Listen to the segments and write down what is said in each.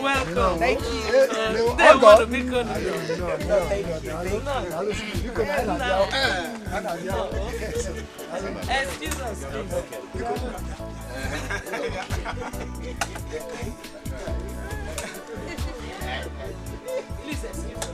Welcome. Thank you. They want to be good. Excuse us. Please excuse us.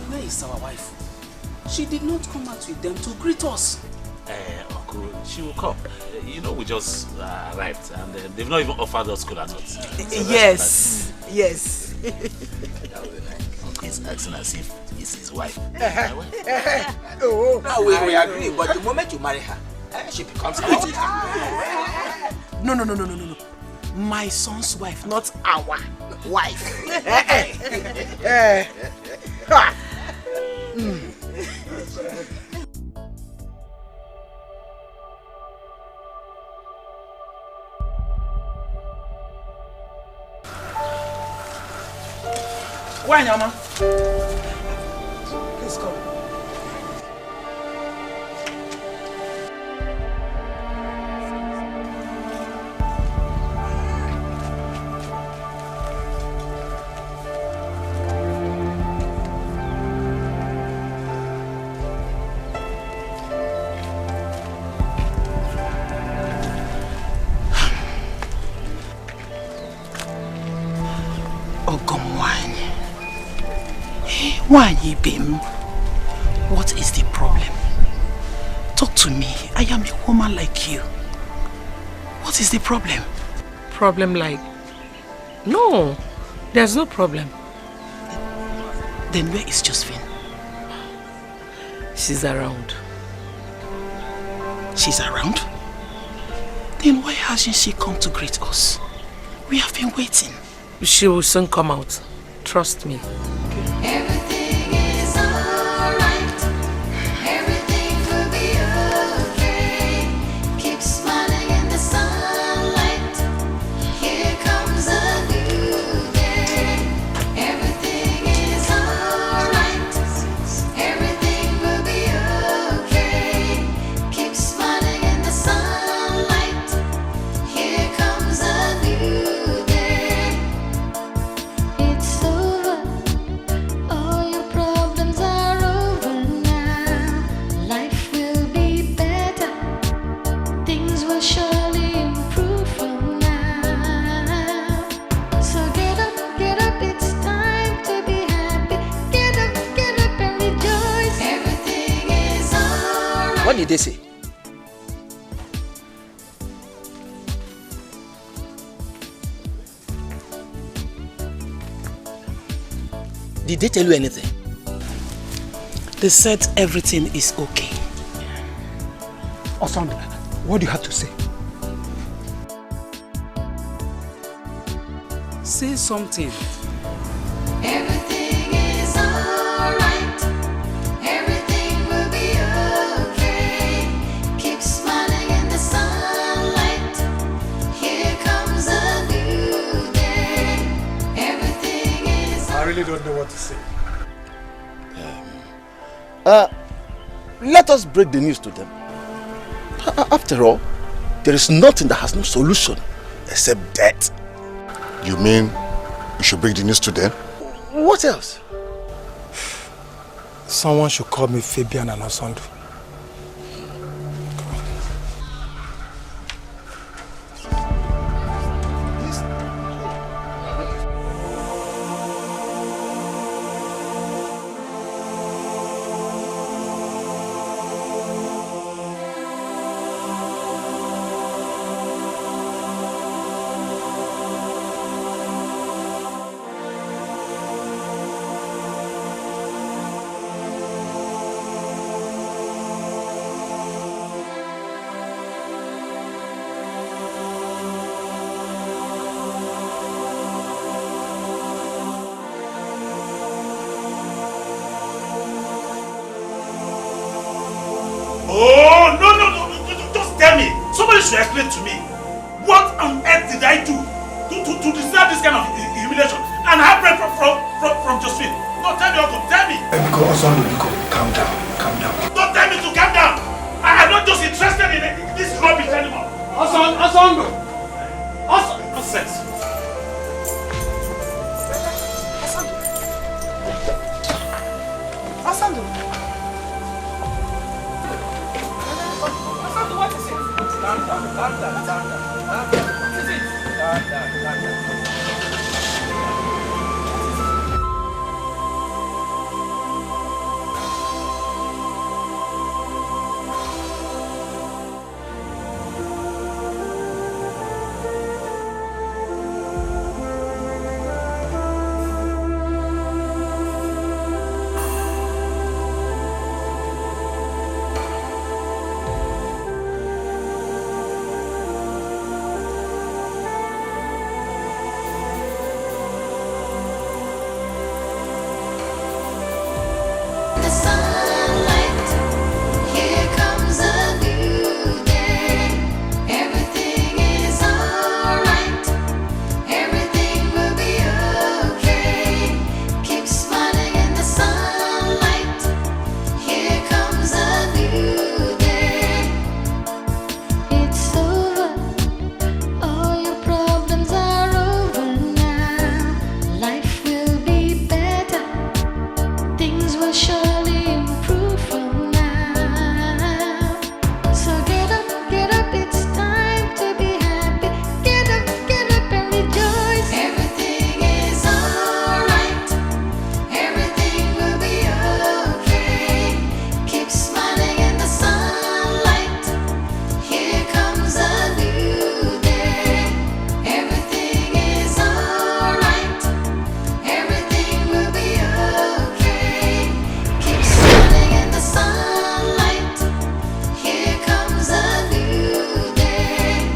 Where is our wife? She did not come out with them to greet us. Uncle, she will come. You know, we just arrived and they've not even offered us cola nuts. Yes, yes. Uncle is acting as if it's his wife. Oh, no, we agree, but the moment you marry her, she becomes our wife. No. My son's wife, not our wife. Why, Mama? Please come. Why, Bim? What is the problem? Talk to me. I am a woman like you. What is the problem? Problem like? No, there's no problem. Then where is Josephine? She's around. She's around? Then why hasn't she come to greet us? We have been waiting. She will soon come out. Trust me. Everything is alright. Everything will be okay. Keep smiling in the sunlight. Here comes a new day. Everything is alright. Everything will be okay. Keep smiling in the sunlight. Here comes a new day. It's over. All your problems are over now. Life will be better. Things will surely improve from now. So get up, it's time to be happy. Get up and rejoice. Everything is alright. What did they say? Did they tell you anything? They said everything is okay. Osand, what do you have to say? Say something. Everything is alright. Everything will be okay. Keep smiling in the sunlight. Here comes a new day. Everything is I really don't know what to say. Let us break the news to them. After all, there is nothing that has no solution except death. You mean we should break the news to them? What else? Someone should call me Fabian and Osand. Somebody should explain to me, what on earth did I do to deserve this kind of humiliation and heartbreak from Josephine? No, tell me, Uncle, tell me. Biko, calm down, calm down. Don't tell me to calm down. I'm not just interested in this rubbish anymore. Nonsense. Asando, what is it? Calm down. What is it? Calm down. The sunlight, here comes a new day. Everything is alright. Everything will be okay. Keep smiling in the sunlight. Here comes a new day. It's over. All your problems are over now. Life will be better. Things will surely improve from now. So get up, it's time to be happy. Get up and rejoice. Everything is alright. Everything will be okay. Keep smiling in the sunlight. Here comes a new day. Everything is alright. Everything will be okay. Keep smiling in the sunlight. Here comes a new day.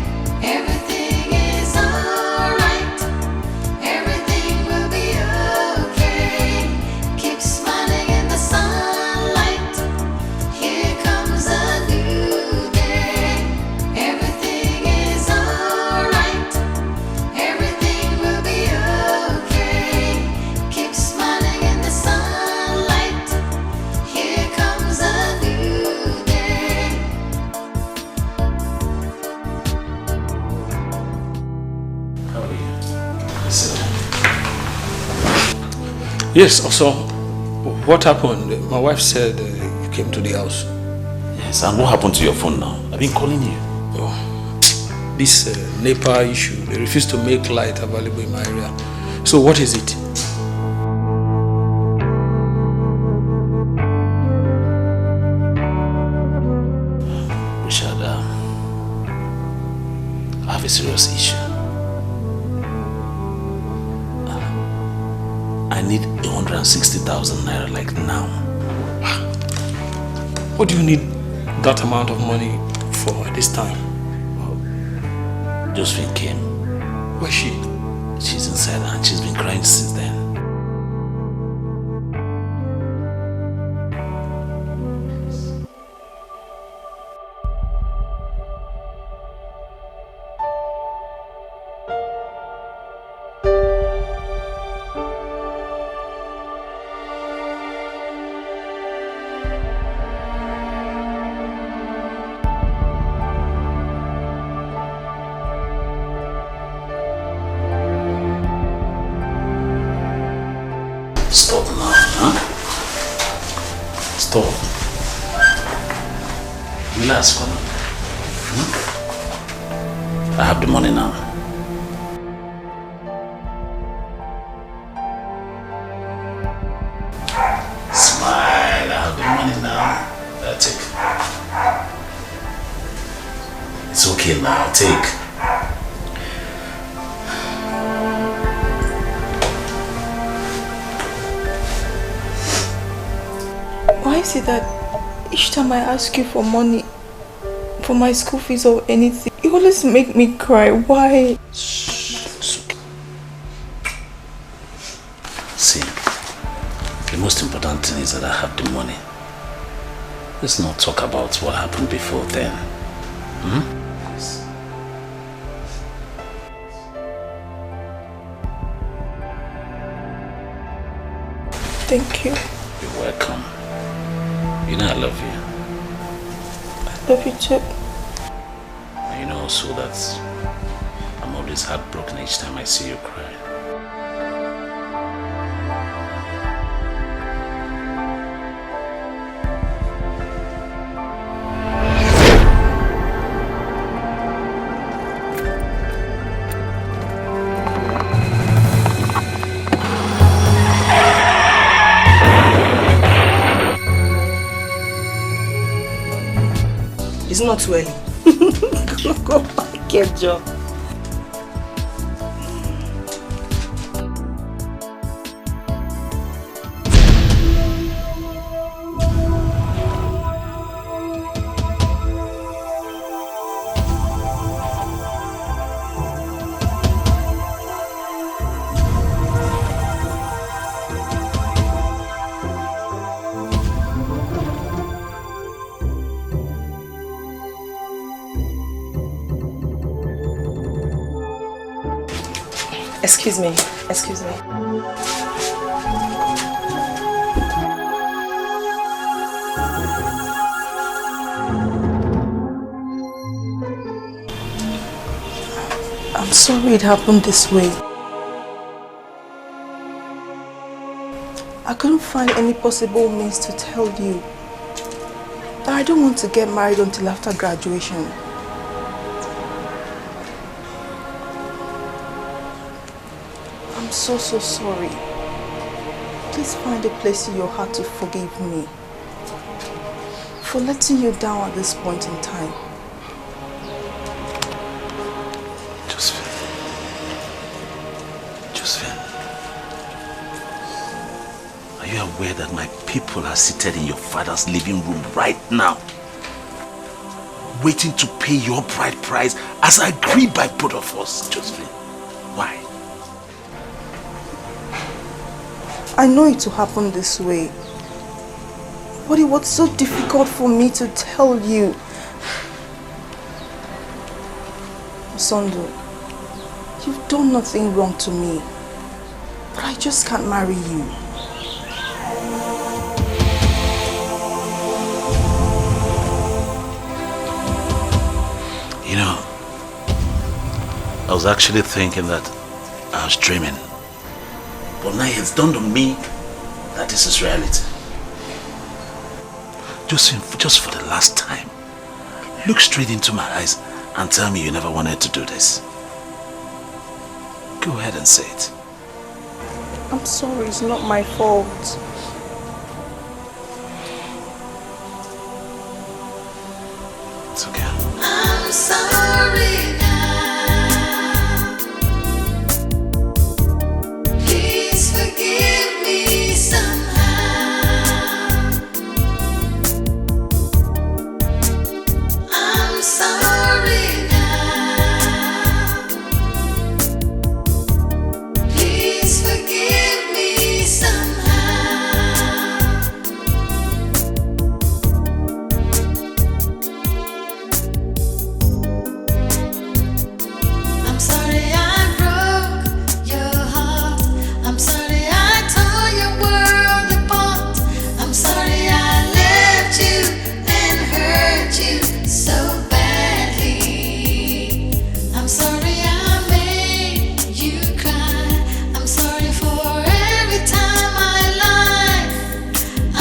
Everything is alright. Everything will be okay. Keep smiling in the sunlight. Here comes a new day. Everything is alright. Everything will be okay. Keep smiling in the sunlight. Here comes a new day. How are you? Sit down. Yes, also, what happened? My wife said you came to the house. Yes, and what happened to your phone now? I've been calling you. This NEPA issue, they refuse to make light available in my area. So what is it? Richard, I have a serious issue. I need 160,000 naira like now. What do you need that amount of money for at this time? Josephine came. Where's she? She's inside and she's been crying since then. Stop now, huh? Stop. Relax, Colin. I have the money now. Smile, I have the money now. Take. It's okay now, take. Why is it that each time I ask you for money, for my school fees or anything, you always make me cry? Why? It's okay. See, the most important thing is that I have the money. Let's not talk about what happened before then. Thank you. You're welcome. You know I love you. I love you too. And you know also that I'm always heartbroken each time I see you cry. It's not too early. Go back, get job. Excuse me. I'm sorry it happened this way. I couldn't find any possible means to tell you that I don't want to get married until after graduation. I'm so sorry. Please find a place in your heart to forgive me for letting you down at this point in time. Josephine, are you aware that my people are seated in your father's living room right now, waiting to pay your bride price as agreed by both of us, Josephine? Why? I know it will happen this way, but it was so difficult for me to tell you. Sondo, you've done nothing wrong to me, but I just can't marry you. You know, I was actually thinking that I was dreaming. But now it's dawned on me that this is reality. Just for the last time, look straight into my eyes and tell me you never wanted to do this. Go ahead and say it. I'm sorry, it's not my fault. It's okay. I'm sorry now. Please forgive me somehow. I'm sorry now. Please forgive me somehow. I'm sorry I broke your heart. I'm sorry I tore your world apart. I'm sorry I left you and hurt you so badly. I'm sorry I made you cry. I'm sorry for every time I lied. I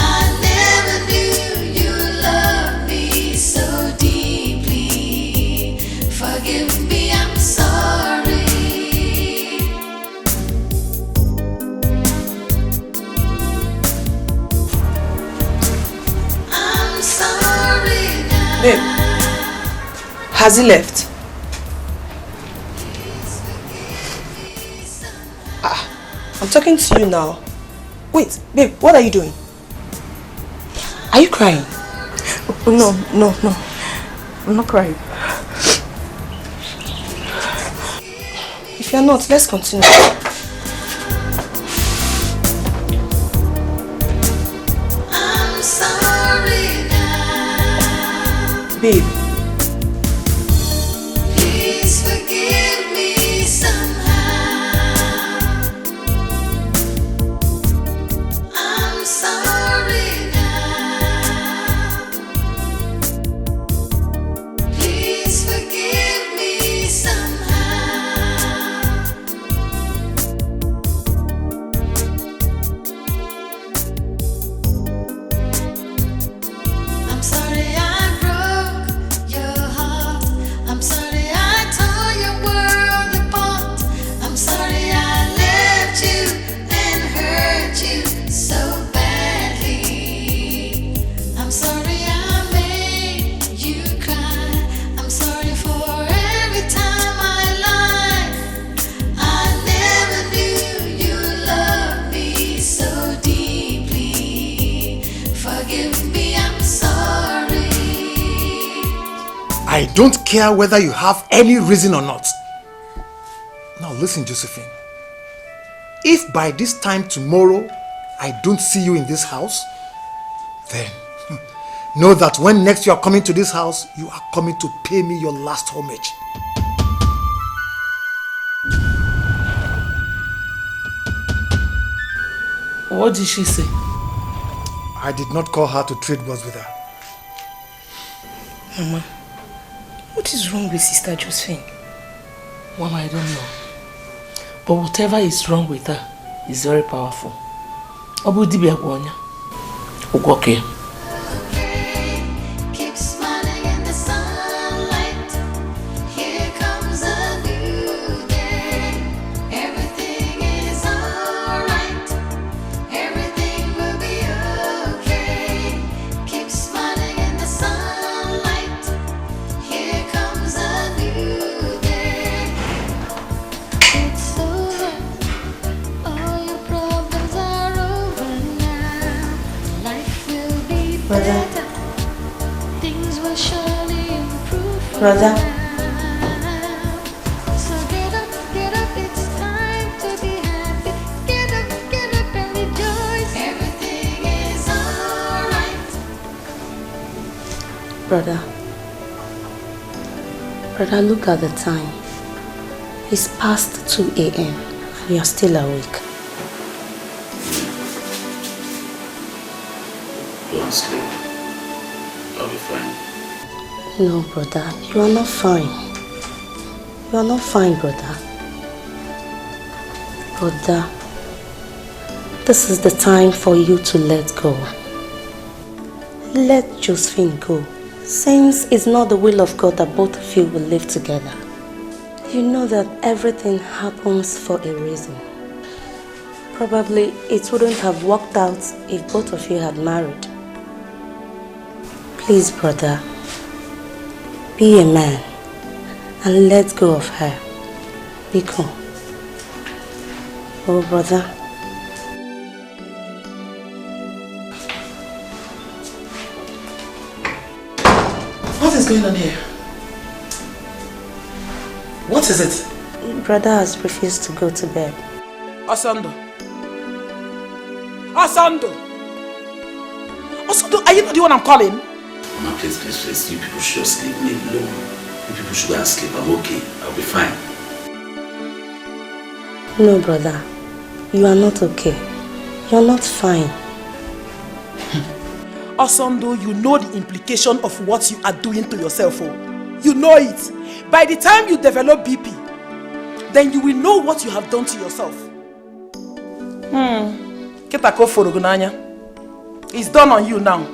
never knew you loved me so deeply. Forgive me, I'm sorry. I'm sorry now. Babe, has he left? I'm talking to you now. Wait, babe, what are you doing? Are you crying? Oh, no. I'm not crying. If you're not, let's continue. I'm sorry now. Babe, Please forgive me somehow. I'm I don't care whether you have any reason or not. Now listen, Josephine. If by this time tomorrow I don't see you in this house, then know that when next you are coming to this house, you are coming to pay me your last homage. What did she say? I did not call her to trade words with her. Mama, what is wrong with Sister Josephine? Mama, I don't know. But whatever is wrong with her is very powerful. Obu dibia gwonya. Ugoke. Keep smiling in the sunlight. Here comes a new day. Everything is alright. Everything will be okay. Keep smiling in the sunlight. Here comes a new day. It's over. All your problems are over now. Life will be Brother. better. Things will surely improve. for Brother. now. So get up, it's time to be happy. Get up and rejoice. Everything is alright. Brother, look at the time. It's past 2 a.m. and you're still awake. Don't sleep. I'll be fine. No, brother, you are not fine. You are not fine, brother. Brother, this is the time for you to let go. Let Josephine go. Since it's not the will of God that both of you will live together. You know that everything happens for a reason. Probably it wouldn't have worked out if both of you had married. Please, brother, be a man and let go of her. Biko. Oh, brother. What is going on here? What is it? Brother has refused to go to bed. Osando, are you not the one I'm calling? Mama, please. You people should just leave me alone. You people should go and sleep. I'm okay. I'll be fine. No, brother. You are not okay. You are not fine. Osando, you know the implication of what you are doing to yourself. Oh. You know it. By the time you develop BP, then you will know what you have done to yourself. Ketako forogunanya. It's done on you now.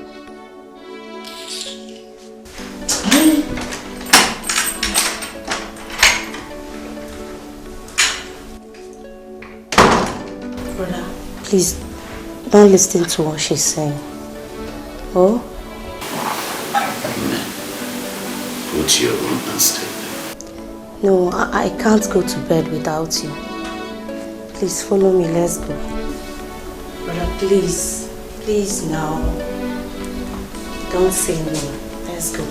Brother, please don't listen to what she's saying. Oh? Go to your room and sleep. No, I can't go to bed without you. Please follow me, let's go. Brother, please. Please now. Don't say no. Let's go.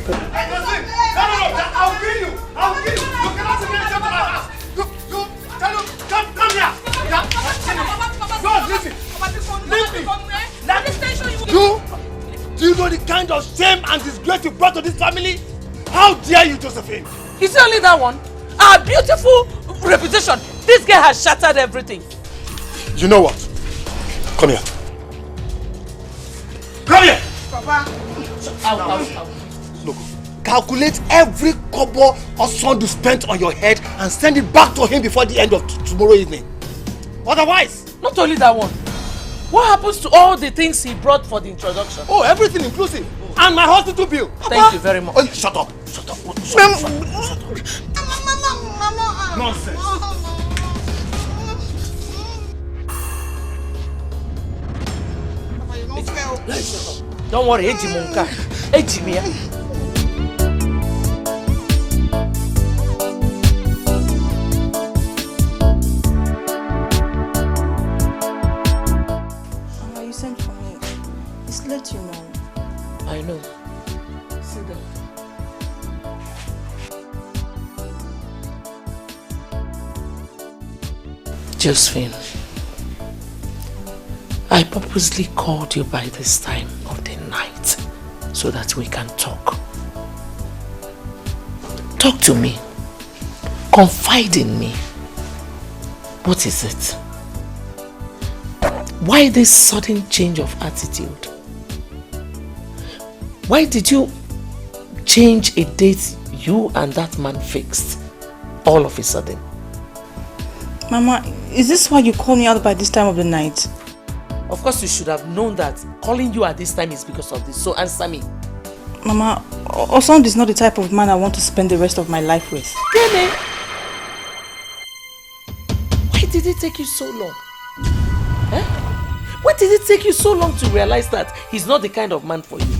Hey, Josephine! No, I'll kill you! I'll kill you! You cannot see me in my house! Come here! Go, listen! Leave me! Do you know the kind of shame and disgrace you brought to this family? How dare you, Josephine? Is it only that one? Our beautiful reputation. This girl has shattered everything. You know what? Come here. Come here! Papa. Look, calculate every kobo Osondu spent on your head and send it back to him before the end of tomorrow evening. Otherwise... Not only that one. What happens to all the things he brought for the introduction? Oh, everything inclusive. And my hospital bill. Thank you very much. Oh, shut up. Nonsense. Don't worry, Ejimunka. Ejimia. You sent for me. Just let you know. I know. Sit down. Josephine, I purposely called you by this time of the night so that we can talk. Talk to me. Confide in me. What is it? Why this sudden change of attitude? Why did you change a date you and that man fixed all of a sudden? Mama, is this why you call me out by this time of the night? Of course you should have known that calling you at this time is because of this, so answer me. Mama, Osand is not the type of man I want to spend the rest of my life with. Really? Why did it take you so long? Eh? Why did it take you so long to realize that he's not the kind of man for you?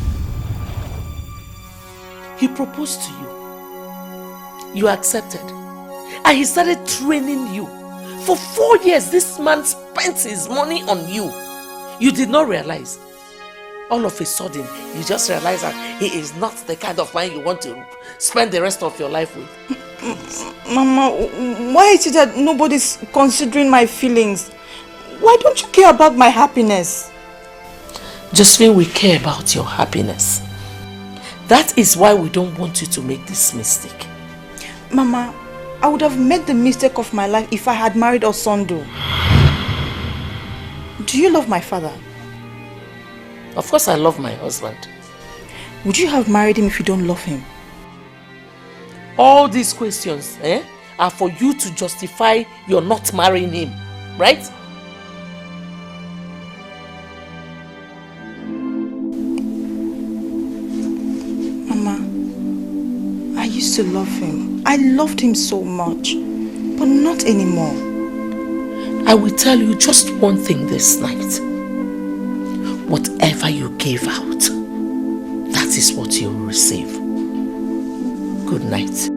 He proposed to you. You accepted. And he started training you. For 4 years, this man spent his money on you. You did not realize. All of a sudden, you just realize that he is not the kind of man you want to spend the rest of your life with. Mama, why is it that nobody's considering my feelings? Why don't you care about my happiness? Josephine, we care about your happiness. That is why we don't want you to make this mistake. Mama, I would have made the mistake of my life if I had married Osondo. Do you love my father? Of course I love my husband. Would you have married him if you don't love him? All these questions are for you to justify your not marrying him, right? Mama, I used to love him. I loved him so much, but not anymore. I will tell you just one thing this night. Whatever you give out, that is what you will receive. Good night.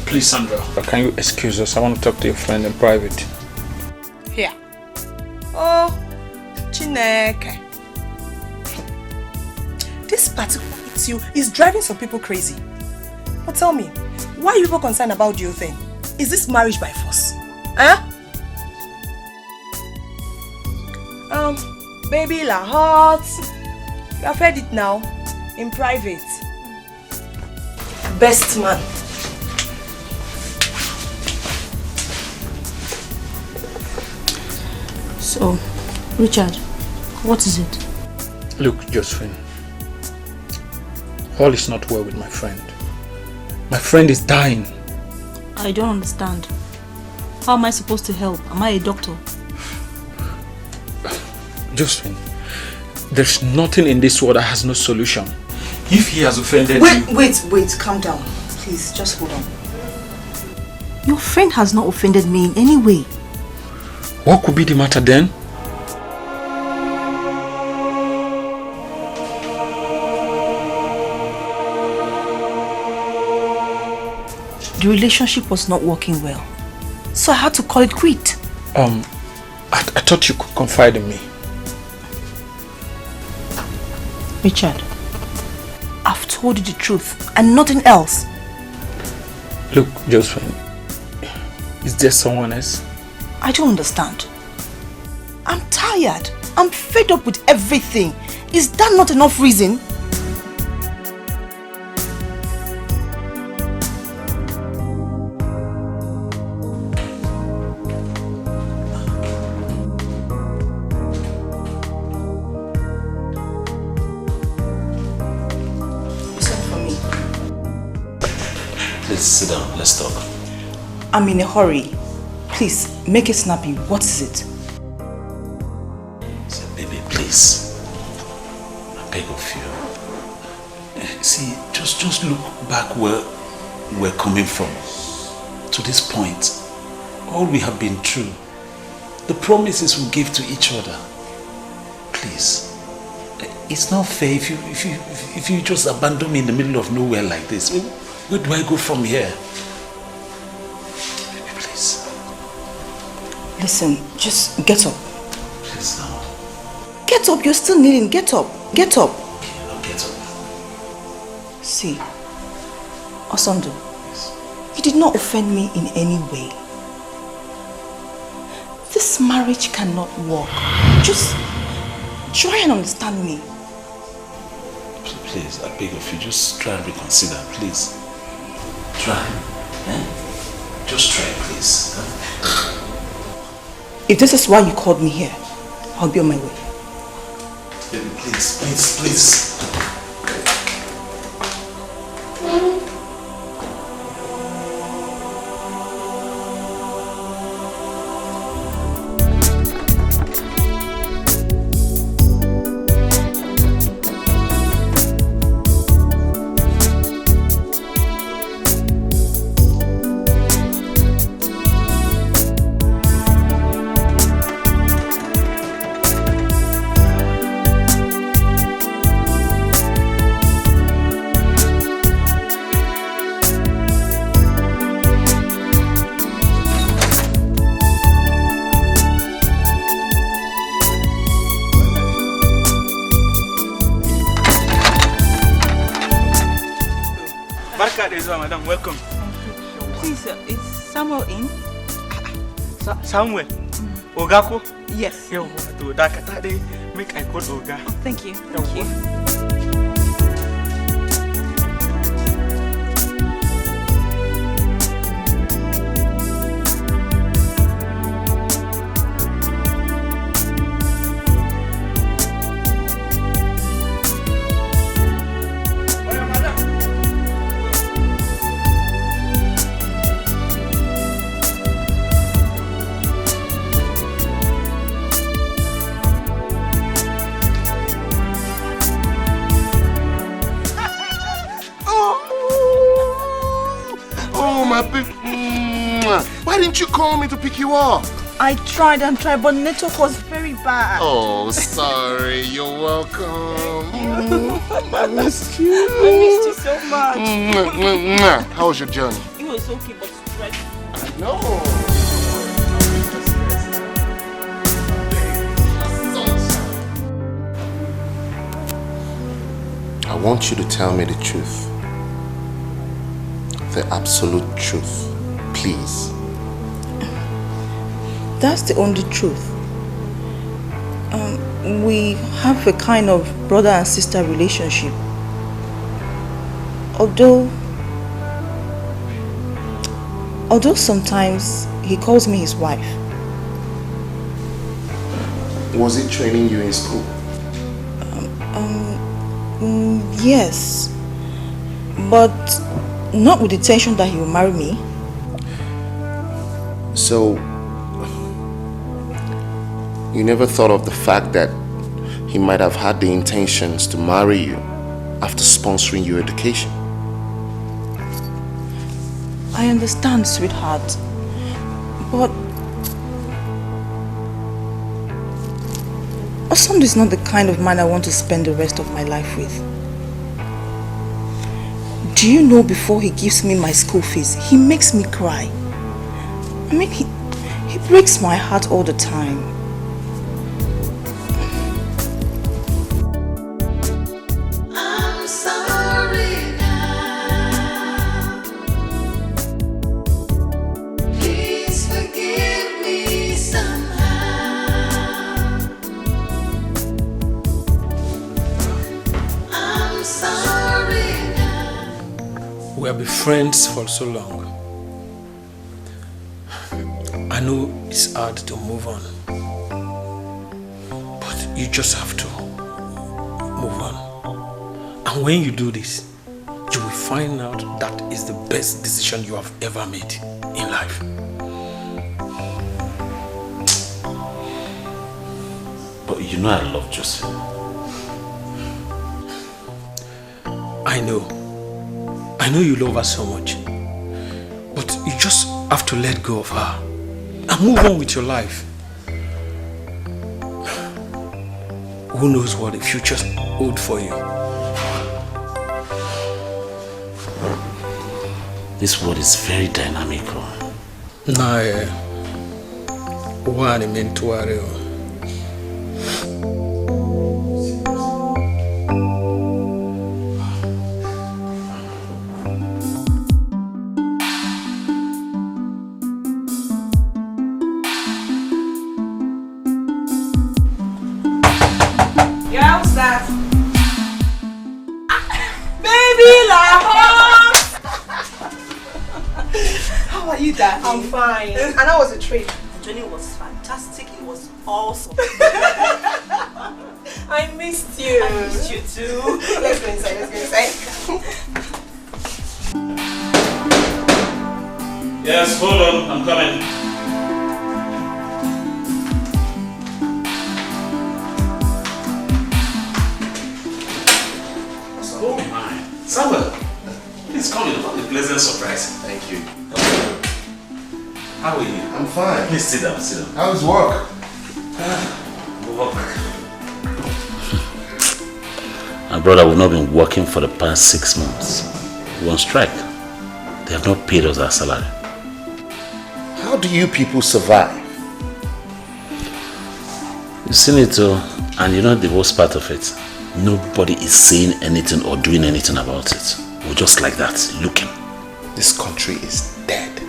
Please, Sandra, can you excuse us? I want to talk to your friend in private. Here. Oh, Chineke. This particular issue is driving some people crazy. But tell me, why are you people concerned about the whole thing? Is this marriage by force? Huh? Baby la hot. You have heard it now, in private. Best man. So, Richard, what is it? Look, Josephine, all is not well with my friend. My friend is dying. I don't understand. How am I supposed to help? Am I a doctor? Josephine, there's nothing in this world that has no solution. If he has offended you... Wait, calm down. Please, just hold on. Your friend has not offended me in any way. What could be the matter then? The relationship was not working well, so I had to call it quit. I thought you could confide in me. Richard, I've told you the truth and nothing else. Look, Josephine, is there someone else? I don't understand. I'm tired. I'm fed up with everything. Is that not enough reason? Sit down, let's talk. I'm in a hurry. Please, make it snappy. What is it? So, baby, please. I beg of you. See, just look back where we're coming from. To this point. all we have been through, the promises we gave to each other. Please, it's not fair if you just abandon me in the middle of nowhere like this. Where do I go from here? Please. Listen, just get up. Please now. Get up, you're still kneeling. Get up. Get up. Okay, I'll get up. See, Osando, you did not offend me in any way. This marriage cannot work. Just try and understand me. Please, I beg of you, just try and reconsider, please. Try. Just try, please. If this is why you called me here, I'll be on my way. Baby, please. Madam, welcome. Please, is Samuel in? Samuel? Ogako? Yes. Yo, to Dakata de make I call Oga. Oh, thank you. Thank you. Why didn't you call me to pick you up? I tried and tried, but network was very bad. Oh, sorry. You're welcome. I missed you. I missed you so much. How was your journey? It was okay, but stressful. I know. I want you to tell me the truth. The absolute truth. Please. That's the only truth. We have a kind of brother and sister relationship. Although sometimes he calls me his wife. Was he training you in school? Yes. But not with the intention that he will marry me. So, you never thought of the fact that he might have had the intentions to marry you after sponsoring your education? I understand, sweetheart. But Osando is not the kind of man I want to spend the rest of my life with. Do you know, before he gives me my school fees, he makes me cry. I mean, he breaks my heart all the time. I'm sorry now. Please forgive me somehow. I'm sorry now. We have been friends for so long. I know it's hard to move on, but you just have to move on. And when you do this, you will find out that is the best decision you have ever made in life. But you know I love Joseph. I know you love her so much, but you just have to let go of her. and move on with your life. Who knows what the future holds for you? This world is very dynamic. Nah, what I mean to worry. Yeah, what's that? Baby Lahore! How are you, darling? I'm fine. And how was the trip? The journey was fantastic. It was awesome. I missed you. I missed you too. Let's go inside. Let's go inside. Yes, hold on. I'm coming. Oh my. Samuel, please come in. What a pleasant surprise. Thank you. How are you? I'm fine. Please sit down, sit down. How's work? Work. My brother, we've not been working for the past 6 months. We're on strike. They have not paid us our salary. How do you people survive? You've seen it too, and you know the worst part of it? Nobody is saying anything or doing anything about it. We're just like that, looking. This country is dead.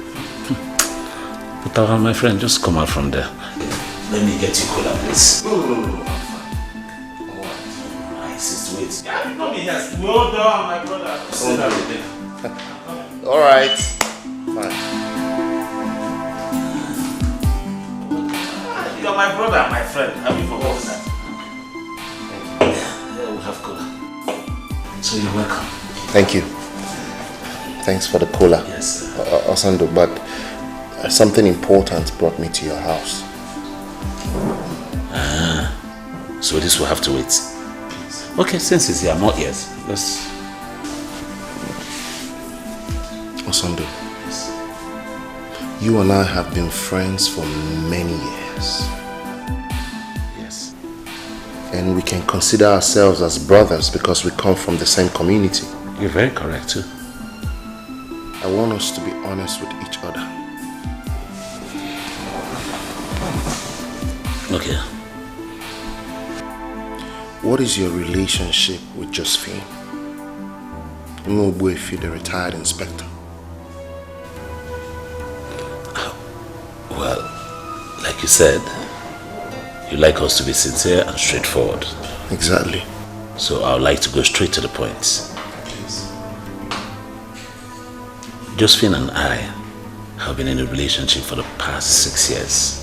But my friend, just come out from there. Let me get you cola, please. No, I'm fine. I insist, wait. Yeah, you come in here. Well done, my brother. Sit down with them. Alright. Fine. You're my brother, my friend. Have you forgotten that? Yeah, we'll have cola. So you're welcome. Thank you. Thanks for the cola. Yes, sir. Osando, but something important brought me to your house. So this will have to wait. Okay, since it's here, not yet. Let's... Osando, you and I have been friends for many years. Yes. And we can consider ourselves as brothers because we come from the same community. You're very correct too. I want us to be honest with each other. Okay. What is your relationship with Josephine? Imogbuefi, the retired inspector. Well, like you said, you like us to be sincere and straightforward. Exactly. So I would like to go straight to the point. Josephine and I have been in a relationship for the past 6 years.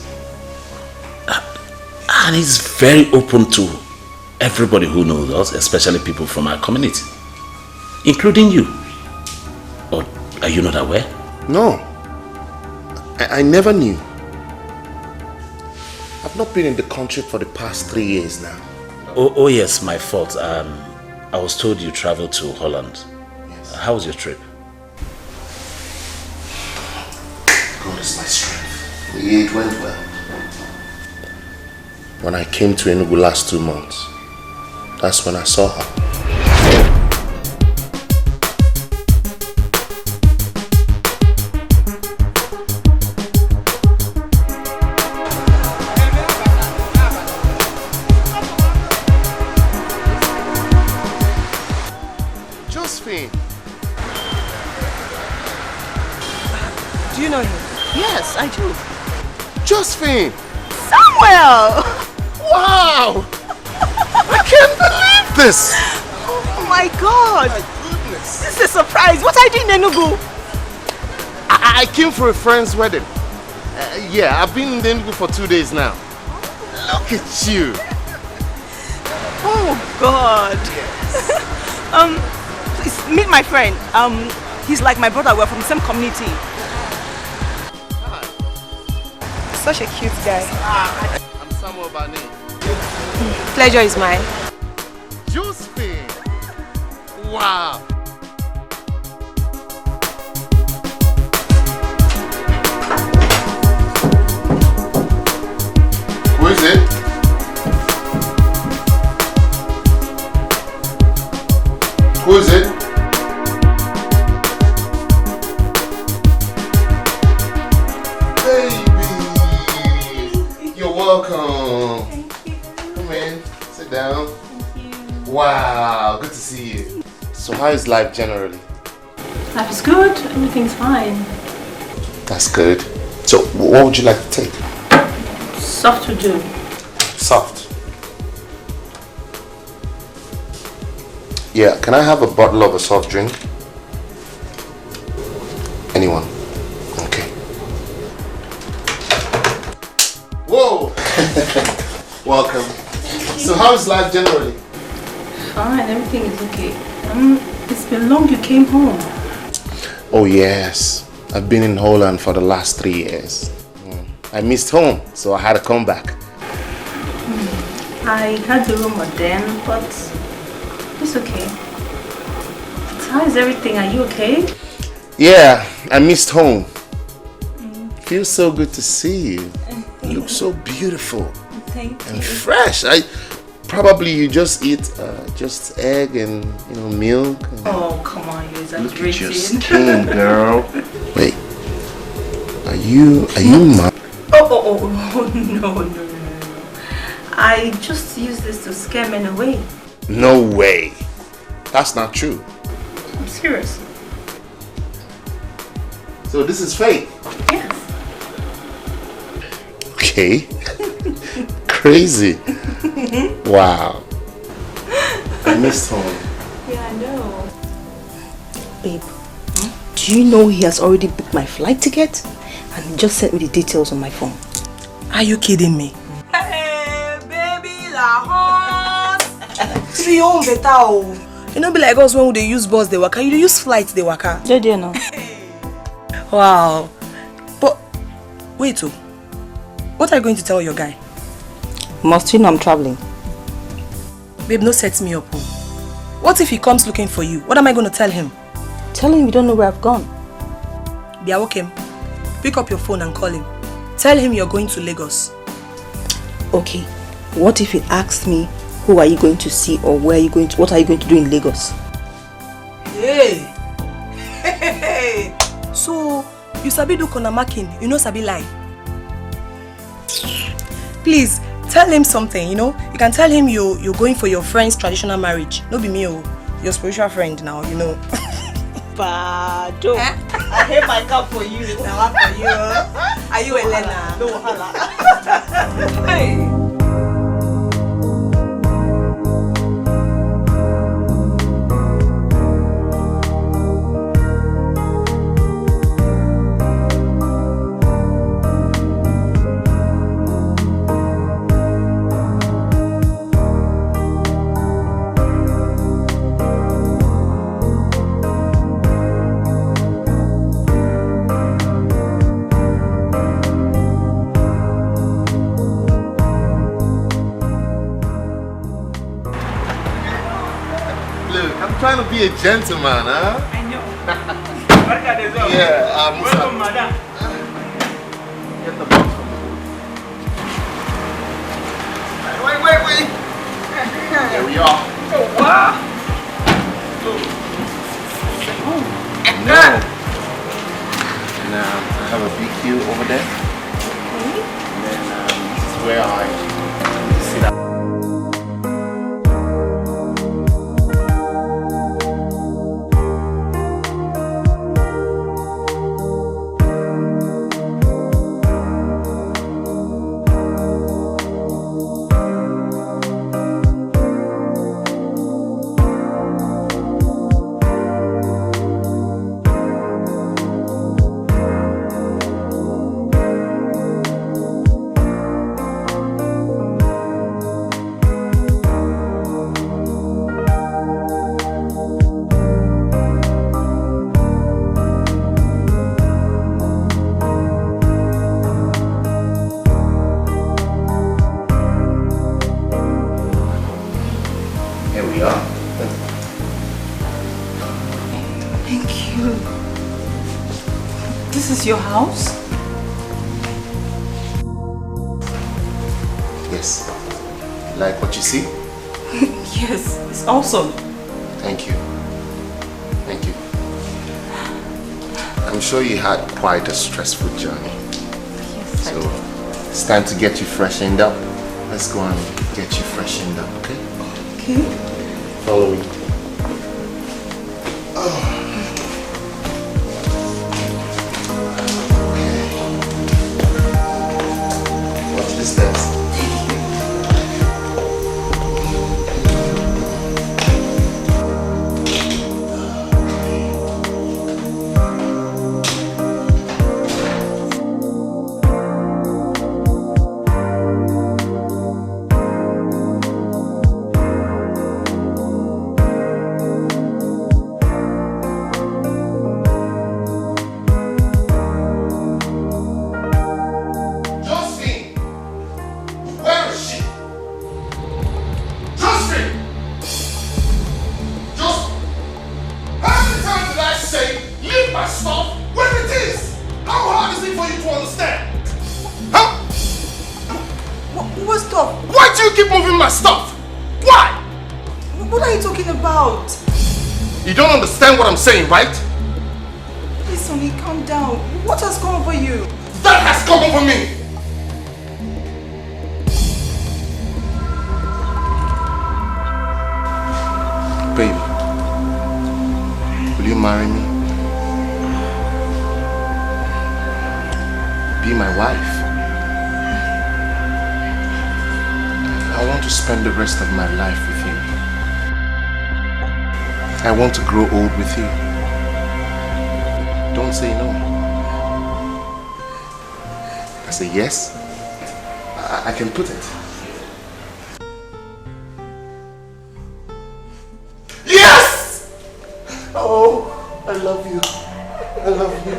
And he's very open to everybody who knows us, especially people from our community, including you. Or are you not aware? No. I never knew. I've not been in the country for the past 3 years now. Oh yes, my fault. I was told you traveled to Holland. Yes. How was your trip? God is my strength. Yeah, it went well. When I came to Enugu last 2 months, that's when I saw her. Josephine. Do you know him? Yes, I do. Josephine. Samuel! Wow! I can't believe this! Oh my God! My goodness! This is a surprise. What are you doing in Enugu? I came for a friend's wedding. Yeah, I've been in Enugu for 2 days now. Look at you! Oh God! Yes. Please meet my friend. He's like my brother. We're from the same community. Hi. Such a cute guy. I'm Samuel by name. Pleasure is mine. Josephine! Wow! Wow, good to see you. So how is life generally? Life is good, everything's fine. That's good. So what would you like to take? Soft to do. Soft. Yeah, can I have a bottle of a soft drink? Anyone? Okay. Whoa! Welcome. So how is life generally? Fine, everything is okay. It's been long you came home. Oh yes, I've been in Holland for the last 3 years. I missed home, so I had to come back. I had the rumor then, but it's okay. How is everything? Are you okay? Yeah, I missed home. Feels so good to see you. You look so beautiful. Thank you. And fresh. Probably you just eat just egg and milk. And Oh come on, you're look at your exaggerating. skin, girl. Wait, are you mad? Oh, no. I just use this to scare men away. No way. That's not true. I'm serious. So this is fake? Yes. Okay. Crazy. Wow. I missed home. Yeah, I know. Babe, do you know he has already booked my flight ticket? And he just sent me the details on my phone. Are you kidding me? Hey, baby, la horse. You own better. You know, be like us when they use bus, they waka. You use flights, they waka. Yeah, dear, no. Wow. But, wait, what are you going to tell your guy? Must you know I'm traveling? Babe, no set me up. What if he comes looking for you? What am I going to tell him? Tell him you don't know where I've gone. Biawokem, pick up your phone and call him. Tell him you're going to Lagos. Okay, what if he asks me, who are you going to see or where are you going to, what are you going to do in Lagos? Hey! So, you sabi do konamakin, you know sabi lie. Please, tell him something, you can tell him you're going for your friend's traditional marriage. No be me, your spiritual friend now, Bado. I hate my cup for you. Now for you. Are you Elena? No wahala. Hey. Trying to be a gentleman, huh? I know. Yeah, welcome, madam. Get the box from me. Wait. Here we are. Oh, wow. No. Now, I have a big queue over there. Okay. And then this is where I sit down. Your house? Yes. Like what you see? Yes, it's awesome. Thank you. Thank you. I'm sure you had quite a stressful journey. Yes, so it's time to get you freshened up. Let's go and get you freshened up, okay? Okay. Follow me. Watch the steps. What I'm saying, right? Please, Sonny, calm down. What has come over you? That has come over me! Baby, will you marry me? Be my wife. I want to spend the rest of my life with you. I want to grow old with you. Don't say no. I say yes. I can put it. Yes! Oh, I love you. I love you.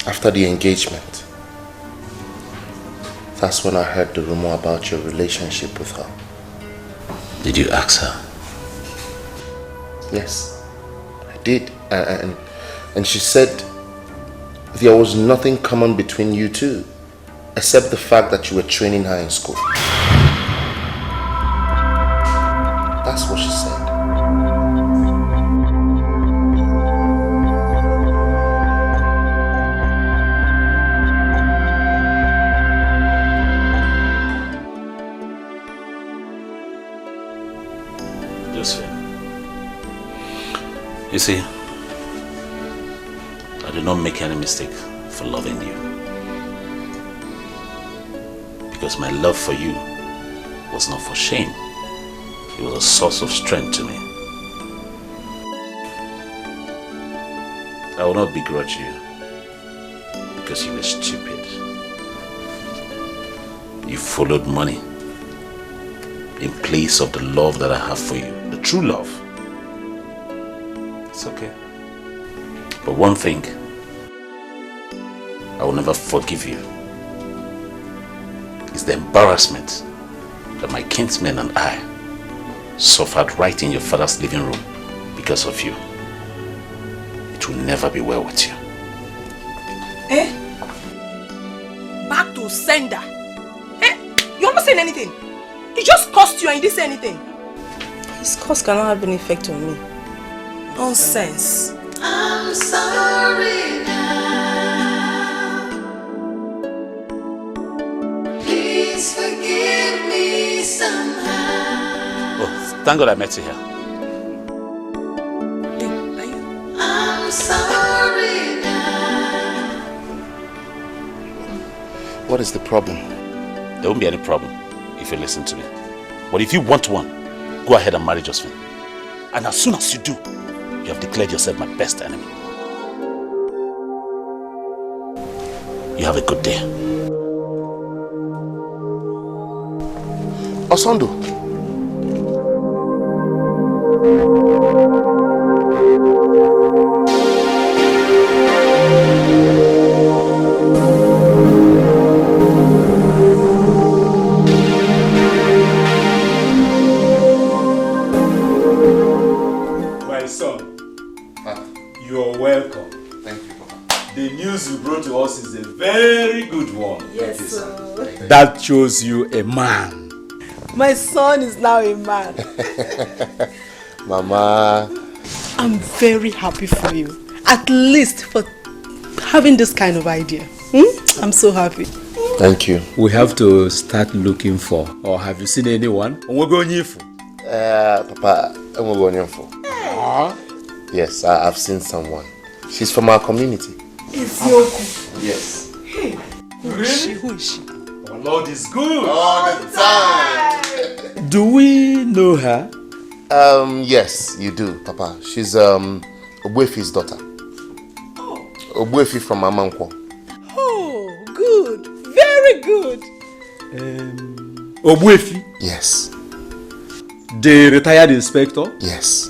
After the engagement, that's when I heard the rumor about your relationship with her. Did you ask her? Yes, I did. And she said there was nothing common between you two, except the fact that you were training her in school. That's what she said. You see, I did not make any mistake for loving you. Because my love for you was not for shame. It was a source of strength to me. I will not begrudge you because you were stupid. You followed money in place of the love that I have for you, the true love. It's okay. But one thing, I will never forgive you is the embarrassment that my kinsmen and I suffered right in your father's living room because of you. It will never be well with you. Eh? Back to sender. Eh? You're not saying anything. It just cost you and you didn't say anything. His cost cannot have an effect on me. Nonsense. I'm sorry now. Please forgive me somehow. Oh, thank God I met you here. I'm sorry now. What is the problem? There won't be any problem if you listen to me. But if you want one, go ahead and marry Josephine. And as soon as you do, you have declared yourself my best enemy. You have a good day. Osondo. My son, you're welcome. Thank you, Papa. The news you brought to us is a very good one. Yes, sir. That shows you a man. My son is now a man. Mama. I'm very happy for you. At least for having this kind of idea. I'm so happy. Thank you. We have to start looking for, or have you seen anyone? Papa, yes, I've seen someone. She's from our community. Yes. Hey, who is she? Who is she? Our Lord is good. All the time. Do we know her? Yes, you do, Papa. She's Ogbuefi's daughter. Oh. Ogbuefi from Amankwo. Oh, good. Very good. Ogbuefi? Yes. The retired inspector? Yes.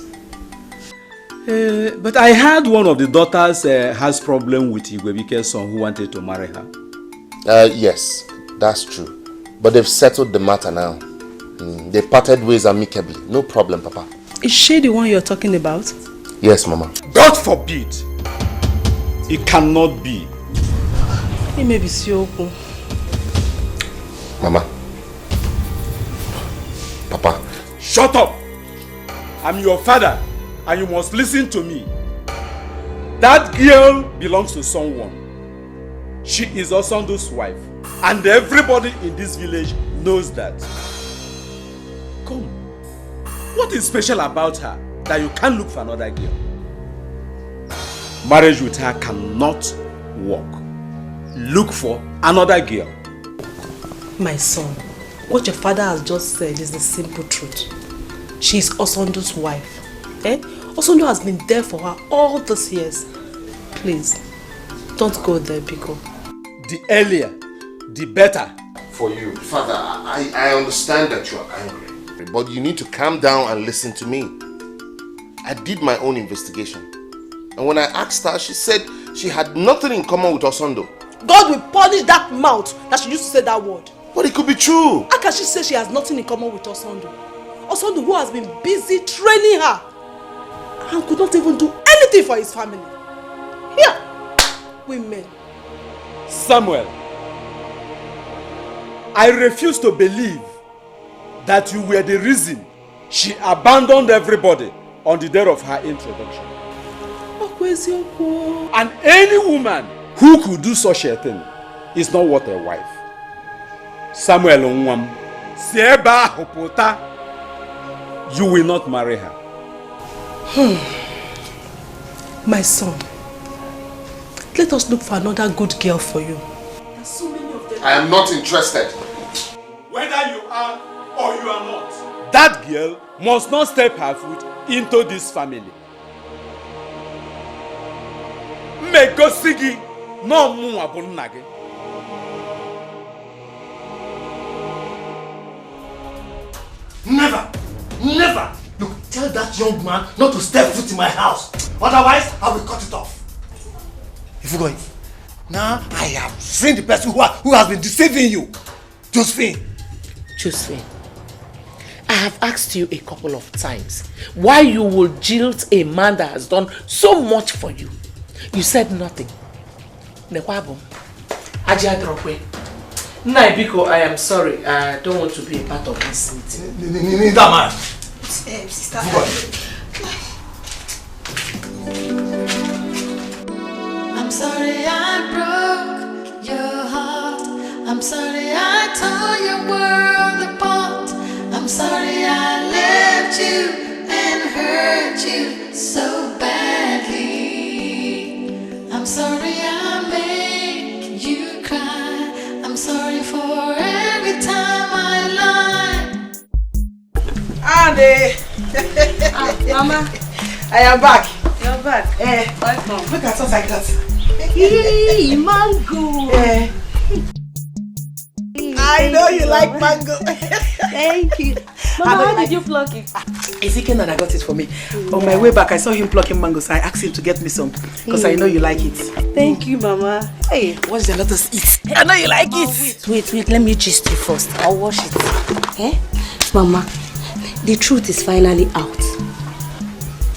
But I heard one of the daughters has problem with Igwebike's son who wanted to marry her. Yes, that's true. But they've settled the matter now. They parted ways amicably. No problem, Papa. Is she the one you're talking about? Yes, Mama. God forbid! It cannot be. It may be Sioko. Mama. Papa. Shut up! I'm your father and you must listen to me. That girl belongs to someone. She is Osondo's wife and everybody in this village knows that. Come. What is special about her that you can't look for another girl? Marriage with her cannot work. Look for another girl. My son, what your father has just said is the simple truth. She is Osondo's wife. Osondo has been there for her all these years. Please, don't go there, Biko. The earlier, the better. For you. Father, I understand that you are angry. But you need to calm down and listen to me. I did my own investigation. And when I asked her, she said she had nothing in common with Osondo. God will punish that mouth that she used to say that word. But it could be true. How can she say she has nothing in common with Osondo? Osondo, who has been busy training her and could not even do anything for his family. Here, women. Samuel, I refuse to believe that you were the reason she abandoned everybody on the day of her introduction. And any woman who could do such a thing is not worth a wife. Samuel Onwam, Seba Hopota, you will not marry her. My son, let us look for another good girl for you. I am not interested. Whether you are or you are not, that girl must not step her foot into this family. Megosigi no mu abunage. Never! Never! Look, tell that young man not to step foot in my house. Otherwise, I will cut it off. If you go in. Now, I have seen the person who has been deceiving you. Josephine. Josephine, I have asked you a couple of times why you will jilt a man that has done so much for you. You said nothing. Nekwabo, Ajadrokwe. Naibiko, I am sorry. I don't want to be a part of this meeting. That man. Sister. I'm sorry I broke your heart. I'm sorry I tore your world apart. I'm sorry I left you and hurt you so badly. I'm sorry I made you cry. I'm sorry for every time I lied. Andy! Mama, I am back. you're back. Welcome. Look at what I got. Hey, mango. I know you like mango. Thank you. Mama, how did you pluck it? Ezekiel and I got it for me. On my way back, I saw him plucking mango, so I asked him to get me some because I know you like it. Thank you, Mama. Hey, watch the let us eat. I know you like it. Wait, let me gist you first. I'll wash it. Eh? Mama, the truth is finally out.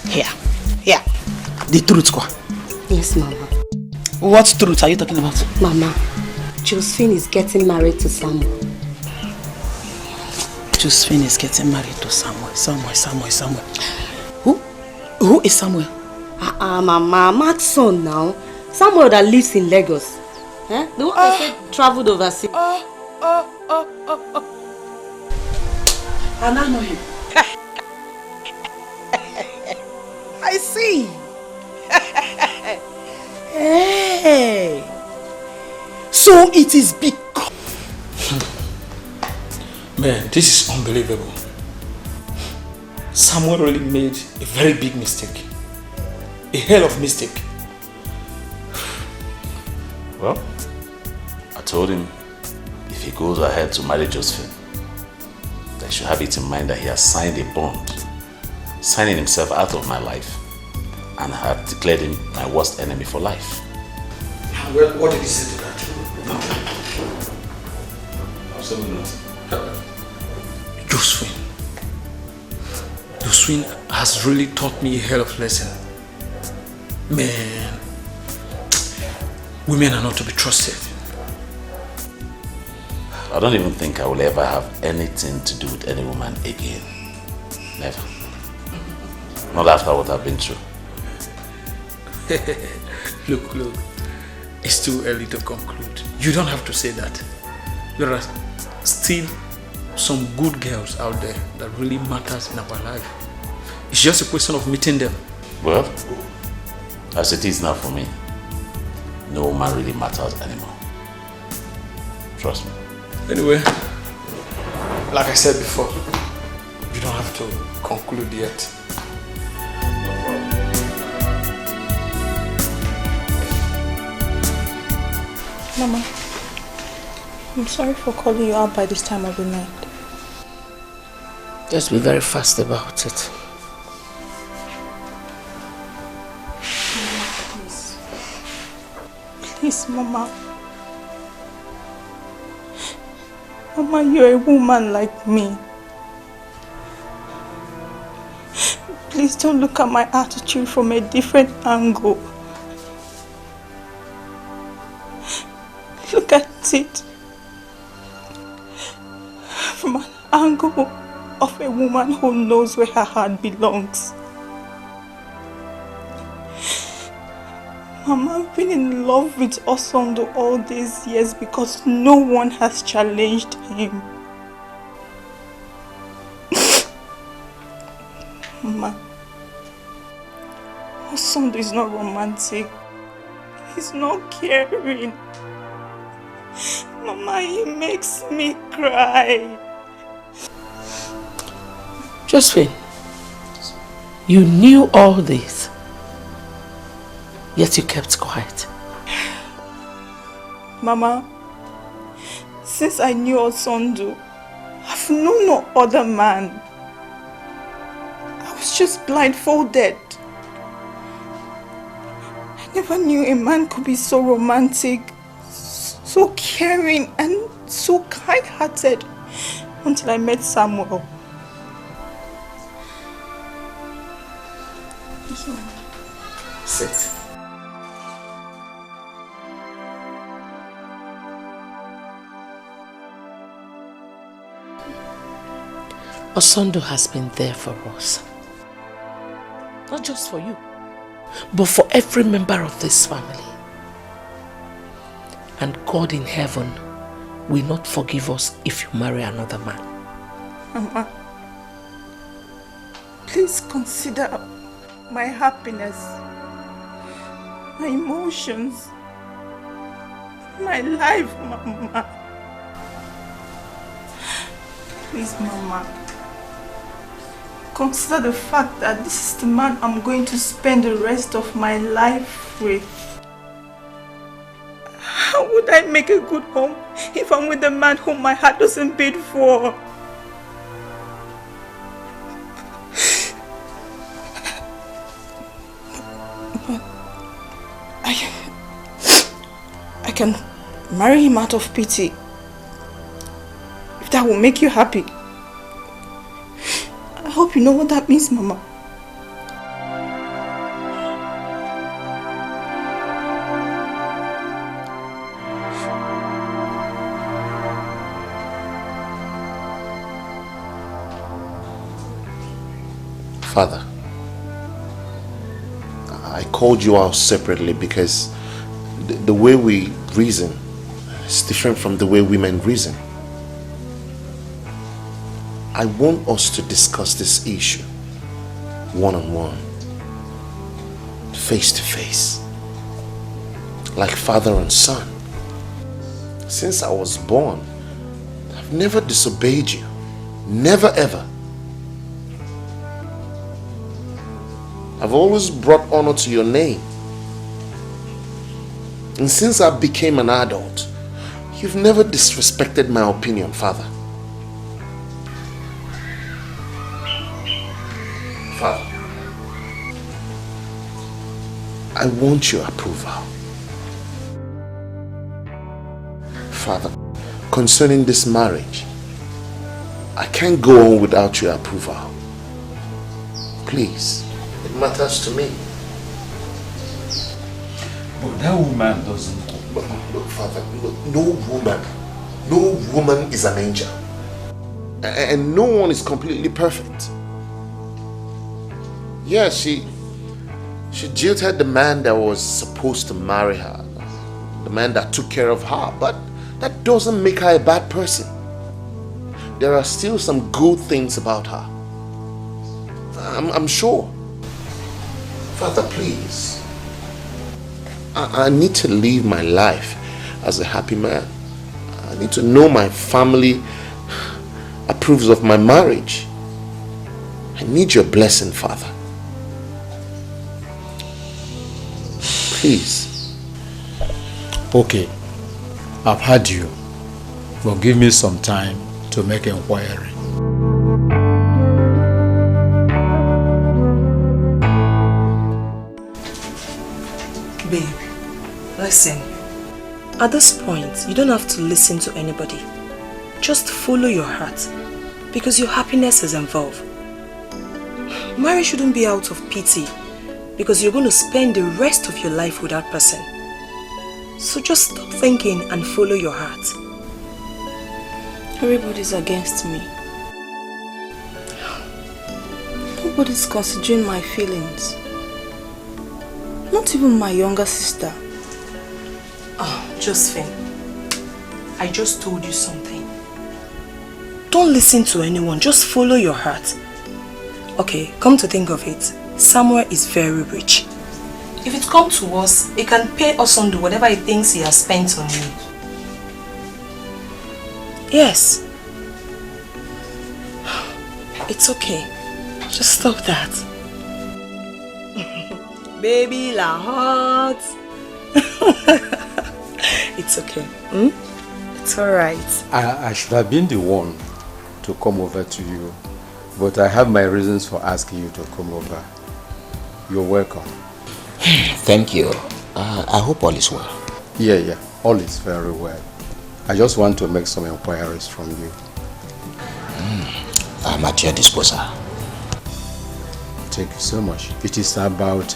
Here. The truth, kwa. Yes, Mama. What truth are you talking about? Mama, Josephine is getting married to Samuel. Josephine is getting married to Samuel. Who? Who is Samuel? Mama, Mark's son now. Samuel that lives in Lagos. Eh? The one I said traveled overseas. And I know him. I see. Hey. So it is because... Man, this is unbelievable. Samuel really made a very big mistake. A hell of a mistake. Well, I told him if he goes ahead to marry Josephine, I should have it in mind that he has signed a bond, signing himself out of my life, and have declared him my worst enemy for life. Well, what did he say to that? Absolutely not. Josephine has really taught me a hell of a lesson. Man, women are not to be trusted. I don't even think I will ever have anything to do with any woman again. Never. Not after what I've been through. Look. It's too early to conclude. You don't have to say that. There are still some good girls out there that really matters in our life. It's just a question of meeting them. Well, as it is now for me, no woman really matters anymore. Trust me. Anyway, like I said before, you don't have to conclude yet. Mama, I'm sorry for calling you out by this time of the night. Just be very fast about it. Please. Please, Mama. Mama, you're a woman like me. Please don't look at my attitude from a different angle. Look at it from an angle of a woman who knows where her heart belongs. Mama, I've been in love with Osondo all these years because no one has challenged him. Mama, Osondo is not romantic. He's not caring. Mama, he makes me cry. Josephine, you knew all this, yet you kept quiet. Mama, since I knew Osondo, I've known no other man. I was just blindfolded. I never knew a man could be so romantic, so caring and so kind-hearted until I met Samuel. Sit. Osondo has been there for us. Not just for you, but for every member of this family. And God in heaven will not forgive us if you marry another man. Mama, please consider my happiness, my emotions, my life, Mama. Please, Mama, consider the fact that this is the man I'm going to spend the rest of my life with. How would I make a good home if I'm with a man whom my heart doesn't beat for? I can marry him out of pity. If that will make you happy. I hope you know what that means, Mama. Father, I called you out separately because the way we reason is different from the way women reason. I want us to discuss this issue one-on-one, face-to-face, like father and son. Since I was born, I've never disobeyed you. Never ever. I've always brought honor to your name. And since I became an adult, you've never disrespected my opinion, Father. Father, I want your approval. Father, concerning this marriage, I can't go on without your approval. Please, it matters to me. But that woman doesn't. Look, Father, look, no woman is an angel. And no one is completely perfect. Yeah, she jilted the man that was supposed to marry her, the man that took care of her, but that doesn't make her a bad person. There are still some good things about her. I'm sure. Father, please. I need to live my life as a happy man. I need to know my family approves of my marriage. I need your blessing, Father. Please. Okay, I've heard you, but give me some time to make inquiry. Babe, listen. At this point, you don't have to listen to anybody. Just follow your heart, because your happiness is involved. Marriage shouldn't be out of pity, because you're going to spend the rest of your life with that person. So just stop thinking and follow your heart. Everybody's against me. Nobody's considering my feelings. Not even my younger sister. Oh, Josephine, I just told you something. Don't listen to anyone, just follow your heart. Okay, come to think of it, Samuel is very rich. If it comes to us, he can pay us on whatever he thinks he has spent on you. Yes. It's okay. Just stop that. Baby la hot. It's okay. It's alright. I should have been the one to come over to you, but I have my reasons for asking you to come over. You're welcome. Thank you. I hope all is well. Yeah, all is very well. I just want to make some inquiries from you. I'm at your disposal. Thank you so much. It is about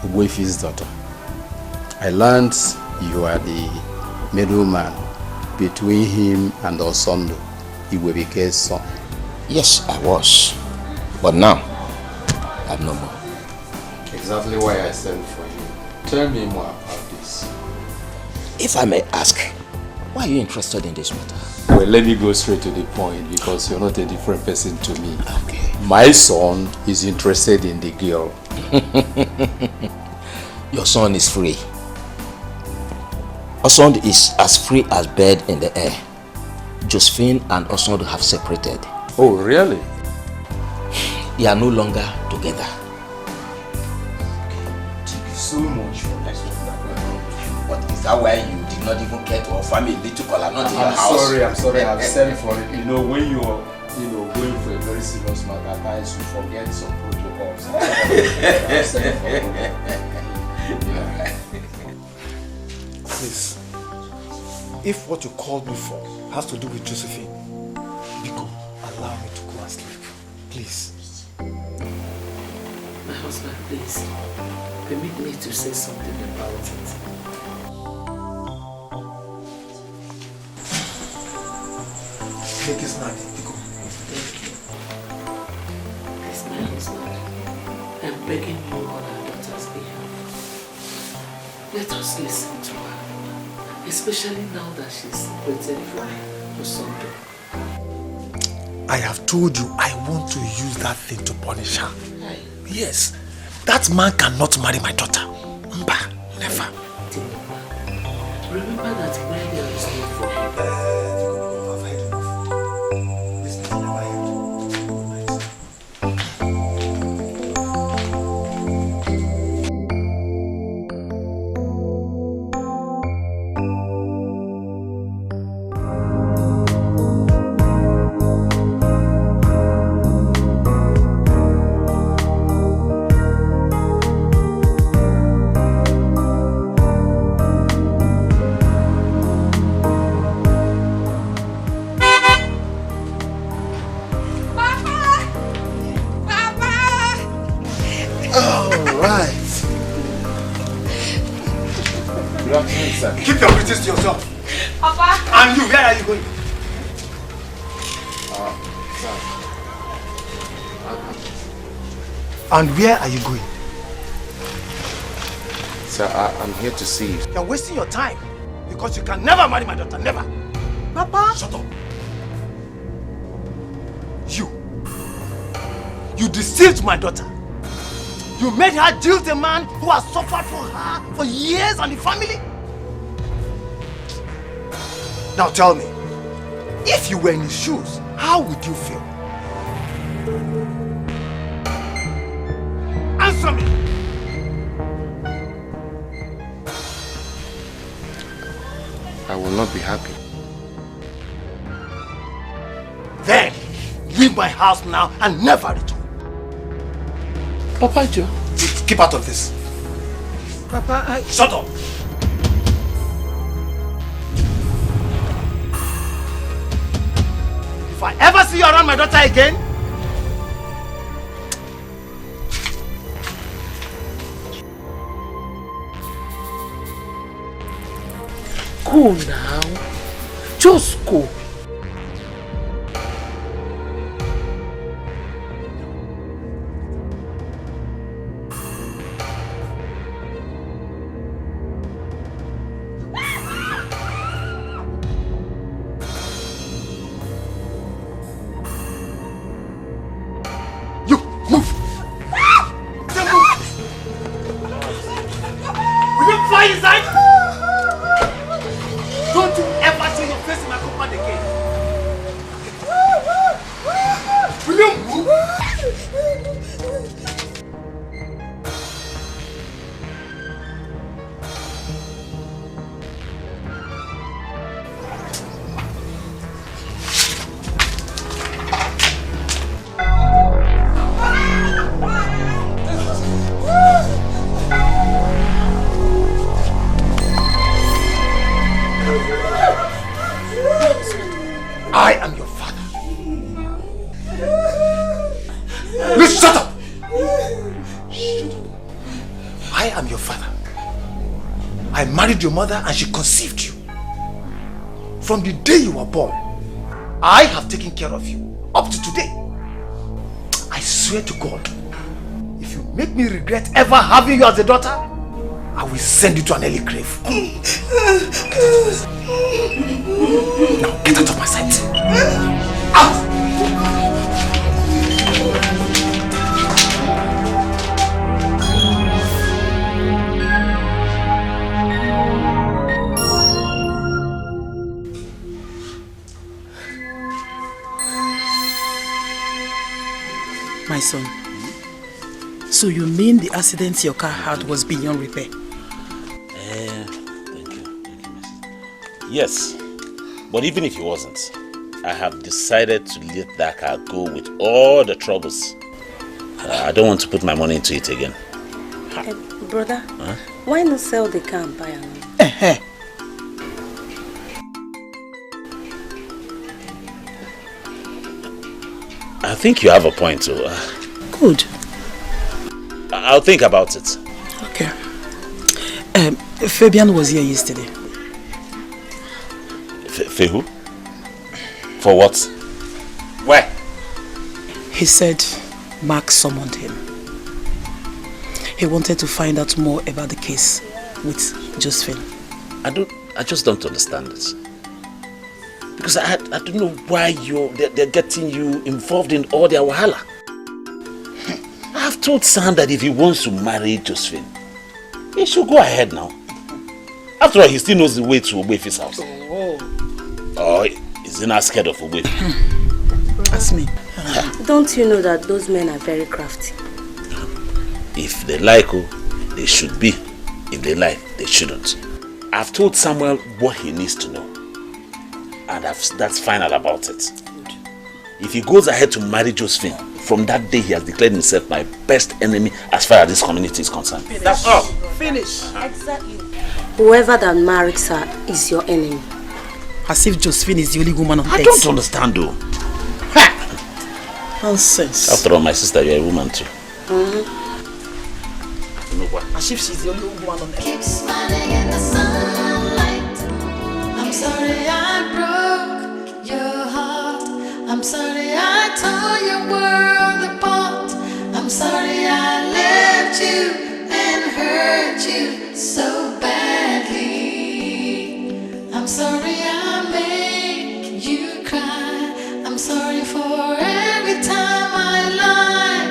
Uwefi's daughter. I learned you are the middleman between him and Osondo, Iwebike's son. Yes, I was. But now, I'm no more. Exactly why I sent for you. Tell me more about this. If I may ask, why are you interested in this matter? Well, let me go straight to the point because you're not a different person to me. Okay. My son is interested in the girl. Your son is free. Osondo is as free as bird in the air. Josephine and Osondo have separated. Oh, really? They are no longer together. Thank you so much for this. But is that why you did not even care to offer me a little color, not in your house? I'm sorry, I've sent for it. You know, when you're going for a very serious matter, at times you forget some protocols. I've sent for it. Please, if what you called me for has to do with Josephine, Biko, allow me to go and sleep. Please. My husband, please, permit me to say something about it. Take his hand, Biko. Thank you. Please, my husband, I'm begging you on our daughter's behalf. Let us listen to her. Especially now that she's separated from Osondo. I have told you I want to use that thing to punish her. Yes. That man cannot marry my daughter. Mba, never. Remember that burial is not for him. Keep your greetings to yourself. Papa. And you, where are you going? And where are you going? Sir, I'm here to see you. You're wasting your time because you can never marry my daughter, never. Papa? Shut up. You deceived my daughter. You made her deal with a man who has suffered for her for years and the family. Now tell me, if you were in his shoes, how would you feel? Answer me! I will not be happy. Then, leave my house now and never return. Papa Joe. Keep out of this. Papa, Shut up! If I ever see you around my daughter again, go now. Just go. I am your father. Listen, shut up! I am your father. I married your mother and she conceived you. From the day you were born, I have taken care of you up to today. I swear to God, if you make me regret ever having you as a daughter, I will send you to an early grave. Now get out of my sight. Out! My son, so you mean the accident your car had was beyond repair? Thank you, Mrs. Yes, but even if it wasn't, I have decided to let that car go with all the troubles. I don't want to put my money into it again. Brother, why not sell the car and buy another? I think you have a point too. Good. I'll think about it. Okay. Fabian was here yesterday. Who? For what? Where? He said Mark summoned him. He wanted to find out more about the case. with Josephine? I just don't understand this. Because I don't know why they're getting you involved in all their wahala. I've told Sam that if he wants to marry Josephine, he should go ahead now. After all, he still knows the way to Ogbefi's house. Oh, is he not scared of Ogbefi? That's me. Don't you know that those men are very crafty? If they like, they should be. If they like, they shouldn't. I've told Samuel what he needs to know. And that's final about it. If he goes ahead to marry Josephine, from that day he has declared himself my best enemy as far as this community is concerned. Finish. That's all. Finish. Exactly. Whoever that marries her is your enemy. As if Josephine is the only woman on earth. I don't understand though. Nonsense. After all, my sister, you're a woman too. You know what? As if she's the only woman on earth. Keep smiling in the sunlight. I'm sorry I broke your heart. I'm sorry I tore your world apart. I'm sorry I left you and hurt you so badly. I'm sorry I made you cry. I'm sorry for every time I lied.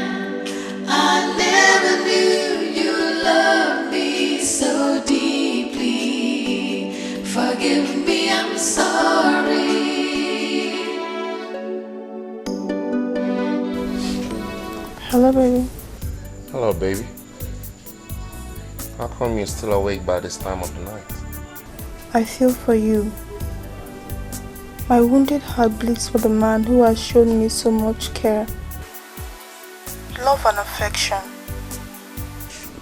I never knew you loved me so deeply. Forgive me, I'm sorry. Hello, baby. Hello, baby. How come you're still awake by this time of the night? I feel for you. My wounded heart bleeds for the man who has shown me so much care, love and affection.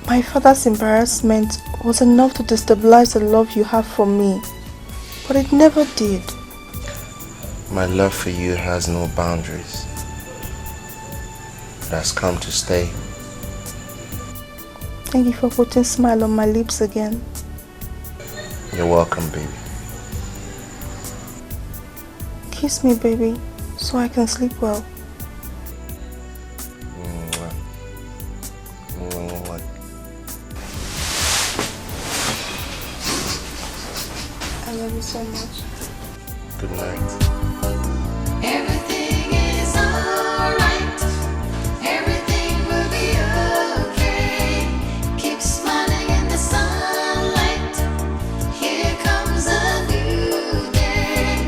My father's embarrassment was enough to destabilize the love you have for me, but it never did. My love for you has no boundaries. It has come to stay. Thank you for putting a smile on my lips again. You're welcome, baby. Kiss me, baby, so I can sleep well. Mwah. Mwah. I love you so much. Good night. Everything is alright. Everything will be okay. Keep smiling in the sunlight. Here comes a new day.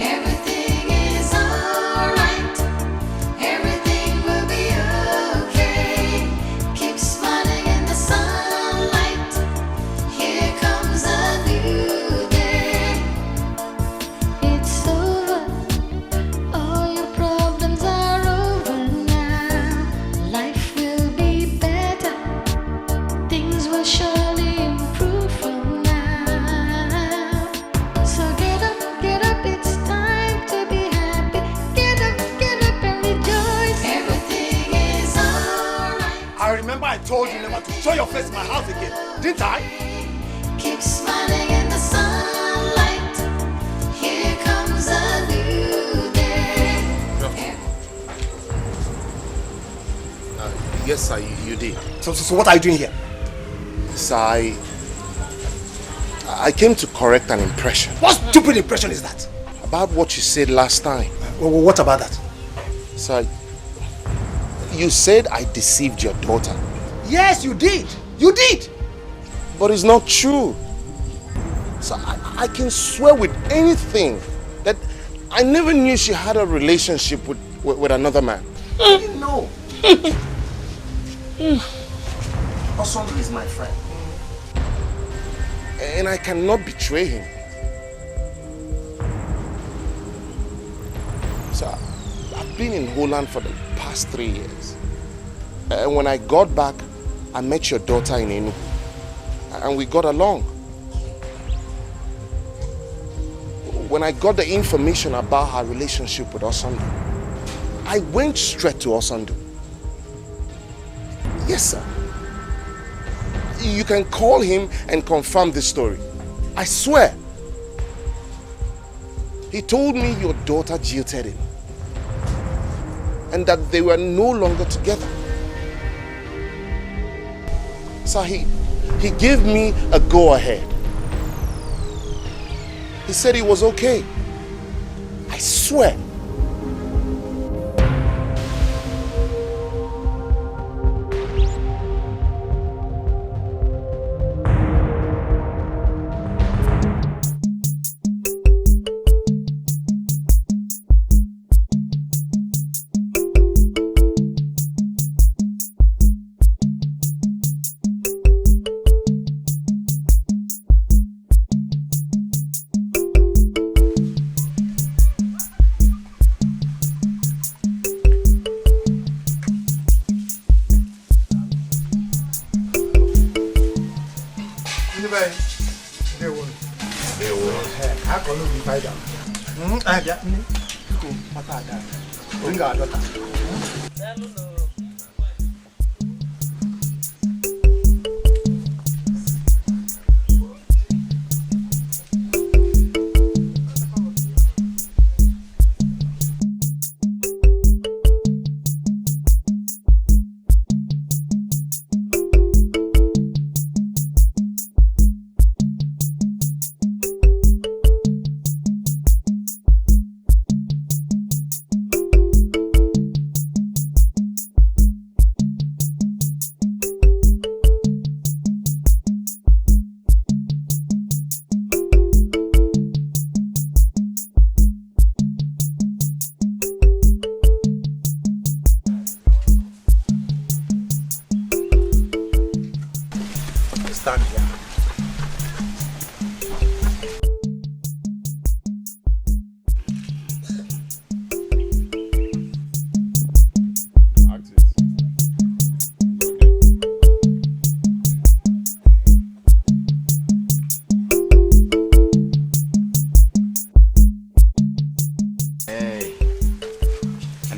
Everything is alright. Everything will be okay. Keep smiling in the sunlight. Here comes a new day. It's over. All your problems are over now. Life will be better. Things will surely improve from now. So get up, it's time to be happy. Get up and rejoice. Everything is alright. I remember I told you never to show your face in my house again, didn't I? Keep smiling in the sunlight. Here comes a new day. Yes, sir, you did. So what are you doing here? Sir, I came to correct an impression. What stupid impression is that? About what you said last time. What about that? Sir, you said I deceived your daughter. Yes, you did. You did. But it's not true. So I can swear with anything that I never knew she had a relationship with another man. I didn't know. Osondu is my friend. And I cannot betray him. So I've been in Holland for the past 3 years. And when I got back, I met your daughter in Enugu. And we got along. When I got the information about her relationship with Osondu, I went straight to Osondu. Yes, sir. You can call him and confirm this story. I swear. He told me your daughter jilted him. And that they were no longer together. Sir, he He gave me a go-ahead. He said it was okay. I swear.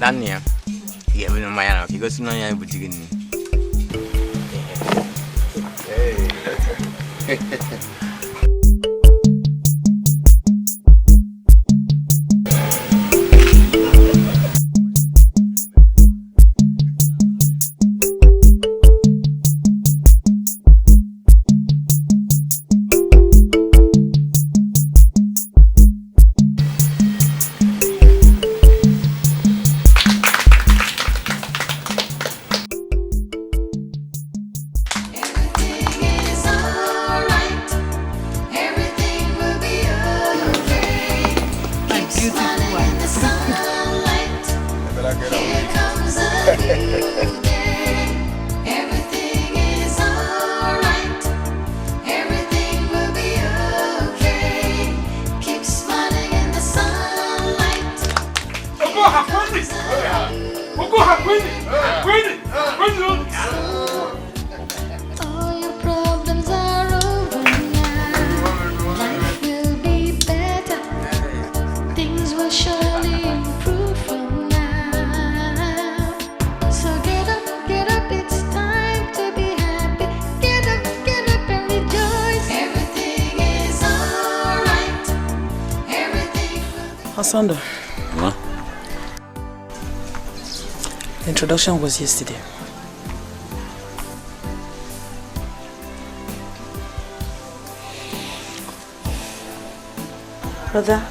Dania, yeah, we know my anak. You go see no young boutique. Asando. Huh? The introduction was yesterday. Brother.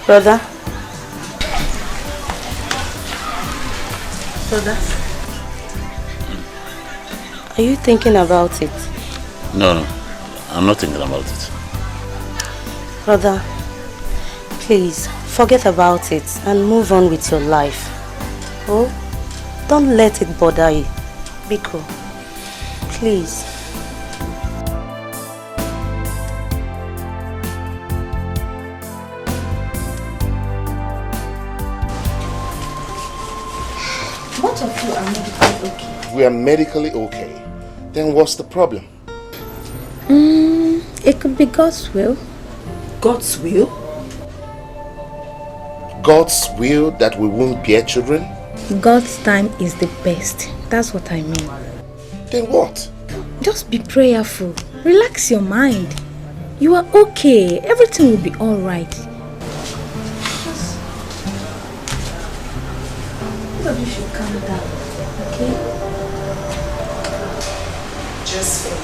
Brother. Brother. Are you thinking about it? No, I'm not thinking about it. Brother, please forget about it and move on with your life. Oh, don't let it bother you. Biko, please. Both of you are medically okay. We are medically okay. Then what's the problem? It could be God's will. God's will? God's will that we won't bear children? God's time is the best. That's what I mean. Then what? Just be prayerful. Relax your mind. You are okay. Everything will be alright. Everybody should calm down. Okay? Josephine,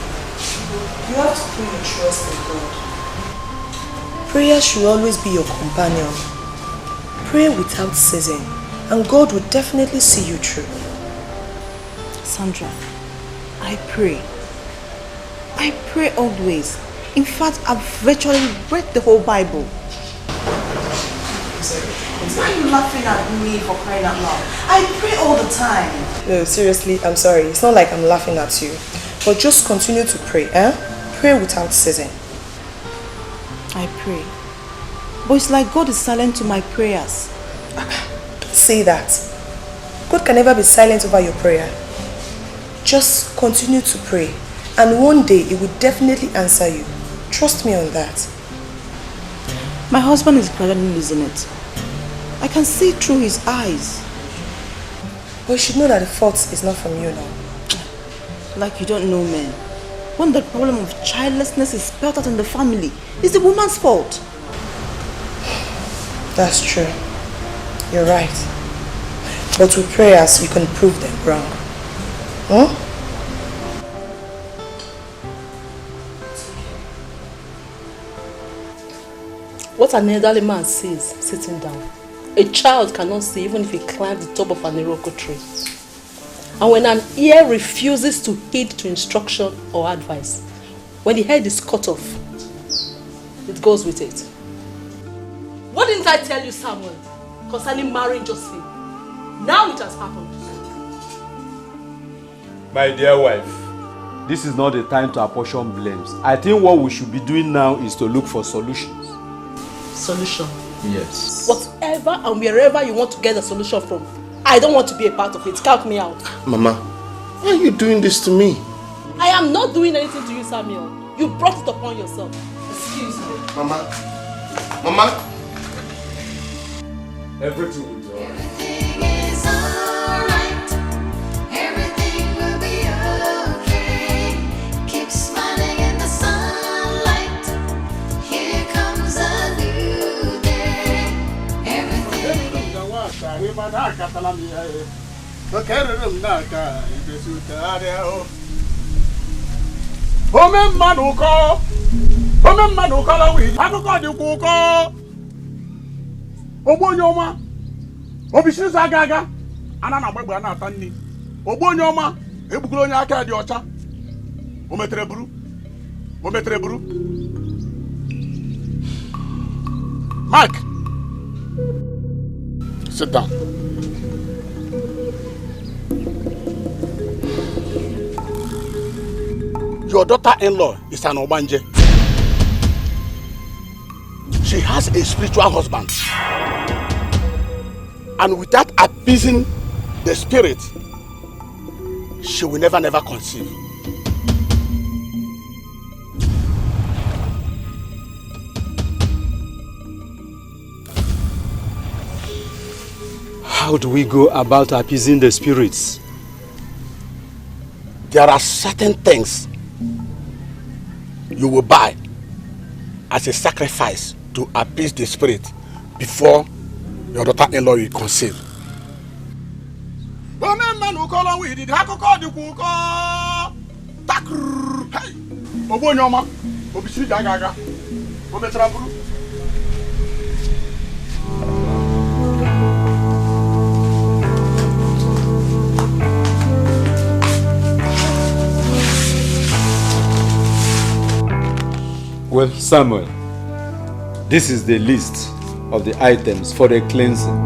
you have to put your trust in God. Prayer should always be your companion. Pray without ceasing, and God will definitely see you through. Sandra, I pray. I pray always. In fact, I've virtually read the whole Bible. Why are you laughing at me for crying out loud? I pray all the time. No, seriously, I'm sorry. It's not like I'm laughing at you. But just continue to pray, eh? Pray without ceasing. I pray. But it's like God is silent to my prayers. Say that. God can never be silent over your prayer. Just continue to pray. And one day, He will definitely answer you. Trust me on that. My husband is gradually losing it. I can see through his eyes. But you should know that the fault is not from you now. Like you don't know men. When the problem of childlessness is spelled out in the family, it's the woman's fault. That's true. You're right. But with prayers, you can prove them wrong. Huh? What an elderly man sees sitting down, a child cannot see even if he climbs the top of an iroko tree. And when an ear refuses to heed to instruction or advice, when the head is cut off, it goes with it. What didn't I tell you, Samuel, concerning marrying Josephine? Now it has happened. My dear wife, this is not the time to apportion blames. I think what we should be doing now is to look for solutions. Solution? Yes. Whatever and wherever you want to get a solution from, I don't want to be a part of it. Count me out. Mama, why are you doing this to me? I am not doing anything to you, Samuel. You brought it upon yourself. Excuse me. Mama. Mama. Everything will be alright. Everything is alright. Everything will be okay. Keep smiling in the sunlight. Here comes a new day. Everything. Ome mmadụ kọrọ wii akụkọ dịkwa ụkọ ogbo onye ọma obisiri aga ana na agbagbe ana ata nni ogbo onye ọma egbugoro onye aka dị ọcha o metere buru Mark, sit down. Your daughter-in-law is an Obanje. She has a spiritual husband. And without appeasing the spirit, she will never conceive. How do we go about appeasing the spirits? There are certain things you will buy as a sacrifice to appease the spirit before your daughter-in-law will conceive. Well, Samuel, this is the list of the items for the cleansing.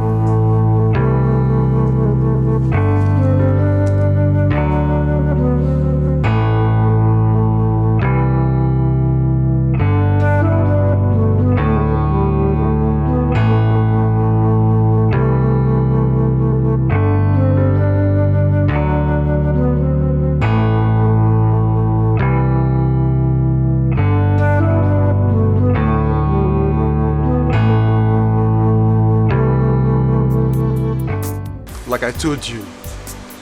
Like I told you,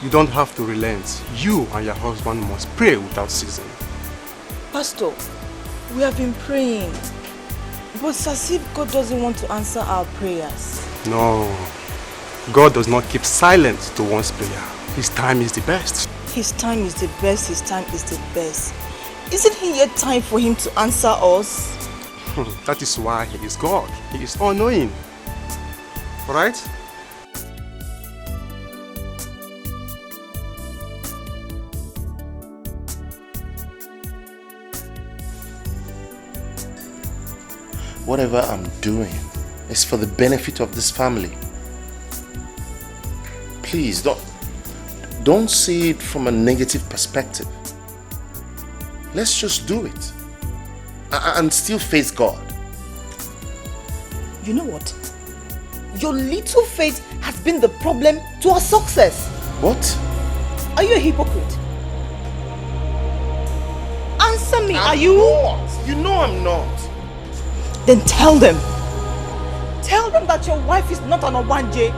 you don't have to relent. You and your husband must pray without ceasing. Pastor, we have been praying, but it's as if God doesn't want to answer our prayers. No, God does not keep silent to one's prayer. His time is the best. His time is the best, his time is the best. Isn't it yet time for him to answer us? That is why he is God. He is all-knowing. Alright? Whatever I'm doing is for the benefit of this family. Please, don't see it from a negative perspective. Let's just do it. And still face God. You know what? Your little faith has been the problem to our success. What? Are you a hypocrite? Answer me, are you? Not. You know I'm not. Then tell them. Tell them that your wife is not an Obanje.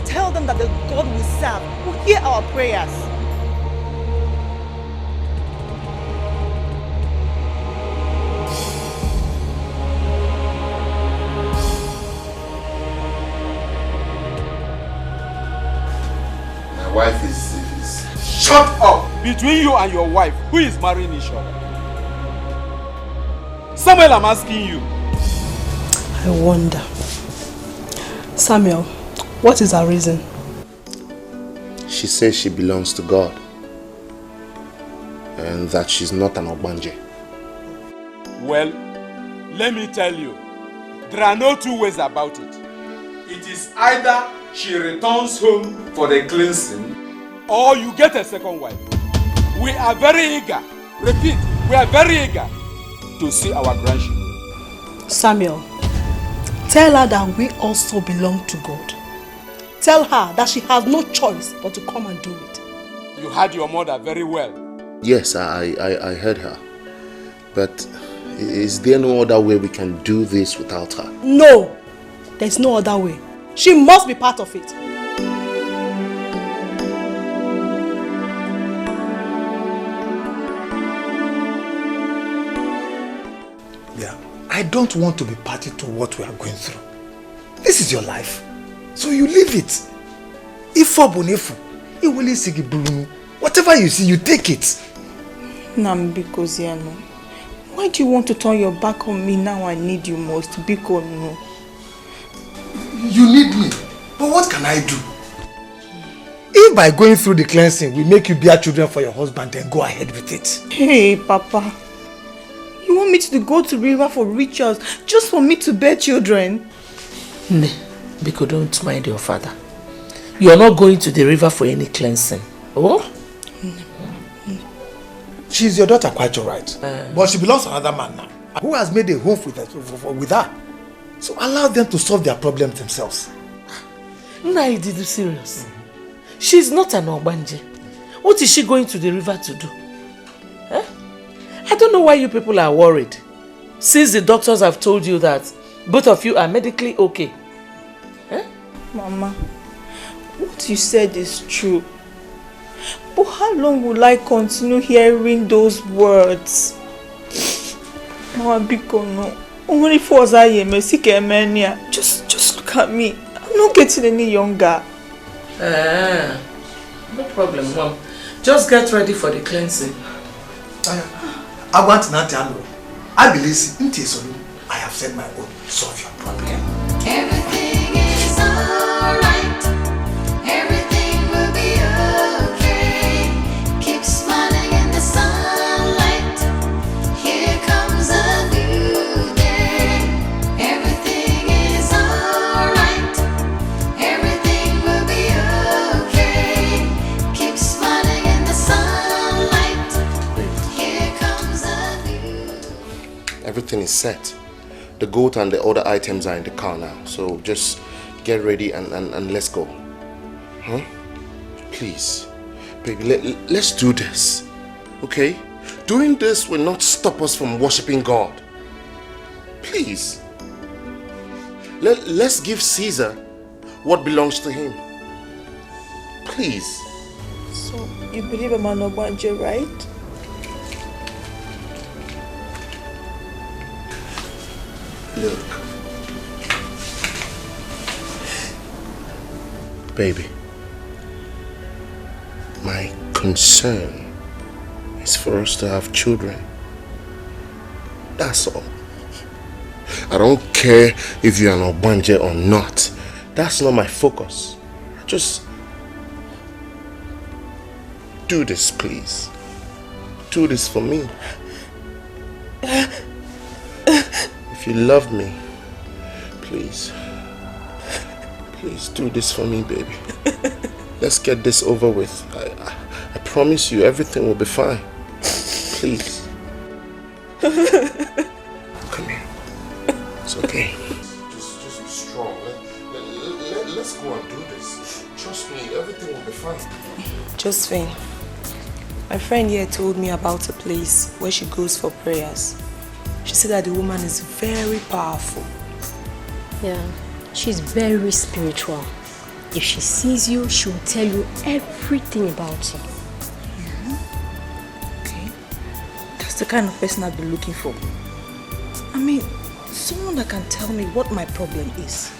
Tell them that the God we serve will hear our prayers. My wife is... Shut up! Between you and your wife, who is marrying each other? Samuel, I'm asking you. I wonder. Samuel, what is her reason? She says she belongs to God. And that she's not an Obanje. Well, let me tell you, there are no two ways about it. It is either she returns home for the cleansing, or you get a second wife. We are very eager, repeat, we are very eager to see our grandchildren. Samuel, tell her that we also belong to God. Tell her that she has no choice but to come and do it. You heard your mother very well. Yes, I heard her. But is there no other way we can do this without her? No, there's no other way. She must be part of it. I don't want to be party to what we are going through. This is your life. So you live it. Whatever you see, you take it. Nambikoziano, why do you want to turn your back on me now I need you most? Biko no. You need me. But what can I do? If by going through the cleansing we make you bear children for your husband, then go ahead with it. Hey, Papa. You want me to go to the river for rituals just for me to bear children? Ne, Biko, don't mind your father. You are not going to the river for any cleansing. Oh? She's your daughter, quite alright. But she belongs to another man now, who has made a home with her. So allow them to solve their problems themselves. Nah, did you serious? She's not an Obanje. What is she going to the river to do? Eh? I don't know why you people are worried. Since the doctors have told you that both of you are medically okay. Eh? Mama, what you said is true. But how long will I continue hearing those words? Mama, Biko, no. Only for just look at me. I'm not getting any younger. No problem, Mom. Just get ready for the cleansing. I want Nantiano. I believe I have said my own. Solve your problem. Everything is alright. Everything will be okay. Keep smiling in the sunlight. Here comes a new day. Everything is alright. Everything will be okay. Keep smiling in the sunlight. Here comes a new. Everything is set. The goat and the other items are in the car now. So just get ready and let's go. Huh? Please. Baby, let's do this. Okay? Doing this will not stop us from worshiping God. Please. Let's give Caesar what belongs to him. Please. So, you believe I'm an Obanje, right? Look. Baby, My concern is for us to have children. That's all. I don't care if you're an Obanje or not. That's not my focus. Just do this, please. Do this for me. If you love me, please do this for me, baby. Let's get this over with. I promise you everything will be fine. Please. Come here. It's okay. Just be strong. Let's go and do this. Trust me, everything will be fine. Josephine, my friend here told me about a place where she goes for prayers. She said that the woman is very powerful. Yeah, she's very spiritual. If she sees you, she will tell you everything about you. Okay. That's the kind of person I've been looking for. I mean, someone that can tell me what my problem is.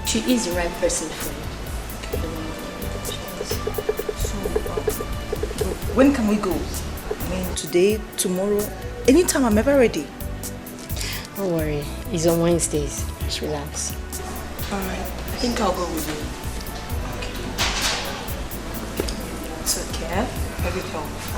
She is the right person for you. So, when can we go? I mean, today, tomorrow, anytime I'm ever ready. Don't worry, it's on Wednesdays. Just relax. Alright, I think I'll go with you. Okay. It's okay. Everything will be fine.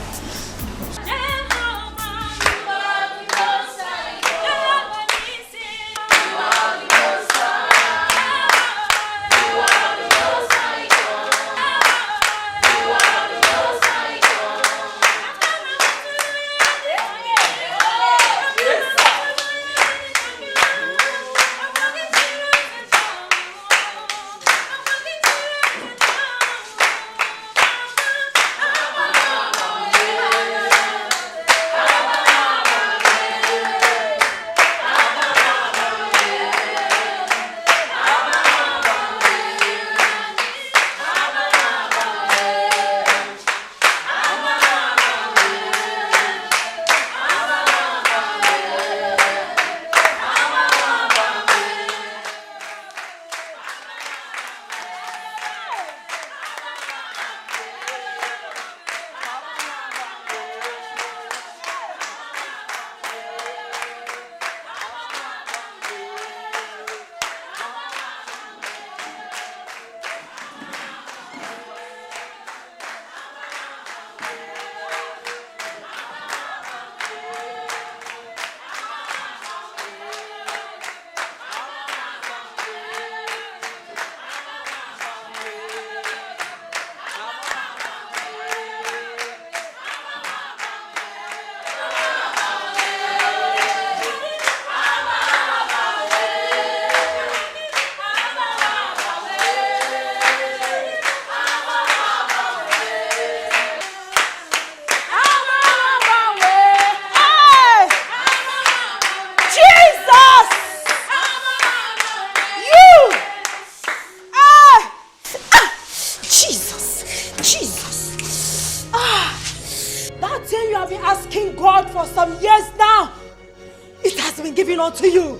To you.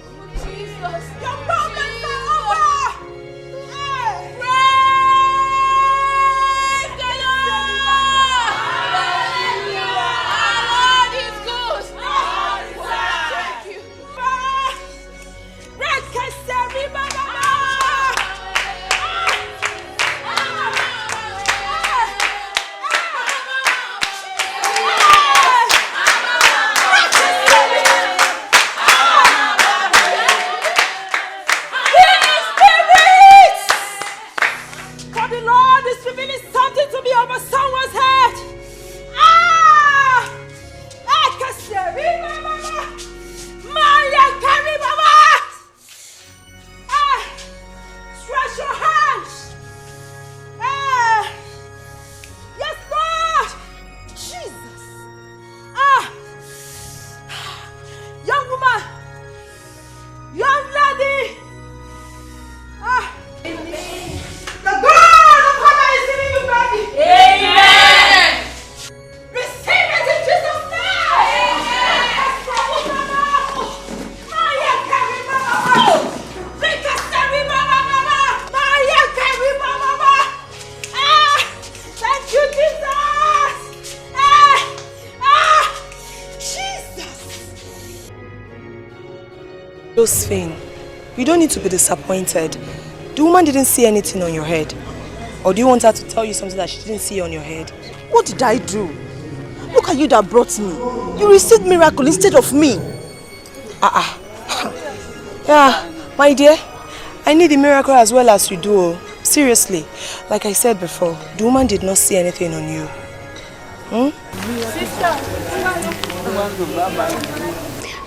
Josephine, you don't need to be disappointed. The woman didn't see anything on your head. Or do you want her to tell you something that she didn't see on your head? What did I do? Look at you that brought me. You received miracle instead of me. Yeah, my dear, I need a miracle as well as you do. Seriously, like I said before, the woman did not see anything on you.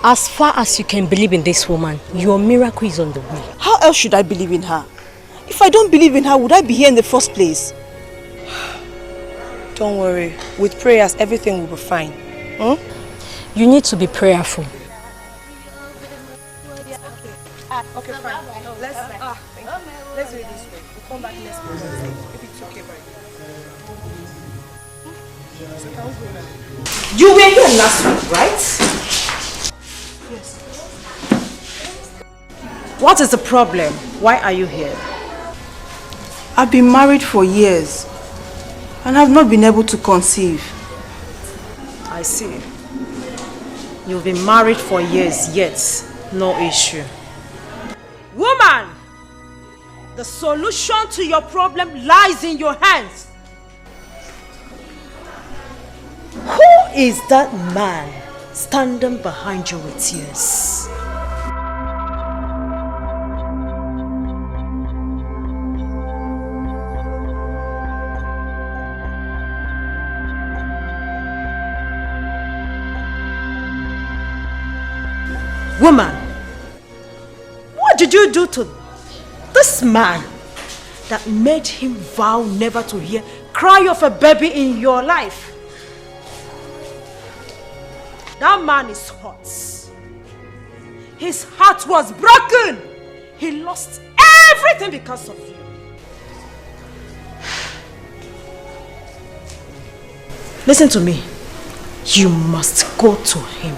As far as you can believe in this woman, your miracle is on the way. How else should I believe in her? If I don't believe in her, would I be here in the first place? Don't worry. With prayers, everything will be fine. You need to be prayerful. Okay, fine. Let's do it this way. We'll come back next week. If it's okay, right? You were here last week, right? Yes. What is the problem? Why are you here? I've been married for years and I've not been able to conceive. I see. You've been married for years, yet no issue. Woman! The solution to your problem lies in your hands. Who is that man standing behind you with tears? Woman, what did you do to this man that made him vow never to hear cry of a baby in your life? That man is hot. His heart was broken. He lost everything because of you. Listen to me. You must go to him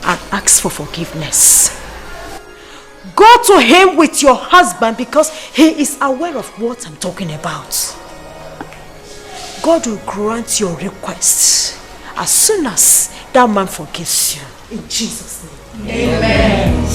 and ask for forgiveness. Go to him with your husband because he is aware of what I'm talking about. God will grant your request as soon as that man forgives you. In Jesus' name. Amen.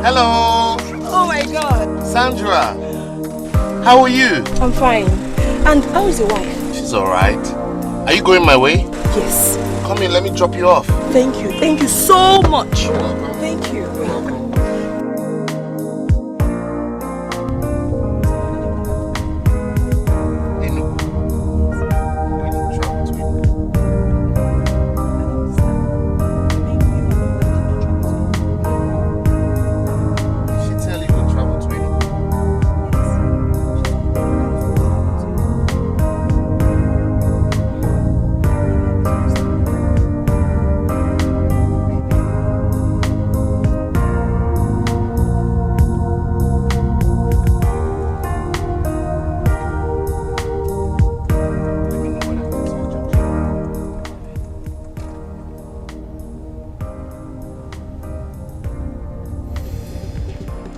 Hello. Oh my God. Sandra. How are you? I'm fine. And how is your wife? She's alright. Are you going my way? Yes. Come in, let me drop you off. Thank you. Thank you so much. Thank you.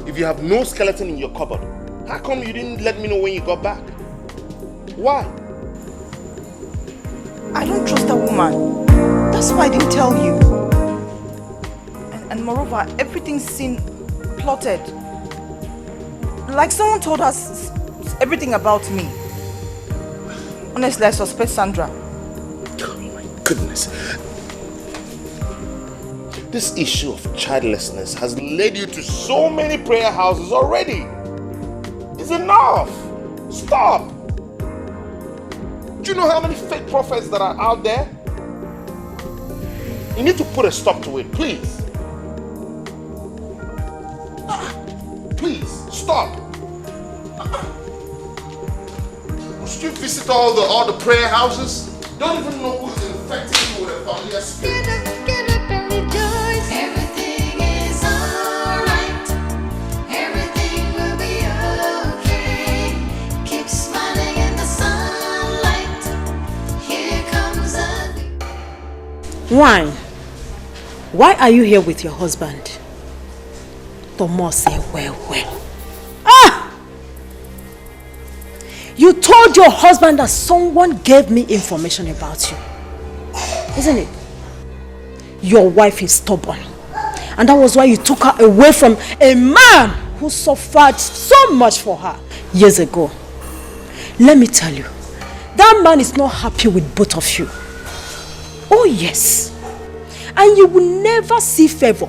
If you have no skeleton in your cupboard, how come you didn't let me know when you got back? Why? I don't trust that woman. That's why I didn't tell you. And moreover, everything seemed plotted. Like someone told us everything about me. Honestly, I suspect Sandra. Oh my goodness. This issue of childlessness has led you to so many prayer houses already. It's enough. Stop. Do you know how many fake prophets that are out there? You need to put a stop to it, please. Please, stop. Should you visit all the prayer houses? Don't even know who's infecting you with a familiar spirit. Get up and rejoice. Everything is alright. Everything will be okay. Keep smiling in the sunlight. Here comes a new... Why are you here with your husband? Thomas said, well. You told your husband that someone gave me information about you. Isn't it? Your wife is stubborn. And that was why you took her away from a man who suffered so much for her years ago. Let me tell you, that man is not happy with both of you. Oh yes. And you will never see favor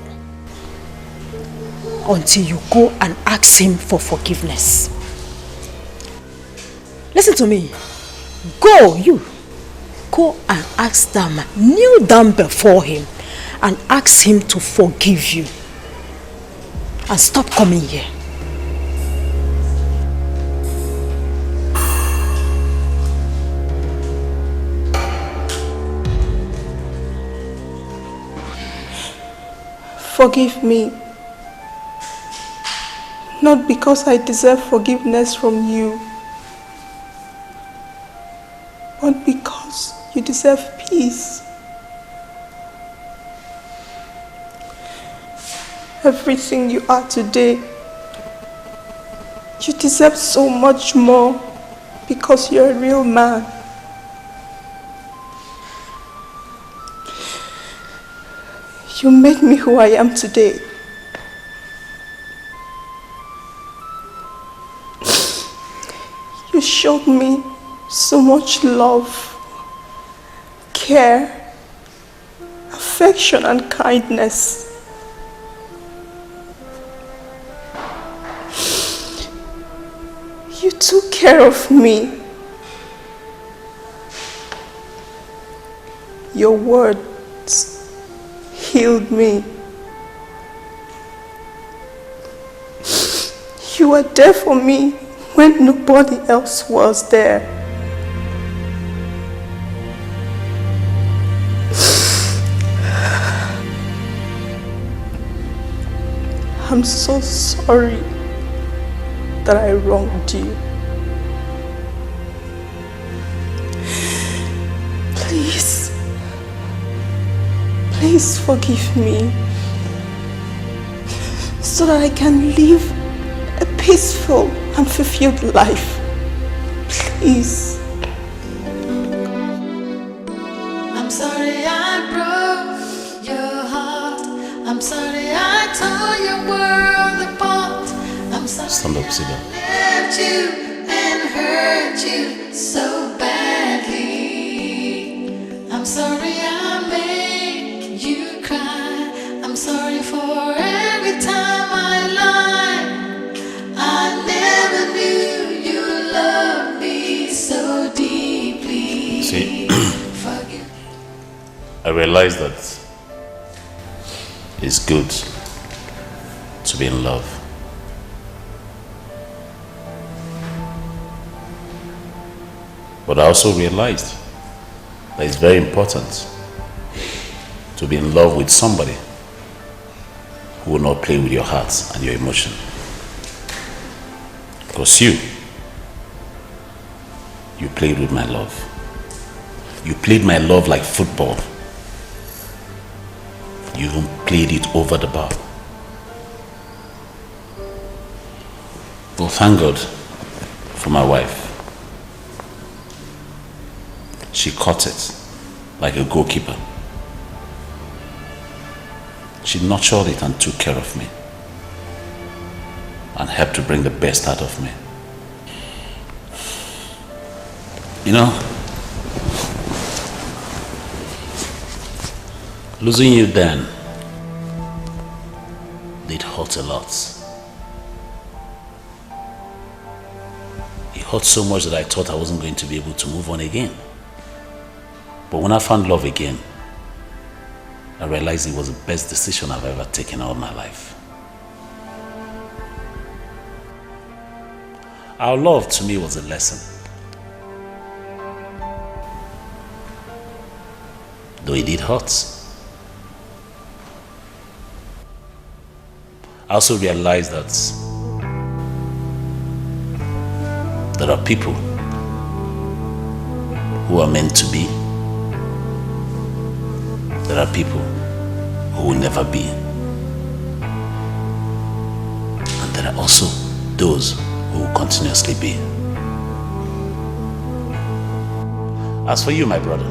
until you go and ask him for forgiveness. Listen to me. Go and ask that man. Kneel down before him and ask him to forgive you. And stop coming here. Forgive me. Not because I deserve forgiveness from you, but because you deserve peace. Everything you are today, you deserve so much more because you're a real man. You made me who I am today. You showed me so much love, care, affection and kindness. You took care of me. Your words healed me. You were there for me when nobody else was there. I'm so sorry that I wronged you. Please forgive me so that I can live a peaceful and fulfilled life. Please. I'm sorry I broke your heart. I'm sorry I tore your world apart. I'm sorry Stand up, sit down. I left you and hurt you so badly. I'm sorry I made you cry. I'm sorry for every time I lied. I never knew you loved me so deeply. See, I realize that it's good to be in love. But I also realized that it's very important to be in love with somebody who will not play with your heart and your emotion. Because you played with my love. You played my love like football. You even played it over the bar. Well, thank God for my wife. She caught it like a goalkeeper. She nurtured it and took care of me and helped to bring the best out of me. You know, losing you then, it hurt a lot. It hurt so much that I thought I wasn't going to be able to move on again. But when I found love again, I realized it was the best decision I've ever taken all my life. Our love to me was a lesson. though it did hurt. I also realized that there are people who are meant to be. There are people who will never be. And there are also those who will continuously be. As for you, my brother,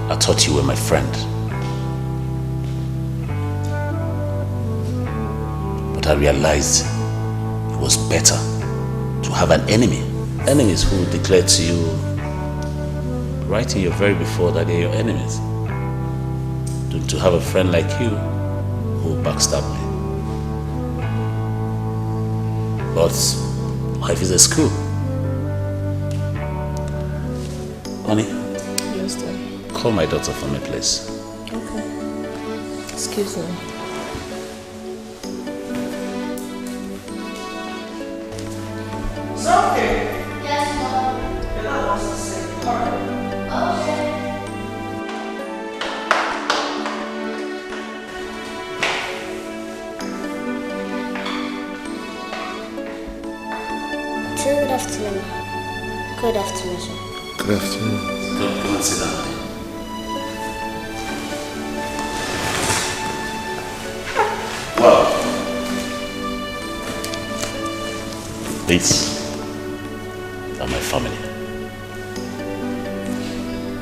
I thought you were my friend. But I realized it was better to have an enemy. Enemies who declare to you right in your very before that they're your enemies, than to have a friend like you who will backstab me. But life is a school. Honey, Yes, dear. call my daughter for me, please. Okay. Excuse me. Something. Yes, Mom. And I want to say, Okay. Good afternoon. Good afternoon, sir. Good afternoon. Come and sit down. Well, these are my family.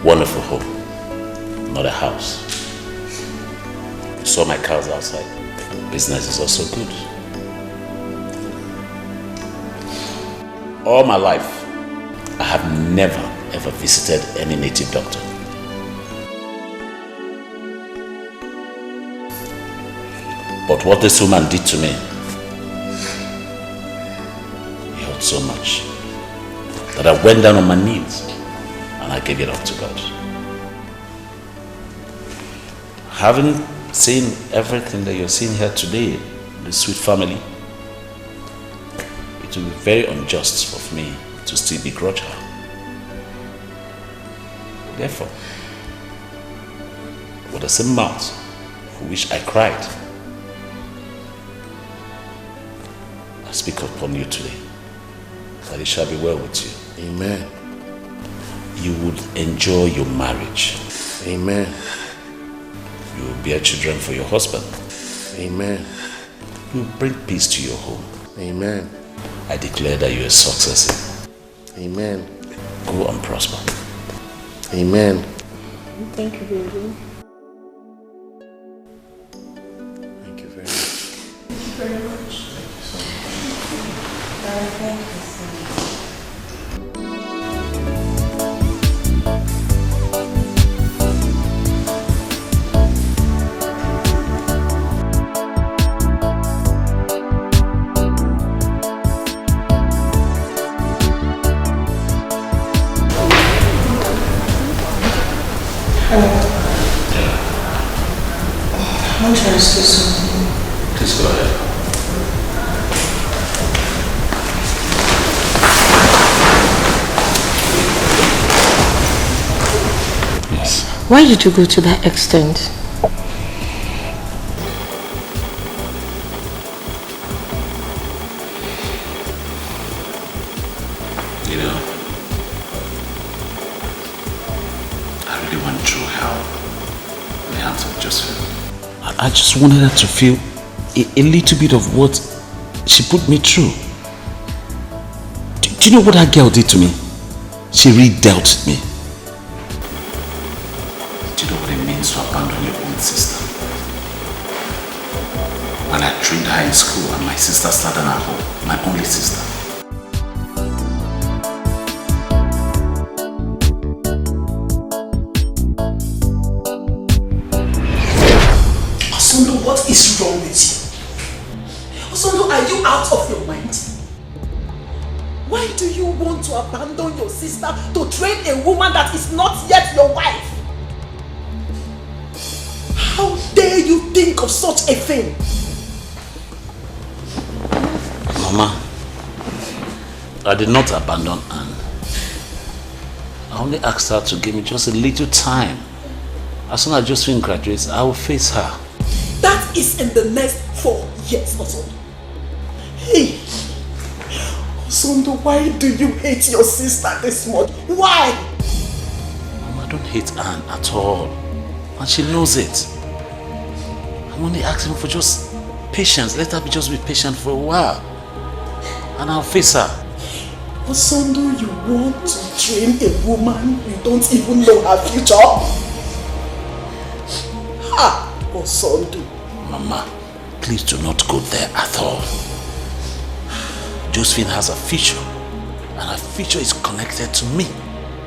Wonderful home, not a house. You saw my cows outside. Business is also good. All my life, I have never ever visited any native doctor. But what this woman did to me, it hurt so much that I went down on my knees and I gave it up to God. Having seen everything that you're seeing here today, this sweet family, it will be very unjust for me to still begrudge her. Therefore, with the same mouth for which I cried, I speak upon you today, that it shall be well with you. Amen. You would enjoy your marriage. Amen. You will bear children for your husband. Amen. You will bring peace to your home. Amen. I declare that you are successful. Amen. Go and prosper. Amen. Thank you, baby. Thank you very much. Thank you very much. Thank you so much. I want to ask you something. Please go ahead. Yes. Why did you go to that extent? You know, I really went through hell in the hands of Josephine. I just wanted her to feel a little bit of what she put me through. Do you know what that girl did to me? She really dealt with me. Do you know what it means to abandon your own sister? When I trained her in school and my sister started at home, my only sister. Osondo, what is wrong with you? Osondo, are you out of your mind? Why do you want to abandon your sister to train a woman that is not yet your wife? How dare you think of such a thing? Mama, I did not abandon Anne. I only asked her to give me just a little time. As soon as Josephine graduates, I will face her. That is in the next 4 years, Osondo. Hey! Osondo, why do you hate your sister this much? Why? Mama, I don't hate Anne at all. And she knows it. I'm only asking for just patience. Let her just be patient for a while. And I'll face her. Osondo, you want to train a woman you don't even know her future? Ha! Osondo. Mama, please do not go there at all. Josephine has a future. And her future is connected to me.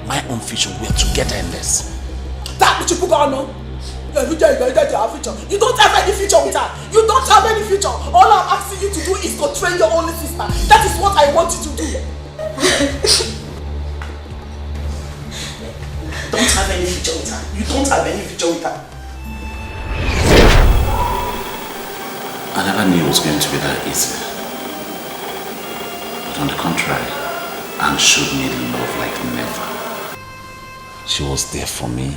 My own future, we are together in this. That which you put on, no? You don't have any future with her. You don't have any future. All I'm asking you to do is to train your only sister. That is what I want you to do. Don't have any future with her. You don't have any future with her. I never knew it was going to be that easy. But on the contrary, Anne showed me love like never. She was there for me.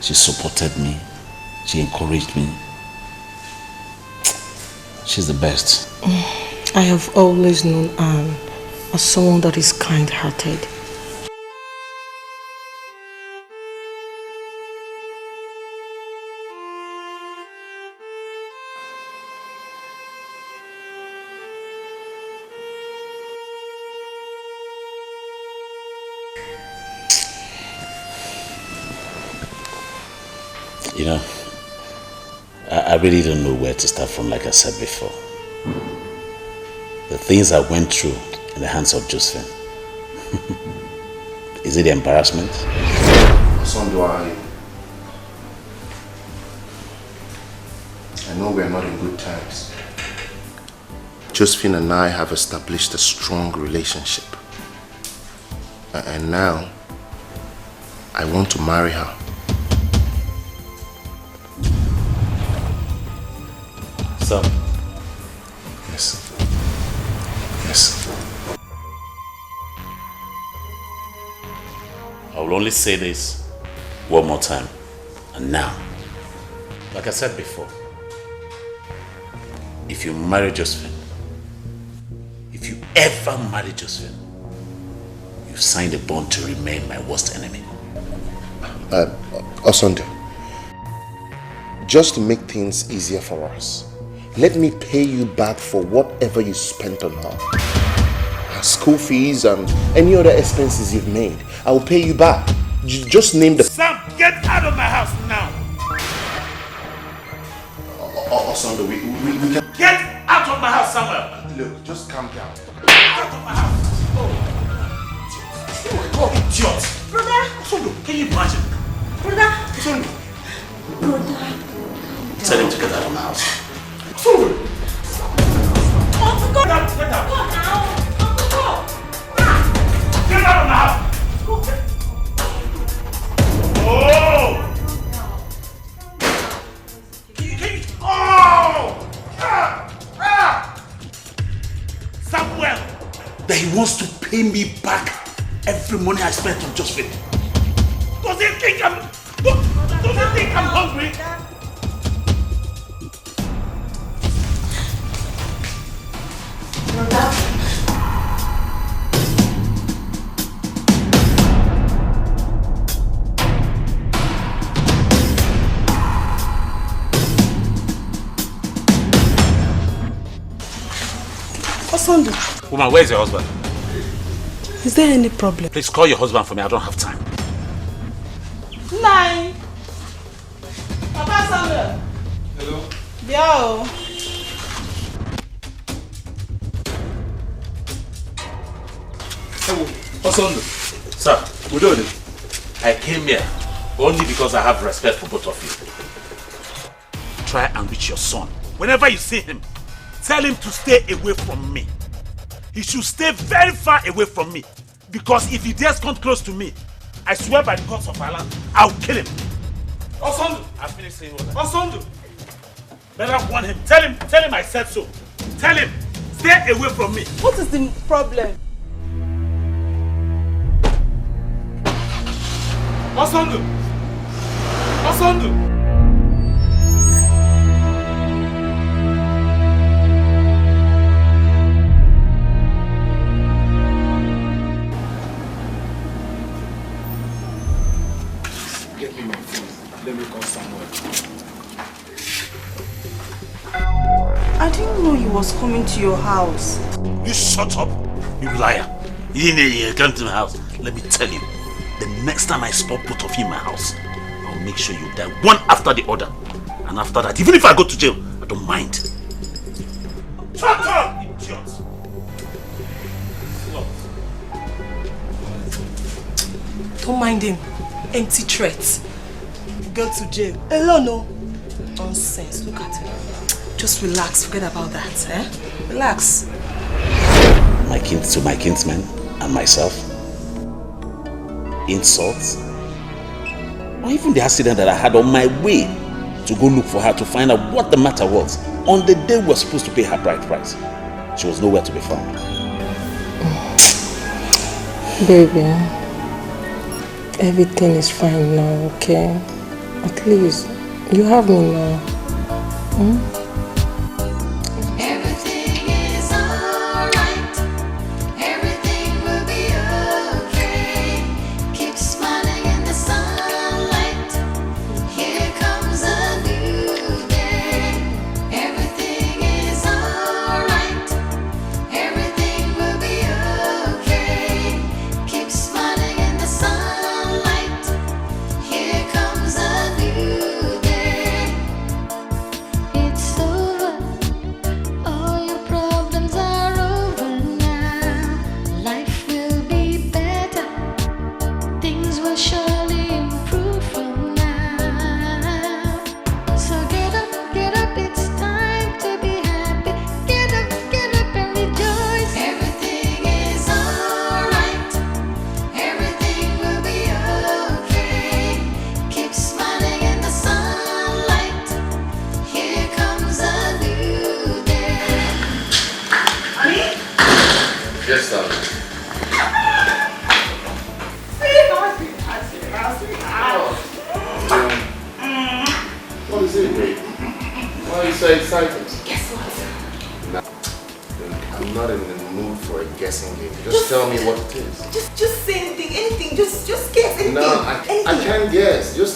She supported me. She encouraged me. She's the best. I have always known Anne as someone that is kind-hearted. You know, I really don't know where to start from, like I said before. The things I went through in the hands of Josephine. Is it the embarrassment? Osondo, I know we are not in good times. Josephine and I have established a strong relationship. And now, I want to marry her. So? Yes. Yes. I will only say this one more time. And now, like I said before, if you marry Josephine, if you ever marry Josephine, you've signed a bond to remain my worst enemy. Osondo, just to make things easier for us, let me pay you back for whatever you spent on her. Her school fees and any other expenses you've made. I will pay you back. Just name the... Sam, get out of my house now! Osondo, we can... Get out of my house, Samuel! Look, just calm down. Out of my house! Oh, idiot! Brother! Osondo, can you imagine? Brother! Osondo! Brother! Tell him to get out of my house. Osondo! Oh, go! Get out! Get out! Go now! Go! Get out of my house! Oh! Oh! Samuel! That he wants to pay me back every money I spent on Josephine. Does he think I'm... Does he think I'm hungry? Osondo. Woman, where's your husband? Is there any problem? Please call your husband for me. I don't have time. Nine. Papa Samuel. Hello. Yo. Osondo. Sir. Udode. I came here only because I have respect for both of you. Try and reach your son. Whenever you see him, tell him to stay away from me. He should stay very far away from me. Because if he dares come close to me, I swear by the gods of Allah, I'll kill him. Osondo! I finished saying what Osondo! Better warn him. Tell him I said so. Tell him, stay away from me. What is the problem? Osondo! Osondo! Get me my food. Let me call somewhere. I didn't know he was coming to your house. You shut up, you liar. You didn't come to my house. Let me tell you, the next time I spot both of you in my house, I'll make sure you die one after the other. And after that, even if I go to jail, I don't mind. Shut up, idiots! Don't mind him. Empty threats. Go to jail. Alone, no. Nonsense. Look at him. Just relax. Forget about that. Eh? Relax. To my kinsmen and myself. Insults. Or even the accident that I had on my way to go look for her to find out what the matter was. On the day we were supposed to pay her bride price. She was nowhere to be found. Baby, everything is fine now, okay? At least you have me now. Hmm?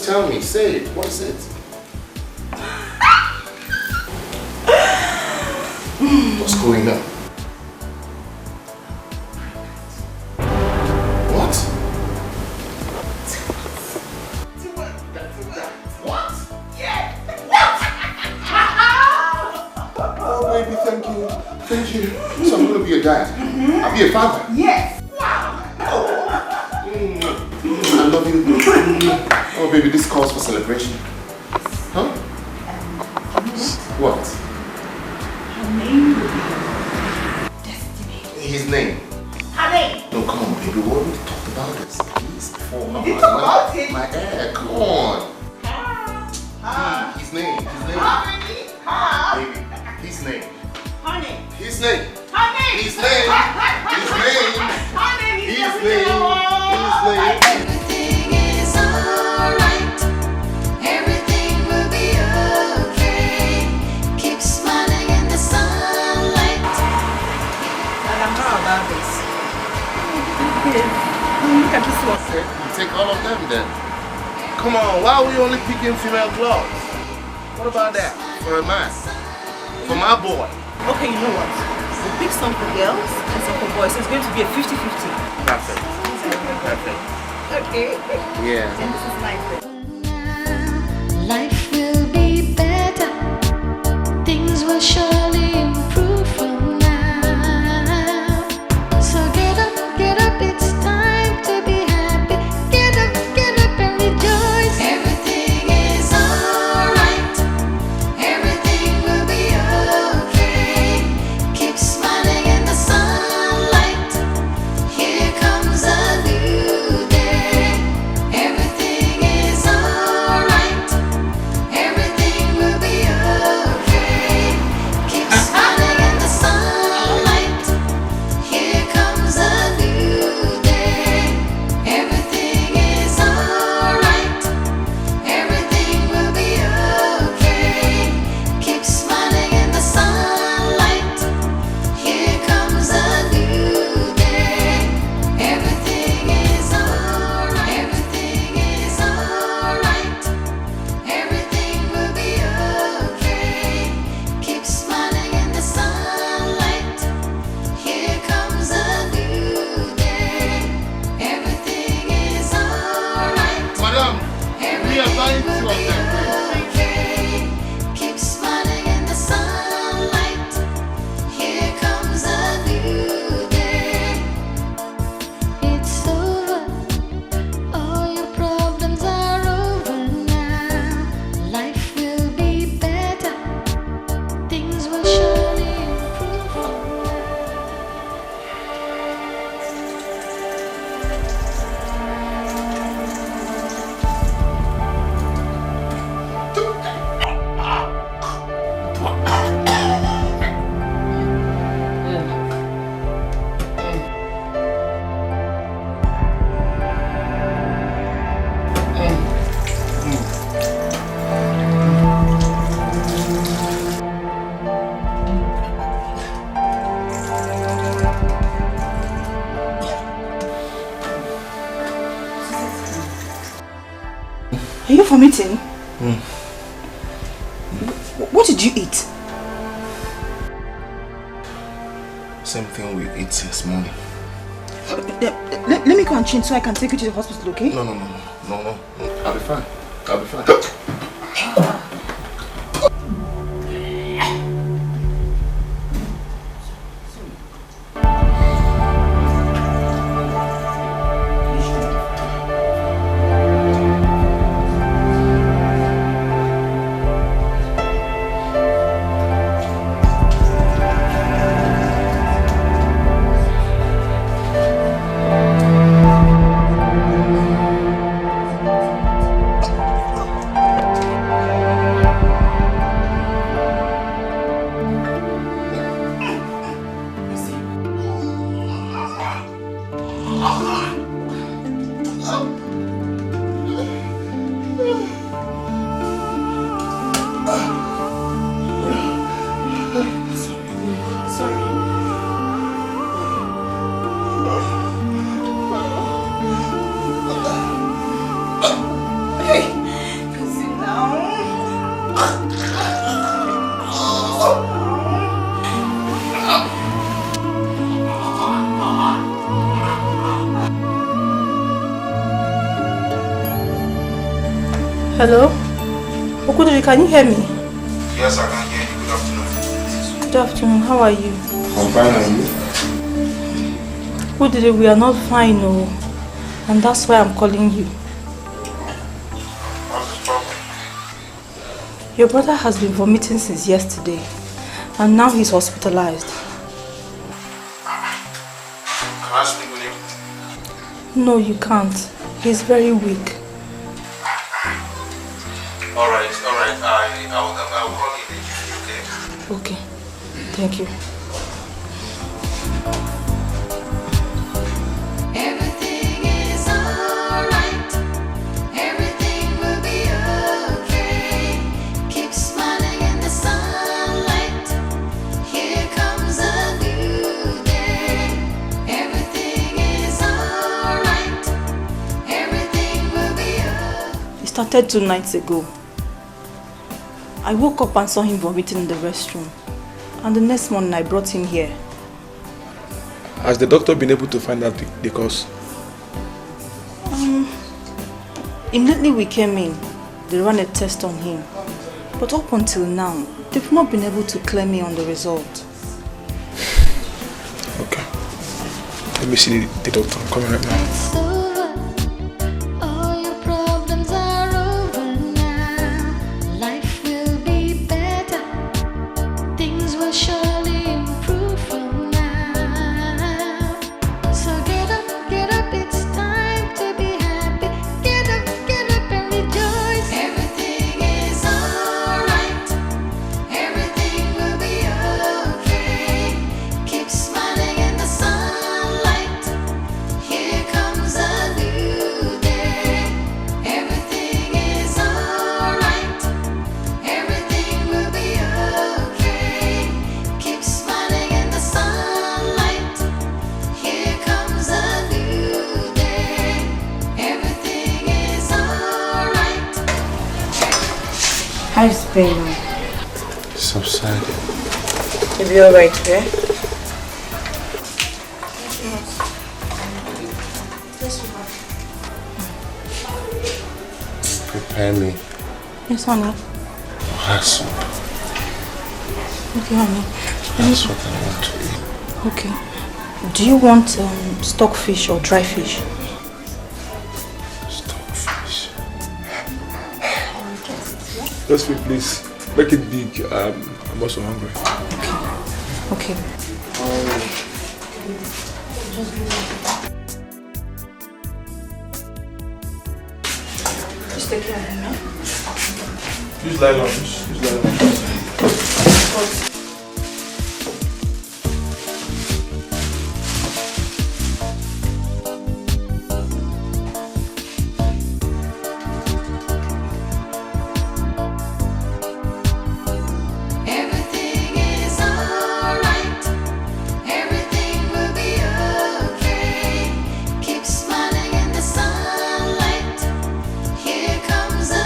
Tell me, say it. What is it? What's going on? What? What? Yeah. What? Oh, baby, thank you. Thank you. So I'm gonna be a dad. I'll be a father. Yes. Wow. I love you. Oh, baby, this calls for celebration. Huh? What? Her name will be Destiny. His name? Her name. No, come on, baby. We already talked about this. Please, before. We did talk about it. My air, come on. His name. Honey. Baby, his name. Honey. His name. Honey. His name. His name. Honey. His name. His name. Look at this one. You take all of them then. Come on, why are we only picking female gloves? What about that? For a man? For my boy? Okay, you know what? We'll pick some for girls and some for boys. So it's going to be a 50-50. Perfect. Perfect. Okay. Yeah. And this is nice. Life will be better. Things will surely improve from now. So get up, it's time to be happy. Get up and rejoice. Everything is alright. Everything will be okay. Keep smiling in the sunlight. Here comes a new day. Everything is Are you vomiting? What did you eat? Same thing we ate since morning. Let me go and change so I can take you to the hospital, okay? No. I'll be fine. Hello? Okudiri, can you hear me? Yes, I can hear you. Good afternoon. Good afternoon, how are you? I'm fine, and you? Okudiri, we are not fine, no. And that's why I'm calling you. What's the problem? Your brother has been vomiting since yesterday. And now he's hospitalized. Can I speak with him? No, you can't. He's very weak. Alright. I'll call you later, okay? Okay. Thank you. Everything is alright. Everything will be okay. Keep smiling in the sunlight. Here comes a new day. Everything is alright. Everything will be okay. It started 2 nights ago. I woke up and saw him vomiting in the restroom. And the next morning I brought him here. Has the doctor been able to find out the cause? Immediately we came in, they ran a test on him. But up until now, they've not been able to clear me on the result. Okay. Let me see the doctor. I'm coming right now. All your problems are over now. Life will be better. Things will surely improve from now. So get up, it's time to be happy. Get up and rejoice. Everything is alright. Everything will be okay. Keep smiling in the sunlight. Here comes a new day. Everything is alright. Everything will be okay. Keep smiling in the sunlight. Here comes a new day. Everything is alright. How is the pain now? Subsided. You'll be alright, yeah? Prepare me Yes, honey. hot soup. Okay, honey. That's what I want to eat. Okay. Do you want stockfish or dry fish? Stockfish. Just wait, please. Make it big. I'm also hungry. Okay. Just take care of him, yeah? Use nylon. Use nylon. Everything is alright. Everything will be okay. Keep smiling in the sunlight. Here comes a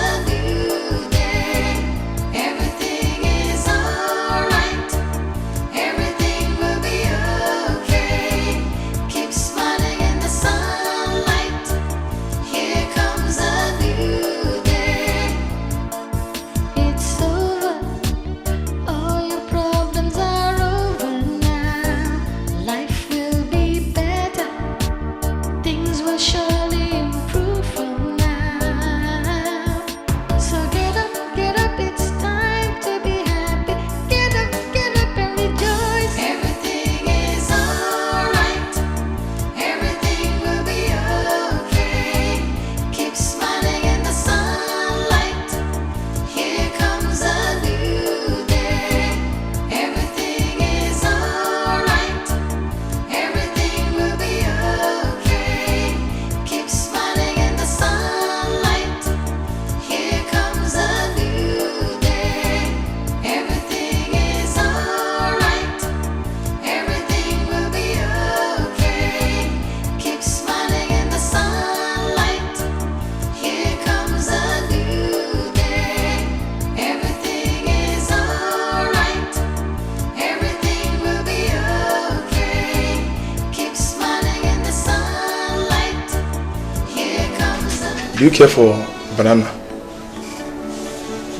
do you care for banana?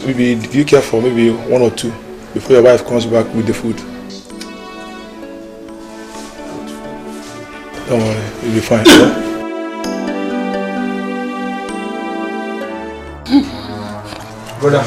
Maybe do you care for maybe 1 or 2 before your wife comes back with the food? Don't worry, you'll be fine. Yeah? Brother.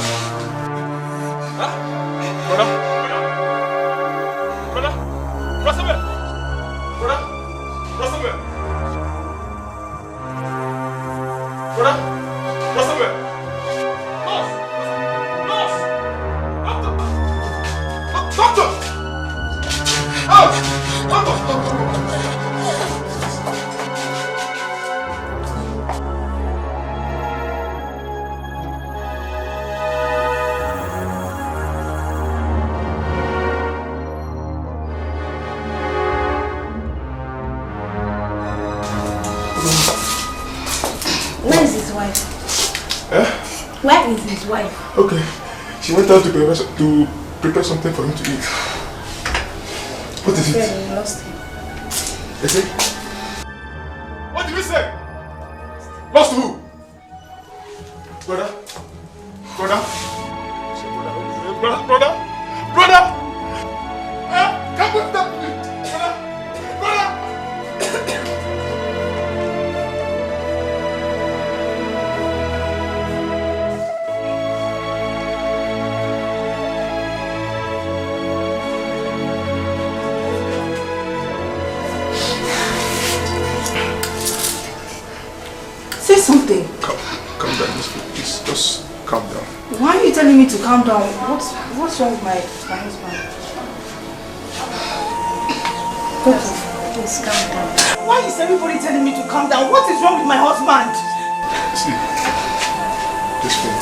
Where is his wife? Eh? Where is his wife? Okay. She went out to prepare something for him to eat. What is it? Yeah, lost him. Is it? What did you say? Lost who? Brother? Brother? Brother? Brother? Come with that me! Brother? Brother? Say something. Calm down, please. Just calm down. Why are you telling me to calm down? What's wrong with my husband? Please calm down. Why is everybody telling me to calm down? What is wrong with my husband? See, this one.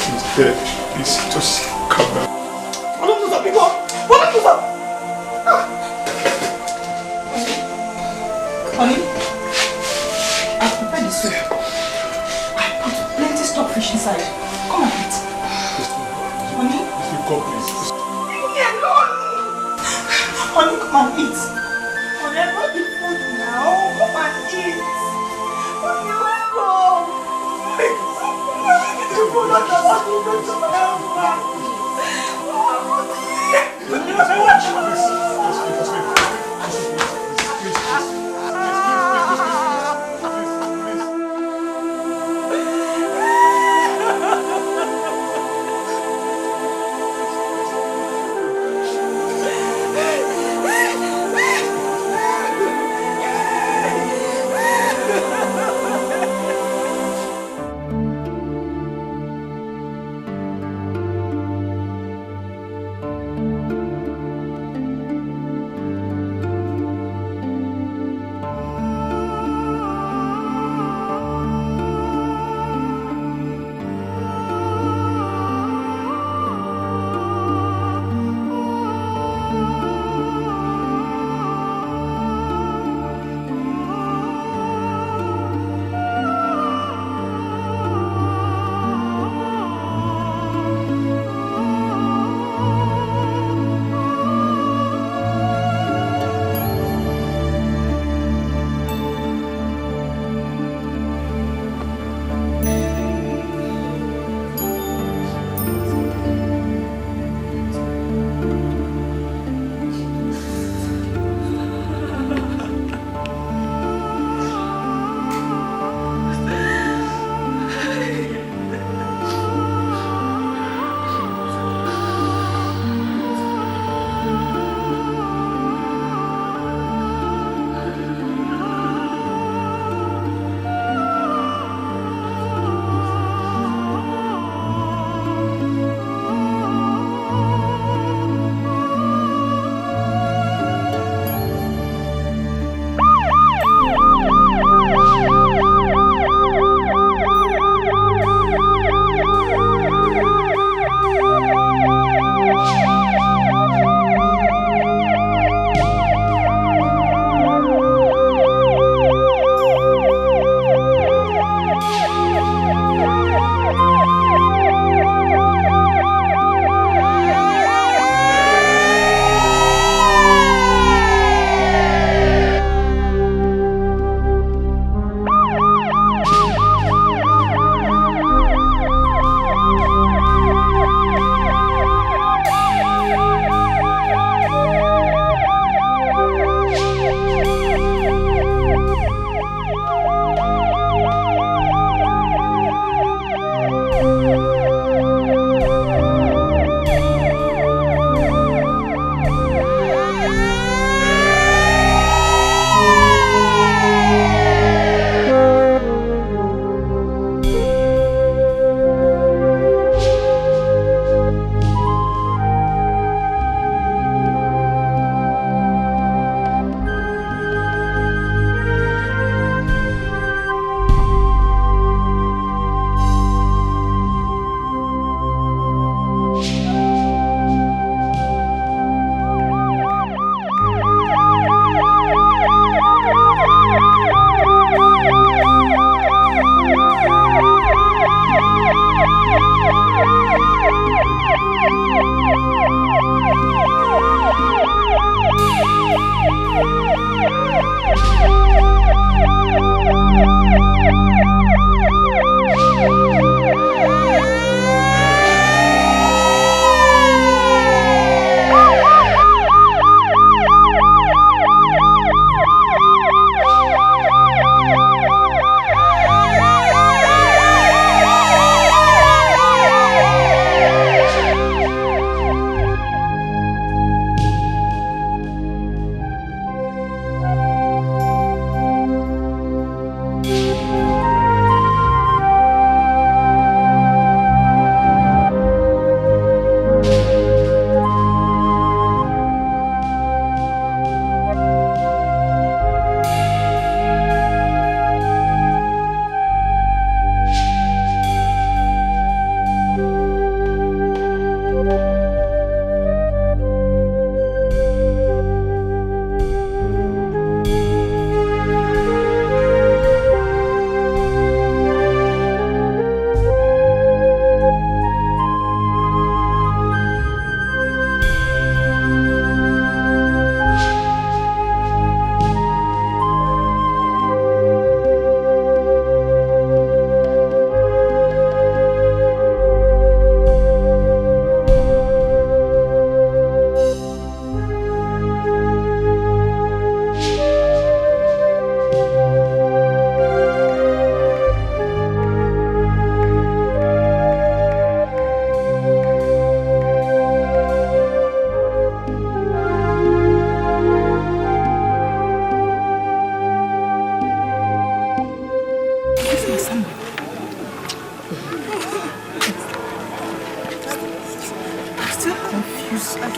He's dead. Please, just calm down. What do you people? What do you Honey, I prepared the soup. I put plenty stockfish inside. Come and eat. Honey? Come, please. Leave me alone. Honey, come and eat. Honey, I'm not eat food now. Come and eat. Honey, let's go. You put on the water to my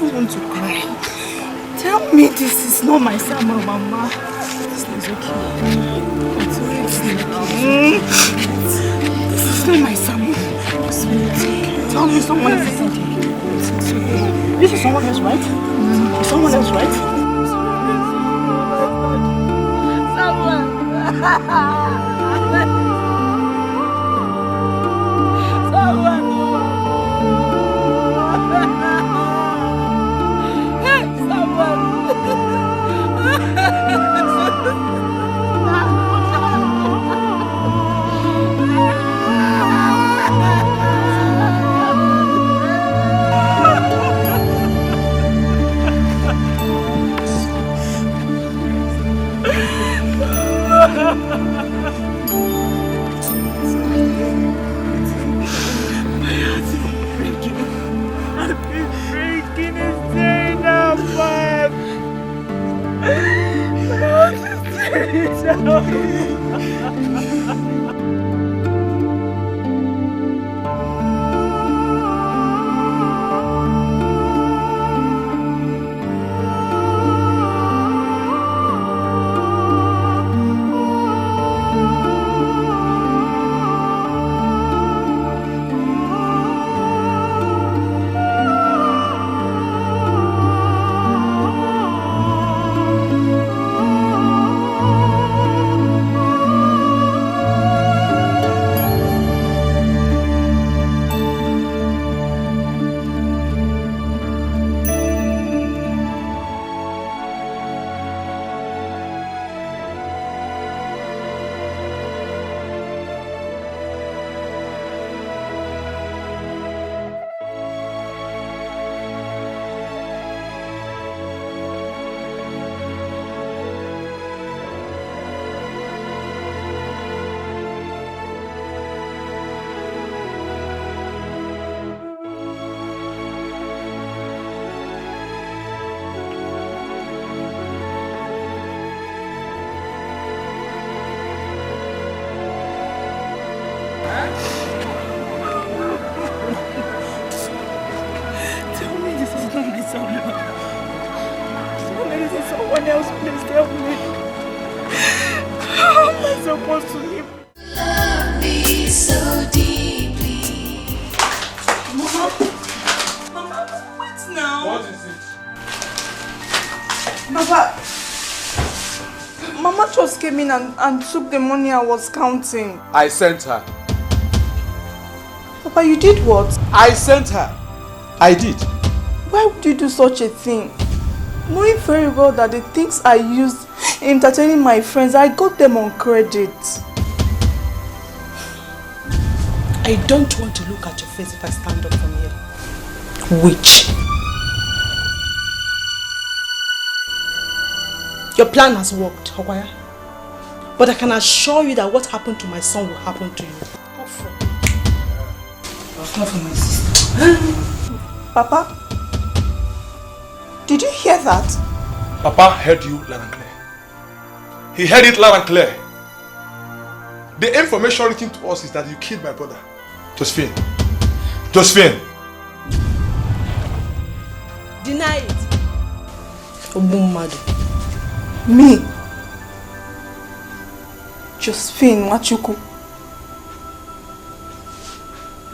don't want to cry. Tell me this is not my Samuel, Mama. This is okay. It's okay. This is not my Samuel. It's okay. Tell me someone else is okay. It's okay. This is someone else, right? Is someone else, right? And took the money I was counting. I sent her. Papa, you did what? I sent her. I did. Why would you do such a thing? Knowing very well that the things I used in entertaining my friends, I got them on credit. I don't want to look at your face if I stand up from here. Witch. Your plan has worked, Okwaya. But I can assure you that what happened to my son will happen to you. Not for my sister. Papa, did you hear that? Papa heard you loud and clear. He heard it loud and clear. The information written to us is that you killed my brother. Josephine. Josephine. Deny it. Obumadu. Me? Josephine Machuku,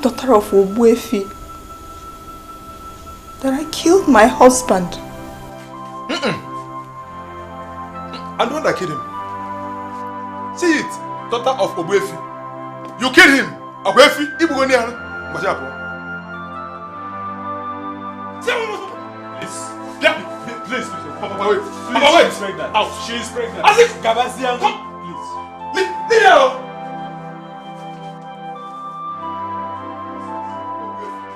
daughter of Obuefi, that I killed my husband. I'm the one that killed him. See it, daughter of Obuefi. You killed him. Obuefi, Ibugonian. Please, Papa, wait. Papa, wait. She's pregnant. Out. She is pregnant. As if Gabazian.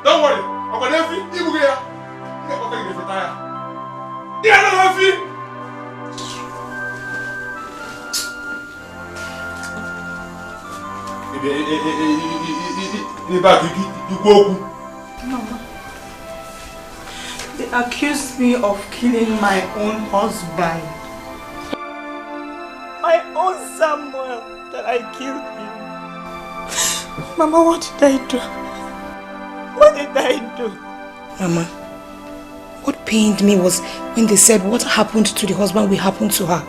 Don't worry. I'm going to be able to get a tire. Mama, they accused me of killing my own husband. My own Samuel, that I killed him. Mama, what did I do? What did I do? Mama, What pained me was when they said what happened to the husband will happen to her.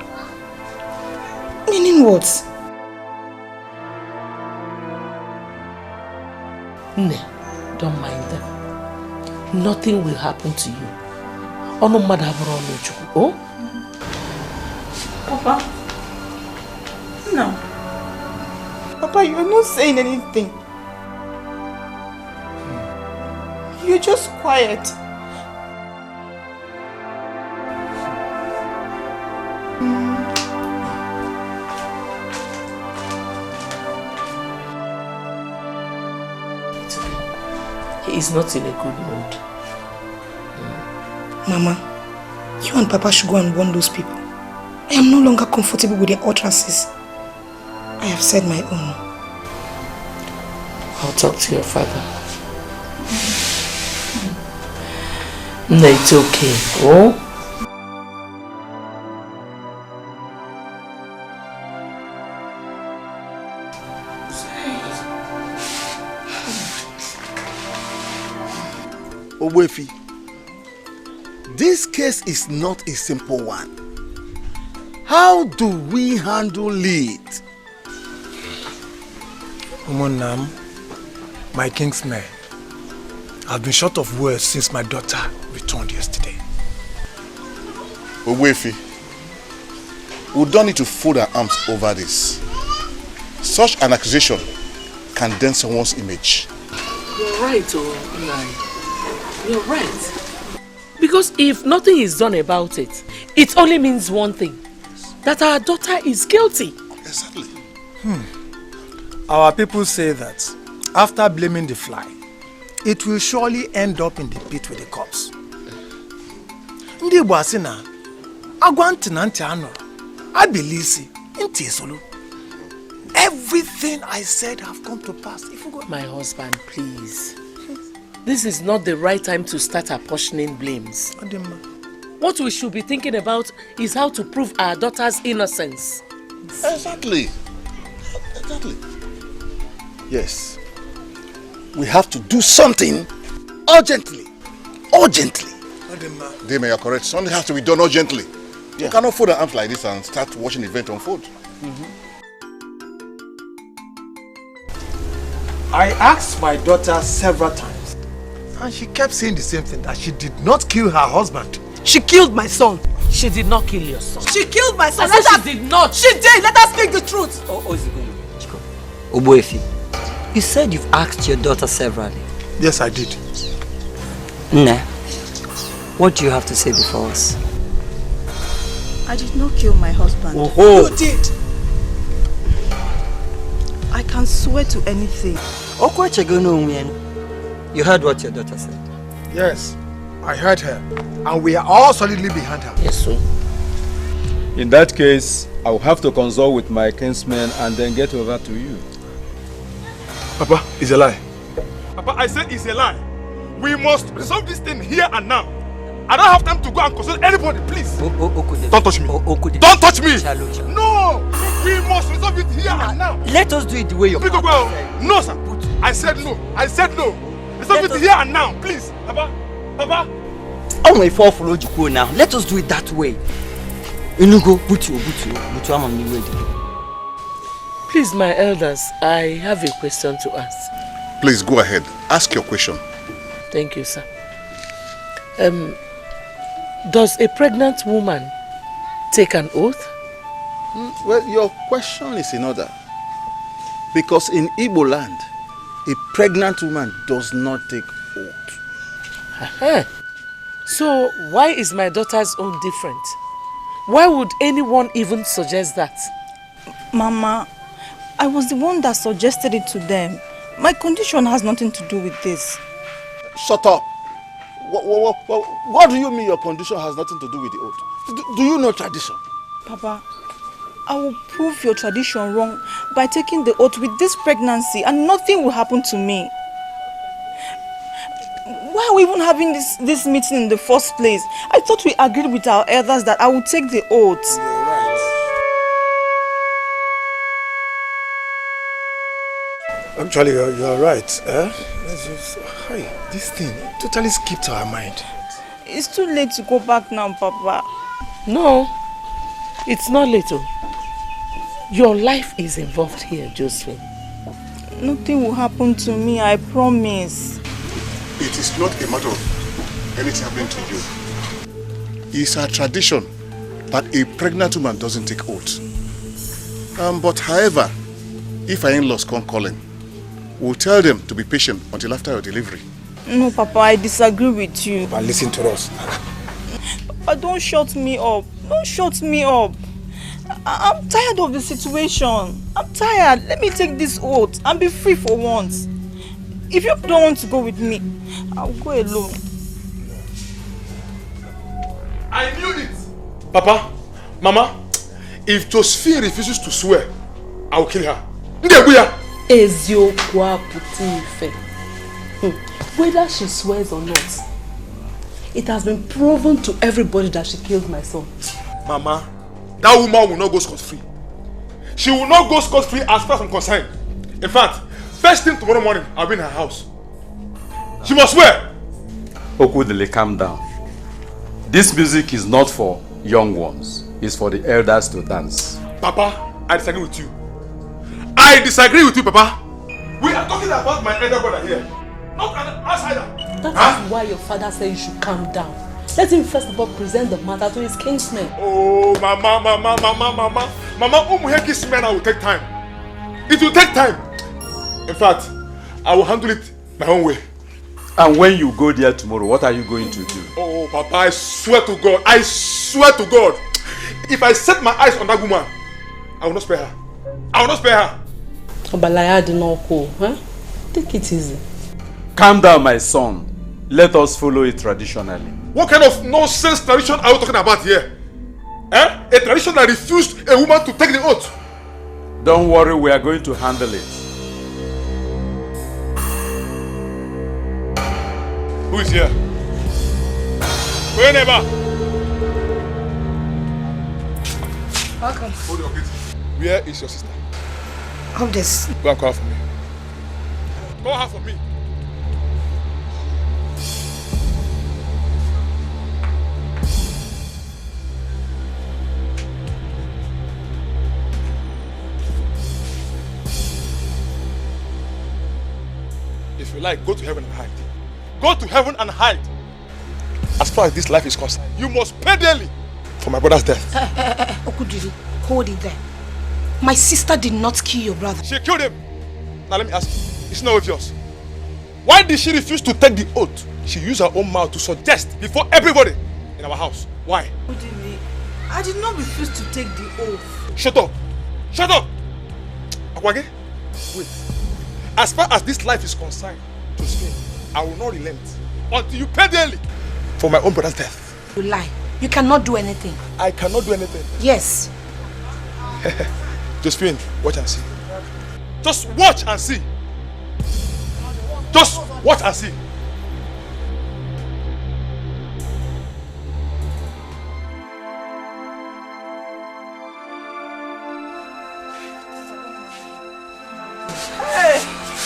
Meaning what? Ne, don't mind them. Nothing will happen to you. Oh, Papa? No. Papa, you're not saying anything. You're just quiet. He is not in a good mood. Mama, you and Papa should go and warn those people. I am no longer comfortable with their utterances. I have said my own. I'll talk to your father. No, it's okay. Oh? Owefi, this case is not a simple one. How do we handle it? Umunam, my kingsman, I've been short of words since my daughter returned yesterday. Owefi, we don't need to fold our arms over this. Such an accusation can dent someone's image. You're right, Nai. You're right. Because if nothing is done about it, it only means one thing. That our daughter is guilty. Exactly. Our people say that after blaming the fly, it will surely end up in the pit with the corpse. Ndi Igbo asị na agwa ntị na ntị anụrụ, abilisi ntị esolu. Everything I said have come to pass. My husband, please. This is not the right time to start apportioning blames. What we should be thinking about is how to prove our daughter's innocence. Exactly. Exactly. Yes. We have to do something urgently. Urgently. Deme, you're correct. Something has to be done urgently. Yeah. You cannot fold our arms like this and start watching the event unfold. I asked my daughter several times, and she kept saying the same thing, that she did not kill her husband. She killed my son. She did not kill your son. She killed my son. I said she did not. She did. Let us speak the truth. Oboefi, you said you've asked your daughter severally. Yes, I did. Nne, what do you have to say before us? I did not kill my husband. Oh. You did. I can swear to anything. You heard what your daughter said? Yes, I heard her. And we are all solidly behind her. Yes, sir. In that case, I will have to consult with my kinsmen and then get over to you. Papa, it's a lie. Papa, I said it's a lie. We must resolve this thing here and now. I don't have time to go and consult anybody, please. Don't touch me. Don't touch me. No! We must resolve it here and now. Let us do it the way you're saying. No, sir. I said no. I said no. Resolve it here and now, please. Papa. Papa. Oh my fall follow you now. Let us do it that way. Inugo, butu. Please, my elders, I have a question to ask. Please go ahead. Ask your question. Thank you, sir. Does a pregnant woman take an oath? Well, your question is in order. Because in Igbo land, a pregnant woman does not take oath. So why is my daughter's own different? Why would anyone even suggest that? Mama, I was the one that suggested it to them. My condition has nothing to do with this. Shut up. What do you mean your condition has nothing to do with the oath? Do you know tradition? Papa, I will prove your tradition wrong by taking the oath with this pregnancy and nothing will happen to me. Why are we even having this meeting in the first place? I thought we agreed with our elders that I would take the oath. You're right. Actually, you're right. This thing totally skipped our mind. It's too late to go back now, Papa. No, it's not little. Your life is involved here, Josephine. Nothing will happen to me, I promise. It is not a matter of anything happening to you. It's a tradition that a pregnant woman doesn't take oath. But however, if our in-laws come calling, we'll tell them to be patient until after your delivery. No, Papa, I disagree with you. But listen to us. Papa, don't shut me up. Don't shut me up. I'm tired of the situation. I'm tired. Let me take this oath and be free for once. If you don't want to go with me, I'll go alone. I knew it! Papa, Mama, if Josephine refuses to swear, I will kill her. Whether she swears or not, it has been proven to everybody that she killed my son. Mama, that woman will not go scot-free. She will not go scot-free as far as I'm concerned. In fact, first thing tomorrow morning, I'll be in her house. She must swear! Okudele, calm down. This music is not for young ones. It's for the elders to dance. Papa, I disagree with you. I disagree with you, Papa. We are talking about my elder brother here. Not an outsider. That is why your father said you should calm down. Let him first of all present the matter to his kinsmen. Oh, Mama, Umuheki's men will take time. It will take time. In fact, I will handle it my own way. And when you go there tomorrow, what are you going to do? Oh, Papa, I swear to God. I swear to God. If I set my eyes on that woman, I will not spare her. I will not spare her. Obalaya did not go, huh? Take it easy. Calm down, my son. Let us follow it traditionally. What kind of nonsense tradition are you talking about here? A tradition that refused a woman to take the oath. Don't worry, we are going to handle it. Who is here? Whenever. Welcome. Hold your gate. Where is your sister? Of this. Go and call her for me. Call her for me. If you like, go to heaven and hide. Go to heaven and hide. As far as this life is concerned, you must pay daily for my brother's death. Okudiri, hold it there. My sister did not kill your brother. She killed him. Now let me ask you, it's not obvious. Why did she refuse to take the oath? She used her own mouth to suggest before everybody in our house. Why? Okudiri, I did not refuse to take the oath. Shut up. Shut up. Akwage, wait. As far as this life is concerned, Josephine, I will not relent until you pay daily for my own brother's death. You lie. You cannot do anything. I cannot do anything. Yes. Josephine, watch and see. Just watch and see. Just watch and see. Hey!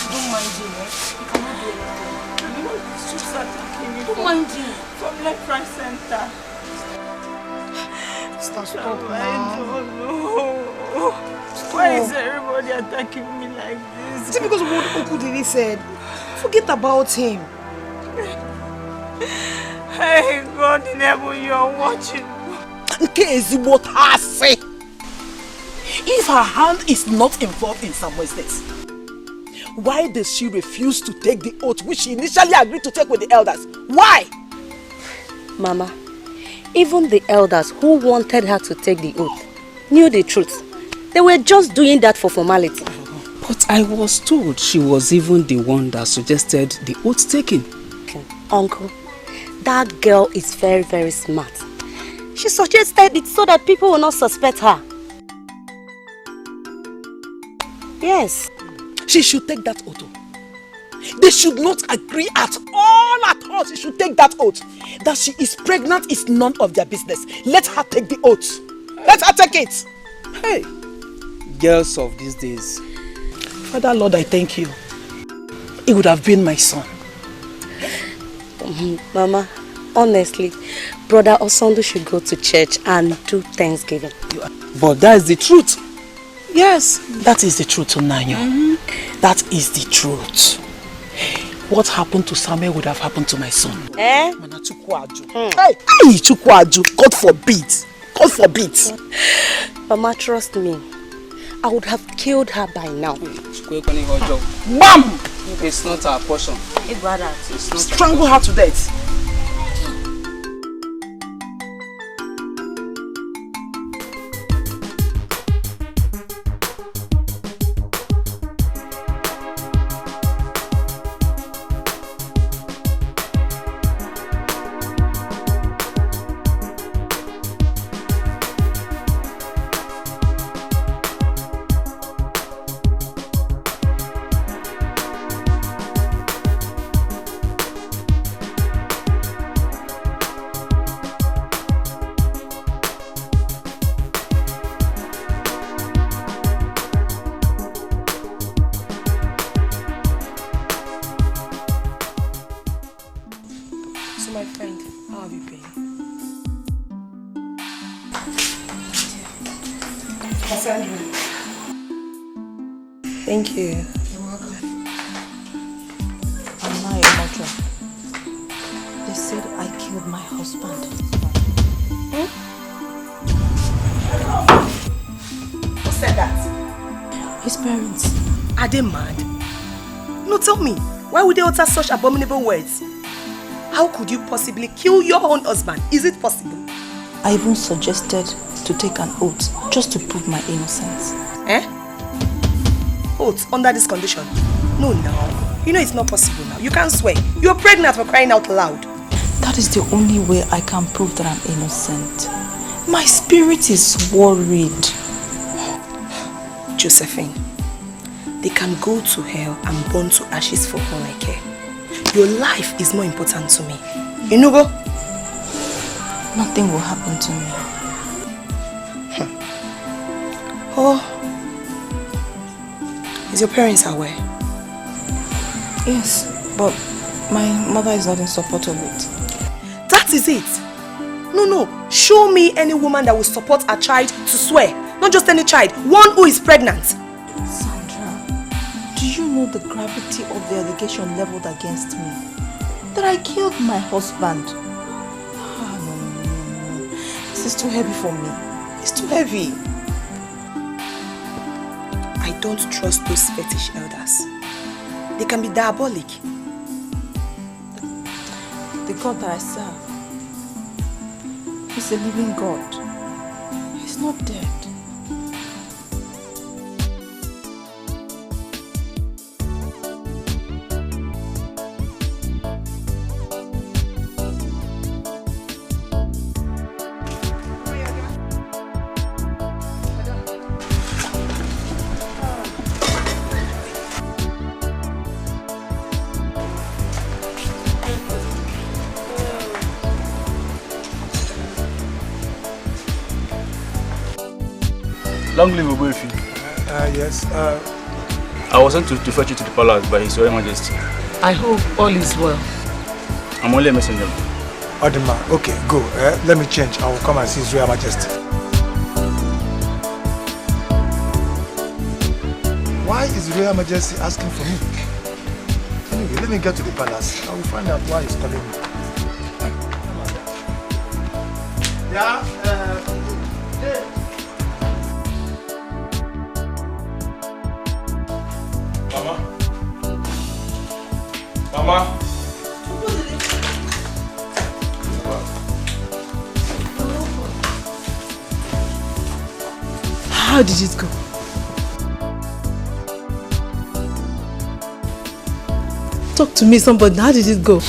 Don't mind him, eh? You cannot do anything. You know, it's just attacking me. Don't mind him. From left, right, center. Stop I now. don't know. Why is everybody attacking me like this? It's because of what Okudiri said. Forget about him. Hey, God in heaven, you are watching. If her hand is not involved in Samuel's death, why does she refuse to take the oath which she initially agreed to take with the elders? Why? Mama, even the elders who wanted her to take the oath knew the truth. They were just doing that for formality. But I was told she was even the one that suggested the oath taking. Uncle, that girl is very, very smart. She suggested it so that people will not suspect her. Yes. She should take that oath. They should not agree at all. She should take that oath. That she is pregnant is none of their business. Let her take the oath. Let her take it. Hey, girls of these days. Father Lord, I thank you. It would have been my son. Mama, honestly, Brother Osondo should go to church and do Thanksgiving. But that is the truth. Yes, that is the truth, Onanyo. That is the truth. What happened to Samuel would have happened to my son. Eh? Hey, Chukwaju, God forbid. God forbid. Mama, trust me. I would have killed her by now. Bam! It's not our portion. Strangle her to death. Thank you. You're welcome. I'm not a murderer. They said I killed my husband. Who said that? His parents. Are they mad? No, tell me. Why would they utter such abominable words? How could you possibly kill your own husband? Is it possible? I even suggested to take an oath just to prove my innocence. Eh? Oath under this condition? No, now. You know it's not possible now. You can't swear. You're pregnant for crying out loud. That is the only way I can prove that I'm innocent. My spirit is worried. Josephine, they can go to hell and burn to ashes for all I care. Your life is more important to me. You know, go? Nothing will happen to me. Oh. Is your parents aware? Yes, but my mother is not in support of it. That is it. No. Show me any woman that will support a child to swear. Not just any child. One who is pregnant. Sandra, do you know the gravity of the allegation leveled against me? That I killed my husband. No. This is too heavy for me. It's too heavy. I don't trust those fetish elders. They can be diabolic. The God that I serve is a living God. He's not dead. Long live Obuefi. Yes. I was sent to fetch you to the palace by His Royal Majesty. I hope all is well. I'm only a messenger. Odima, okay, go. Let me change. I will come and see His Royal Majesty. Why is His Royal Majesty asking for me? Anyway, let me get to the palace. I will find out why he's calling me. Yeah, Mama. How did it go? Talk to me, somebody. How did it go?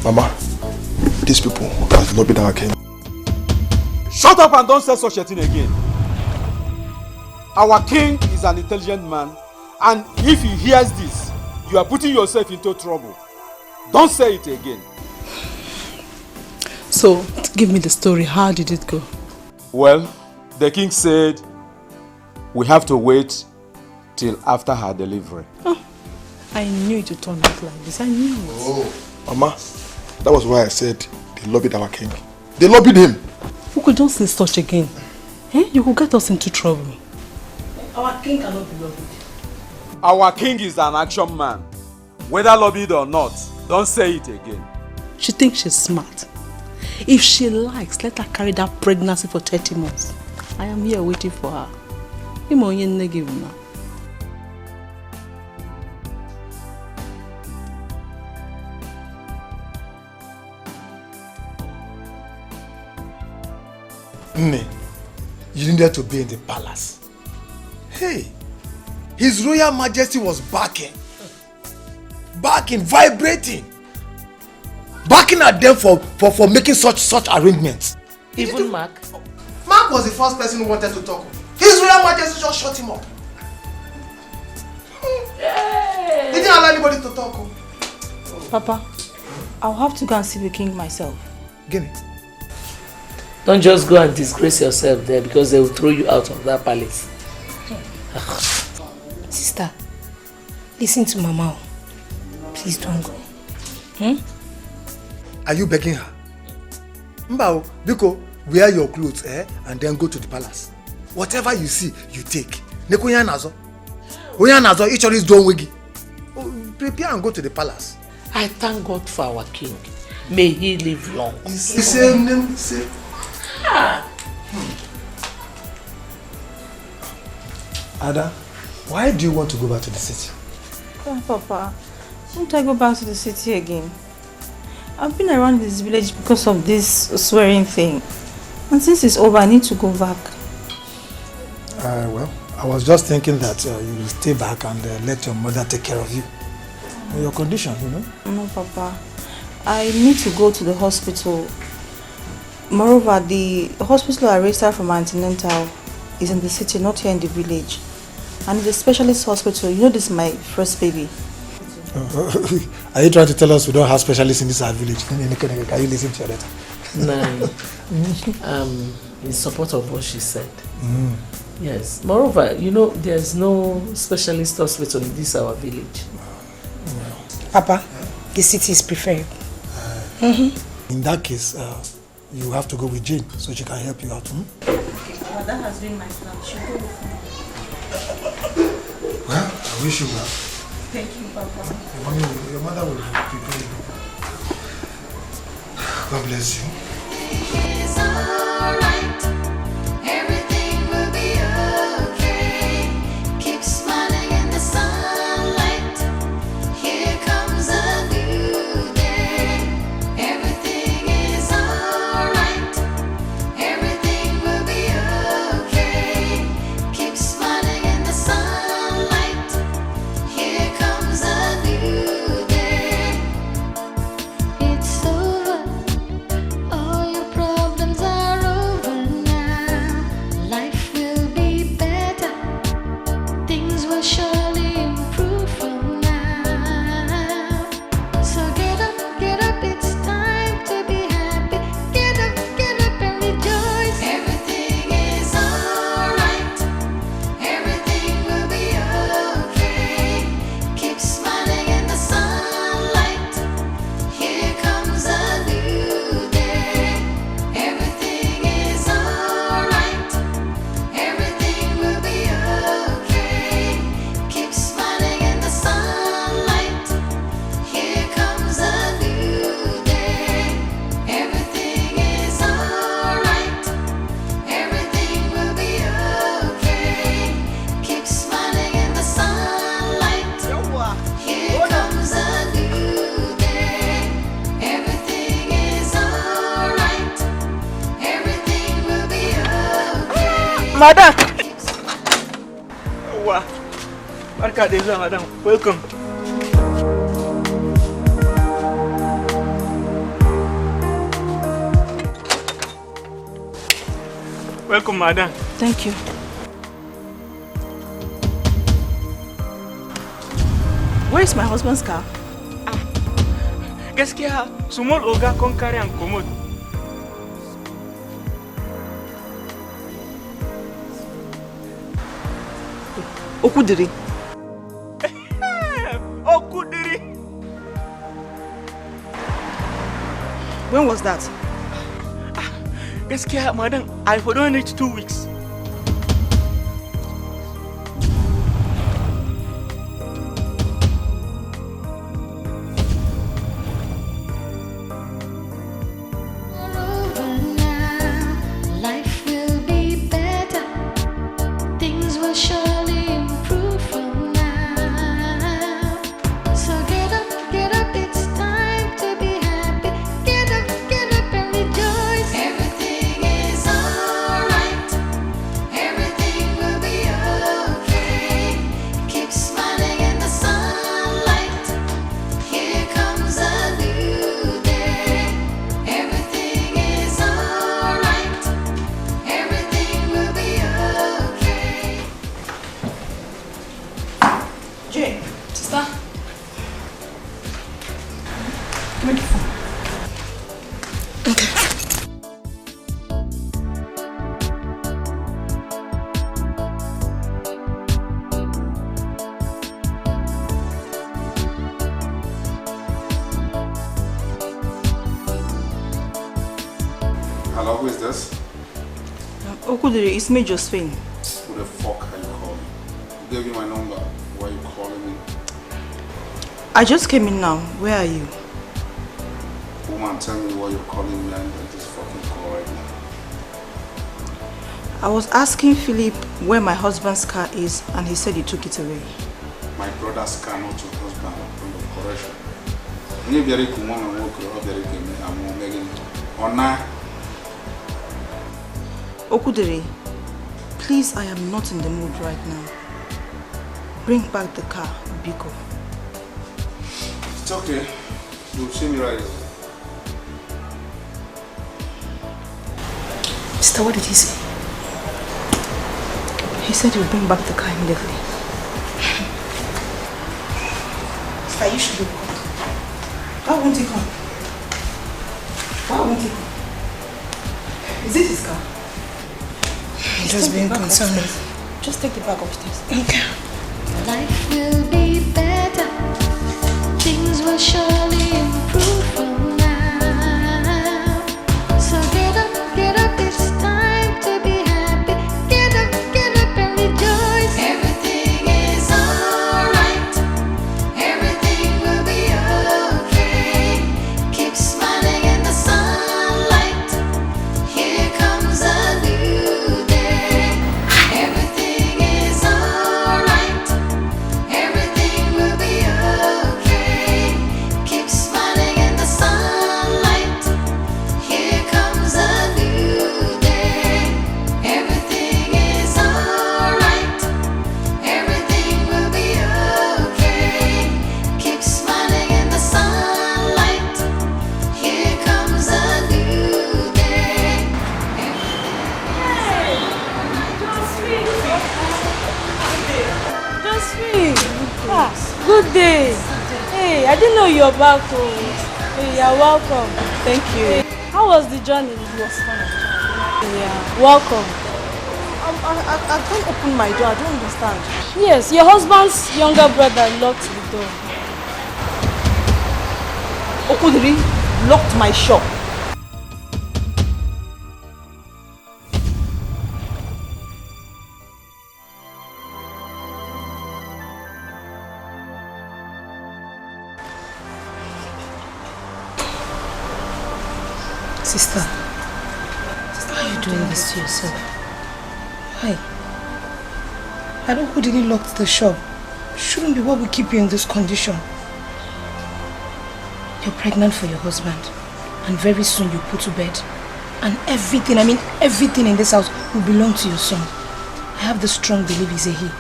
Mama, these people have lobbied our king. Shut up and don't say such a thing again. Our king is an intelligent man, and if he hears this, you are putting yourself into trouble. Don't say it again. So, give me the story. How did it go? Well, the king said we have to wait till after her delivery. Oh, I knew it would turn out like this. I knew it. Oh, Mama, That was why I said they lobbied our king. They lobbied him. Who could don't say such again? Eh? You could get us into trouble. Our king cannot be lobbied. Our king is an action man. Whether lobbied or not, don't say it again. She thinks she's smart. If she likes, let her carry that pregnancy for 30 months. I am here waiting for her. Nne, you needed to be in the palace. Hey, His Royal Majesty was backing, vibrating, backing at them for making such arrangements. Even Mark? Mark was the first person who wanted to talk. His Royal Majesty just shut him up. He didn't allow anybody to talk. Papa, I'll have to go and see the king myself. Gimme. Don't just go and disgrace yourself there because they will throw you out of that palace. Sister, listen to Mama. Please don't go. Are you begging her? Mbao, Biko, wear your clothes and then go to the palace. Whatever you see, you take. Nekuya nazo. Oya nazo, each other is doing wiggy. Prepare and go to the palace. I thank God for our king. May he live long. Say. Ada, why do you want to go back to the city? Oh, Papa, won't I go back to the city again? I've been around this village because of this swearing thing. And since it's over, I need to go back. Well, I was just thinking that you will stay back and let your mother take care of you. Your condition, you know? No, Papa. I need to go to the hospital. Moreover, the hospital I raised her from antenatal is in the city, not here in the village. And it's a specialist hospital. You know this is my first baby. Are you trying to tell us we don't have specialists in this our village? Can you listen to your letter? No. In support of what she said. Yes. Moreover, you know, there's no specialist hospital in this our village. Papa, the city is preferred. In that case, you have to go with Jane so she can help you out. Okay, well, that has been my plan. She'll go with me. Well, I wish you well. Thank you, Papa. Your mother will prepare you. God bless you. It's alright. Everything will be okay. Keep smiling in the sunlight. Here comes a new day. Everything is alright. Everything will be okay. Keep smiling in the sunlight. Here comes a new day. It's over. All your problems are over now. Life will be better. Things will surely improve from now. So get up, it's time to be happy. Get up and rejoice. Everything is alright. Everything will be okay. Keep smiling in the sunlight. Here comes a new day. Everything is alright. Everything will be okay. Keep smiling in the sunlight. Here comes a new day. Everything is alright. Everything will be okay. Keep smiling in the sunlight. Here comes a new day. Everything is alright. Everything will be okay. Madam! Wow. Barka da zuwa, madam. Welcome. Welcome, madam. Thank you. Where is my husband's car? Gaskiya, small oga kon carry am comot. Okudiri. Okudiri. When was that? Gaskiya, madam, I for only 2 weeks. Life will be better. Things will surely improve from now. So get up, it's time to be happy. Get up and rejoice. Everything is alright. Everything will be okay. Keep smiling in the sunlight. Here comes a new day. Everything is alright. Everything will be okay. Jane. Sister? Make it phone. Hello, who is this? Okudiri, it's me, Josephine. Who the fuck are you calling? Who gave you my number? Why are you calling me? I just came in now. Where are you? Woman, tell me why you're calling me and this fucking call right now. I was asking Philip where my husband's car is and he said he took it away. My brother's car, not your husband, point of correction. When you very cool, woman, walk your very good, I'm begging you. Ona. Okudiri, please, I am not in the mood right now. Bring back the car, Biko. It's okay. You'll see me right away. Sister, what did he say? He said he'll bring back the car immediately. Sister, you should be called. Why won't he come? Why won't he come? Is this his car? I'm just being concerned. Just take the bag upstairs. Okay. Life will be better. Things will surely improve from now. So get up, it's time to be happy. Get up and rejoice. Everything is alright. Everything will be okay. Keep smiling in the sunlight. Here comes a new day. Everything is alright. Everything will be okay. Keep smiling in the sunlight. Here comes a new day. Everything is alright. Everything will be okay. Keep smiling in the sunlight. Here comes a new day. Josephine! Good day! Hey, I didn't know you were back home. Hey, you're welcome. Thank you. How was the journey? It was fine. Yeah, welcome. I can't open my door. I don't understand. Yes, your husband's younger brother locked the door. Okudiri locked my shop. Sister, why are you doing this to yourself? Why? I don't know who didn't lock the shop. Shouldn't be what will keep you in this condition. You're pregnant for your husband, and very soon you put to bed. And everything, I mean everything in this house will belong to your son. I have the strong belief he's a he.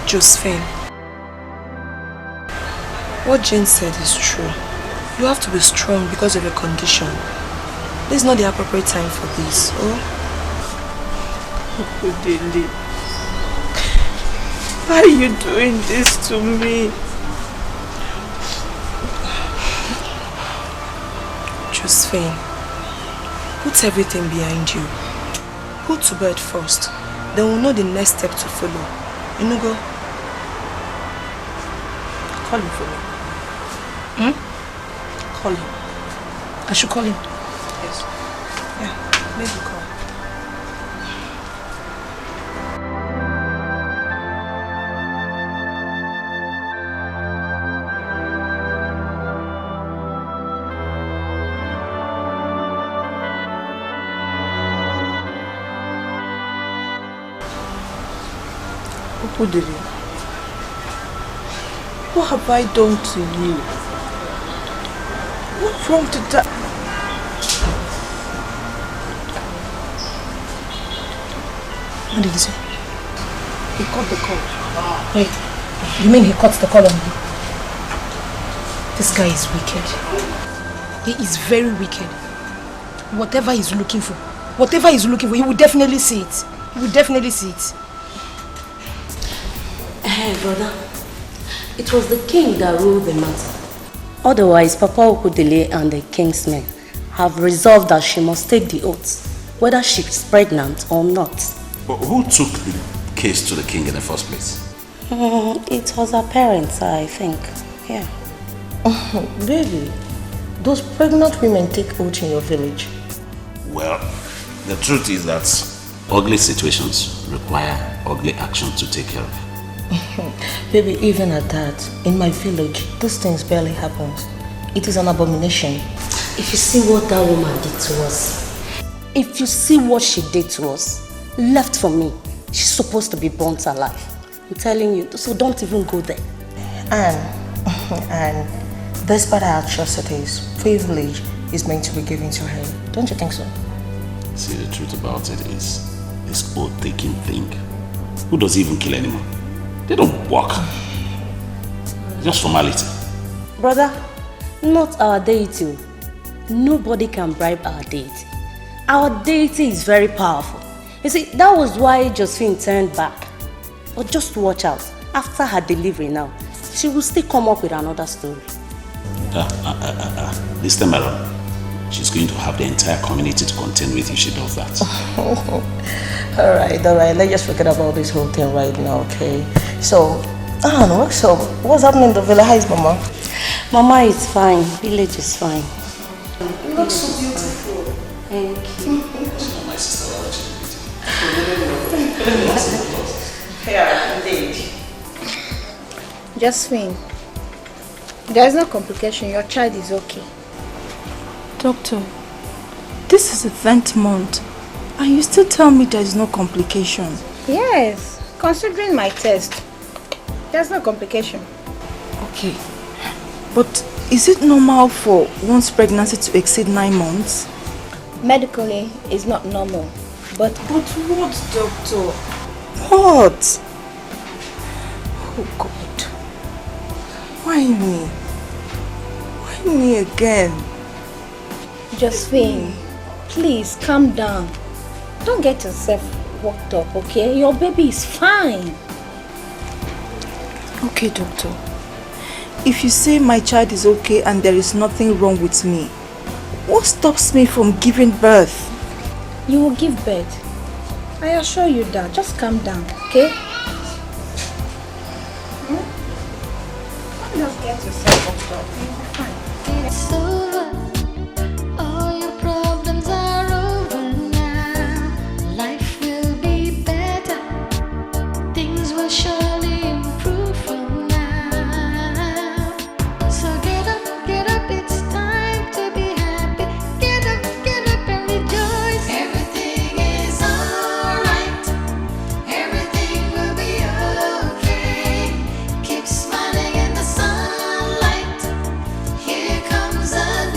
Josephine, what Jane said is true. You have to be strong because of your condition. This is not the appropriate time for this, oh? Okudili, why are you doing this to me? Josephine, put everything behind you. Put to bed first. Then we'll know the next step to follow. Inugo, call him for me. Call him. I should call him. Yes. Yeah, maybe call. Okudiri, what have I done to you? What's wrong to that? What did he say? He cut the call. Wait, you mean he cut the call on you? This guy is wicked. He is very wicked. Whatever he's looking for, he will definitely see it. He will definitely see it. Hey, brother. It was the king that ruled the matter. Otherwise, Papa Okudele and the king's men have resolved that she must take the oath, whether she's pregnant or not. But who took the case to the king in the first place? It was her parents, I think. Yeah. Really? Those pregnant women take oath in your village? Well, the truth is that ugly situations require ugly action to take care of. Baby, even at that, in my village, these things barely happen. It is an abomination. If you see what that woman did to us, if you see what she did to us, left for me, she's supposed to be burnt alive. I'm telling you, so don't even go there. And despite our atrocities, privilege is meant to be given to her. Don't you think so? See, the truth about it is, this oath-taking thing, who does even kill anyone? They don't work. Just formality. Brother, not our deity. Nobody can bribe our deity. Our deity is very powerful. You see, that was why Josephine turned back. But just watch out. After her delivery now, she will still come up with another story. This time around, she's going to have the entire community to contend with if she does that. Alright. Let's just forget about this whole thing right now, okay? So, so what's happening in the village? How is Mama? Mama is fine. Village is fine. You look so beautiful. Thank you. My sister Yeah, indeed. Josephine, there's no complication. Your child is okay. Doctor, this is the 10th month and you still tell me there is no complication. Yes, considering my test, there's no complication. Okay, but is it normal for one's pregnancy to exceed 9 months? Medically, it's not normal, but what, doctor? What? Oh God, why me? Why me again? Josephine, please calm down. Don't get yourself worked up, okay? Your baby is fine. Okay, doctor. If you say my child is okay and there is nothing wrong with me, what stops me from giving birth? You will give birth. I assure you that. Just calm down, okay? Don't just get yourself worked up. You'll be fine. It's over. All your problems are over now. Life will be better. Things will surely improve from now. So get up, it's time to be happy. Get up and rejoice. Everything is alright. Everything will be okay. Keep smiling in the sunlight. Here comes a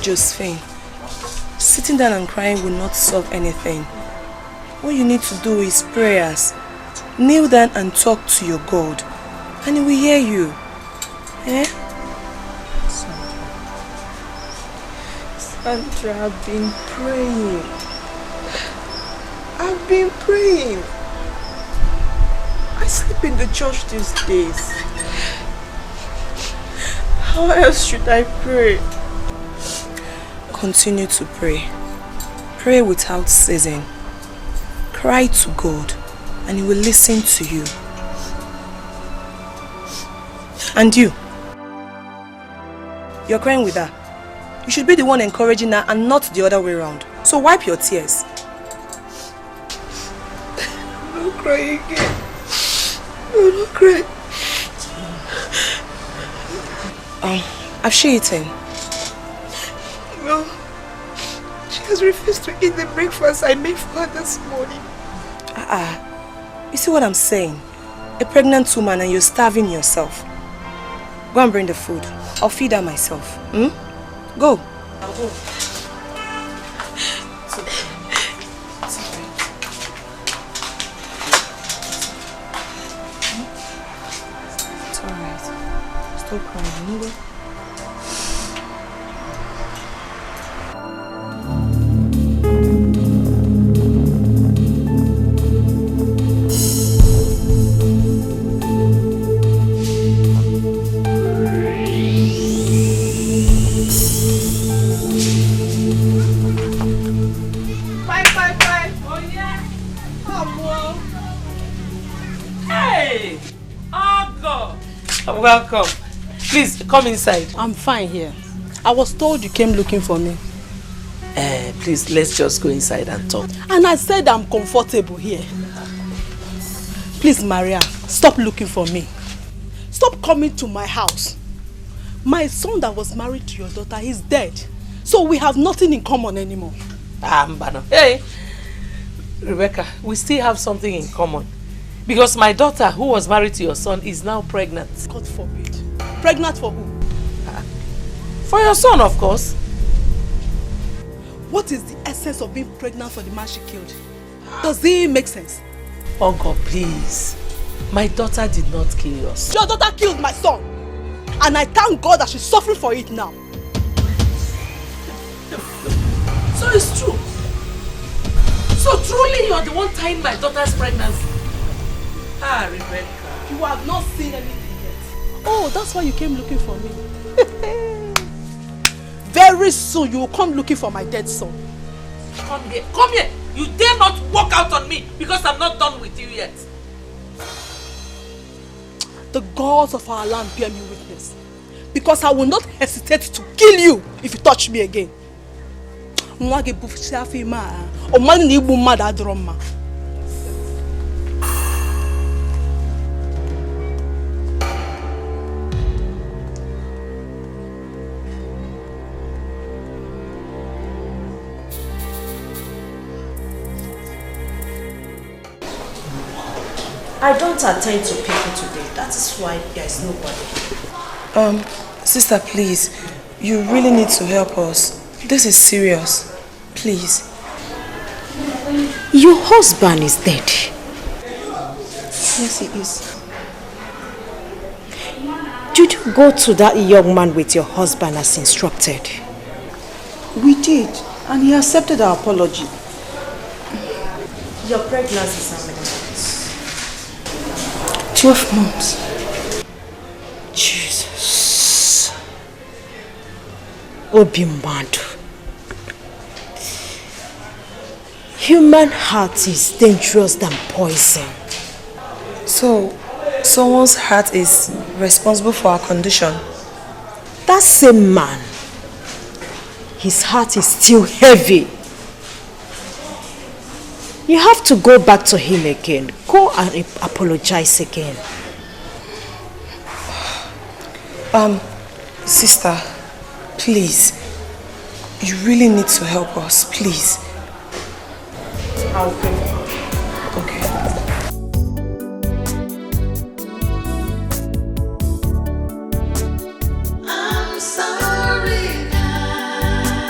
Josephine, sitting down and crying will not solve anything. What you need to do is prayers. Kneel down and talk to your God, and He will hear you. Eh? Sandra, I've been praying. I've been praying. I sleep in the church these days. How else should I pray? Continue to pray. Pray without ceasing. Cry to God, and He will listen to you. And you're crying with her. You should be the one encouraging her and not the other way around. So wipe your tears. Don't cry again. Don't cry. Have she eaten? No. She has refused to eat the breakfast I made for her this morning. You see what I'm saying? A pregnant woman and you're starving yourself. Go and bring the food. I'll feed her myself. Go. I'll go. It's alright. Stop crying. Go. Welcome. Please, come inside. I'm fine here. I was told you came looking for me. Please, let's just go inside and talk. And I said I'm comfortable here. Please, Maria, stop looking for me. Stop coming to my house. My son that was married to your daughter is dead. So we have nothing in common anymore. Mbano. Hey, Rebecca, we still have something in common. Because my daughter, who was married to your son, is now pregnant. God forbid. Pregnant for who? For your son, of course. What is the essence of being pregnant for the man she killed? Does it make sense? Oh God, please. My daughter did not kill your son. Your daughter killed my son. And I thank God that she's suffering for it now. So it's true. So truly you're the one tying my daughter's pregnancy. Rebecca. You have not seen anything yet. Oh, that's why you came looking for me. Very soon you will come looking for my dead son. Come here. Come here. You dare not walk out on me because I'm not done with you yet. The gods of our land bear me witness. Because I will not hesitate to kill you if you touch me again. I don't attend to people today. That is why there is nobody. Sister, please. You really need to help us. This is serious. Please. Your husband is dead. Yes, he is. Did you go to that young man with your husband as instructed? We did, and he accepted our apology. Your pregnancy is how many months? 12 months. Jesus. Obimbando. Human heart is dangerous than poison. So, someone's heart is responsible for our condition? That same man, his heart is still heavy. You have to go back to him again. Go and apologize again. Sister, please. You really need to help us, please. I'll pray. I'm sorry now.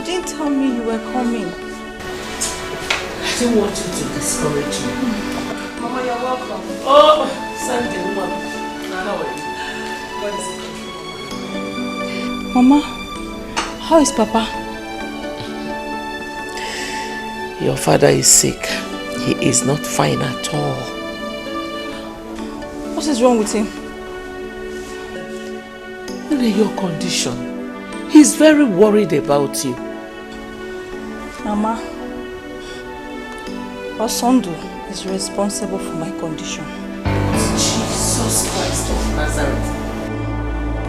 didn't tell me you were coming. I didn't want you to discourage me. Mama, you're welcome. Oh, Sandy, woman. How are you? Mama, how is Papa? Your father is sick. He is not fine at all. What is wrong with him? Look at your condition. He's very worried about you. Mama, Osondu is responsible for my condition. Jesus Christ of Nazareth.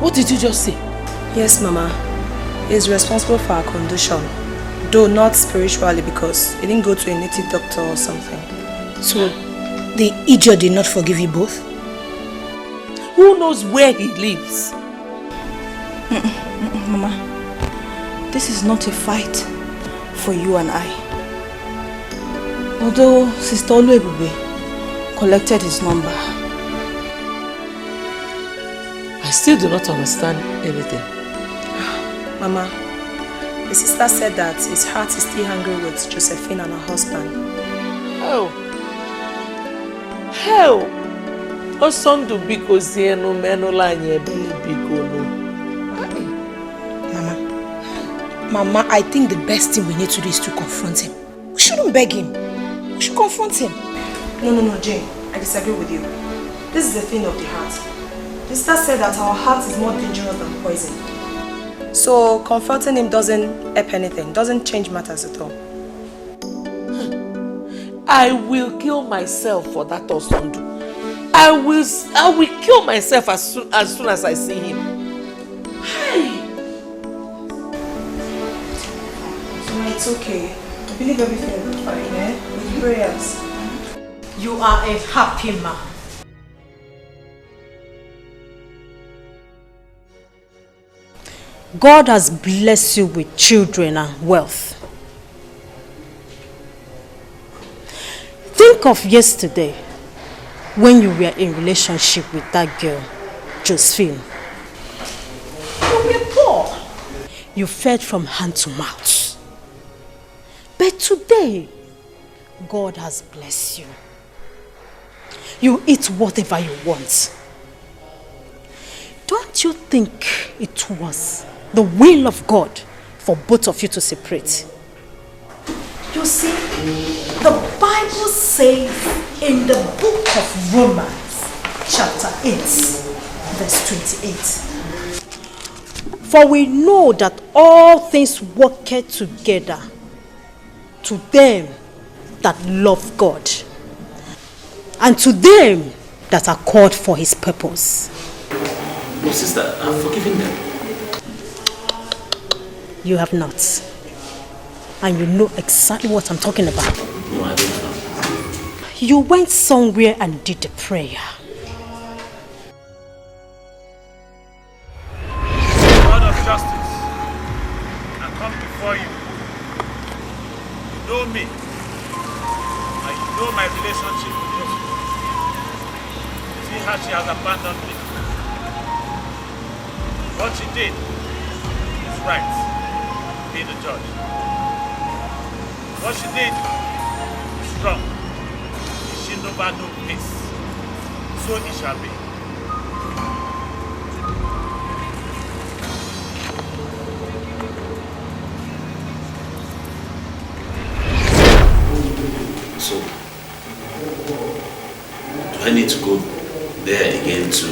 What did you just say? Yes, Mama. He's responsible for our condition. Though not spiritually, because he didn't go to a native doctor or something. So, the idiot did not forgive you both? Who knows where he lives? Mama, this is not a fight for you and I. Although Sister Oluebube collected his number. I still do not understand anything. Mama, the sister said that his heart is still angry with Josephine and her husband. Hell! Hell! Osondu biko zienu menola nyebele biko no. Mama, I think the best thing we need to do is to confront him. We shouldn't beg him. We should confront him. No, Jane. I disagree with you. This is a thing of the heart. The sister said that our heart is more dangerous than poison. So confronting him doesn't help anything, doesn't change matters at all. I will kill myself for that Osondu. I will kill myself as soon as I see him. Hey! It's okay. I believe everything will be fine, eh? With prayers. You are a happy man. God has blessed you with children and wealth. Think of yesterday when you were in relationship with that girl, Josephine. You were poor. You fed from hand to mouth. But today, God has blessed you. You eat whatever you want. Don't you think it was the will of God for both of you to separate? You see, the Bible says in the book of Romans, chapter 8, verse 28. For we know that all things work together to them that love God, and to them that are called for his purpose. No, sister, I've forgiven them. You have not. And you know exactly what I'm talking about. No, I don't know. You went somewhere and did the prayer. God of justice, I come before you. You know me, and you know my relationship with you. See how she has abandoned me. What she did is right. Be the judge. What she did is wrong. She never knew peace. So it shall be. So, do I need to go there again to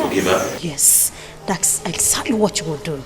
forgive her? Yes, that's exactly what you will do.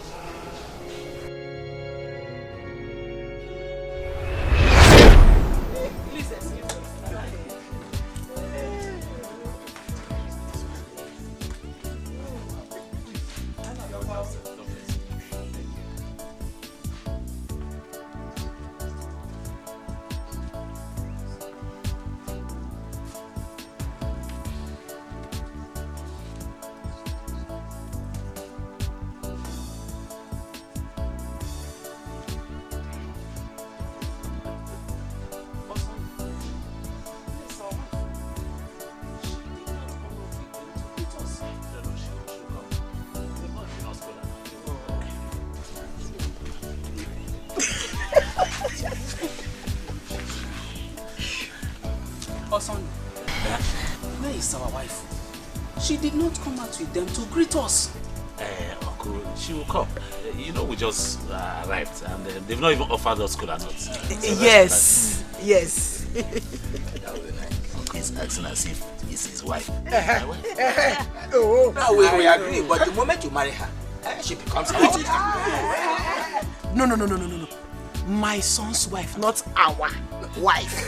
Oson, where is our wife? She did not come out with them to greet us. Uncle, she will come. You know, we just arrived and they've not even offered us collaterals. Yes, yes. Uncle is acting as if it's his wife. Oh, now we agree, but the moment you marry her, she becomes our wife. No. My son's wife, not our wife.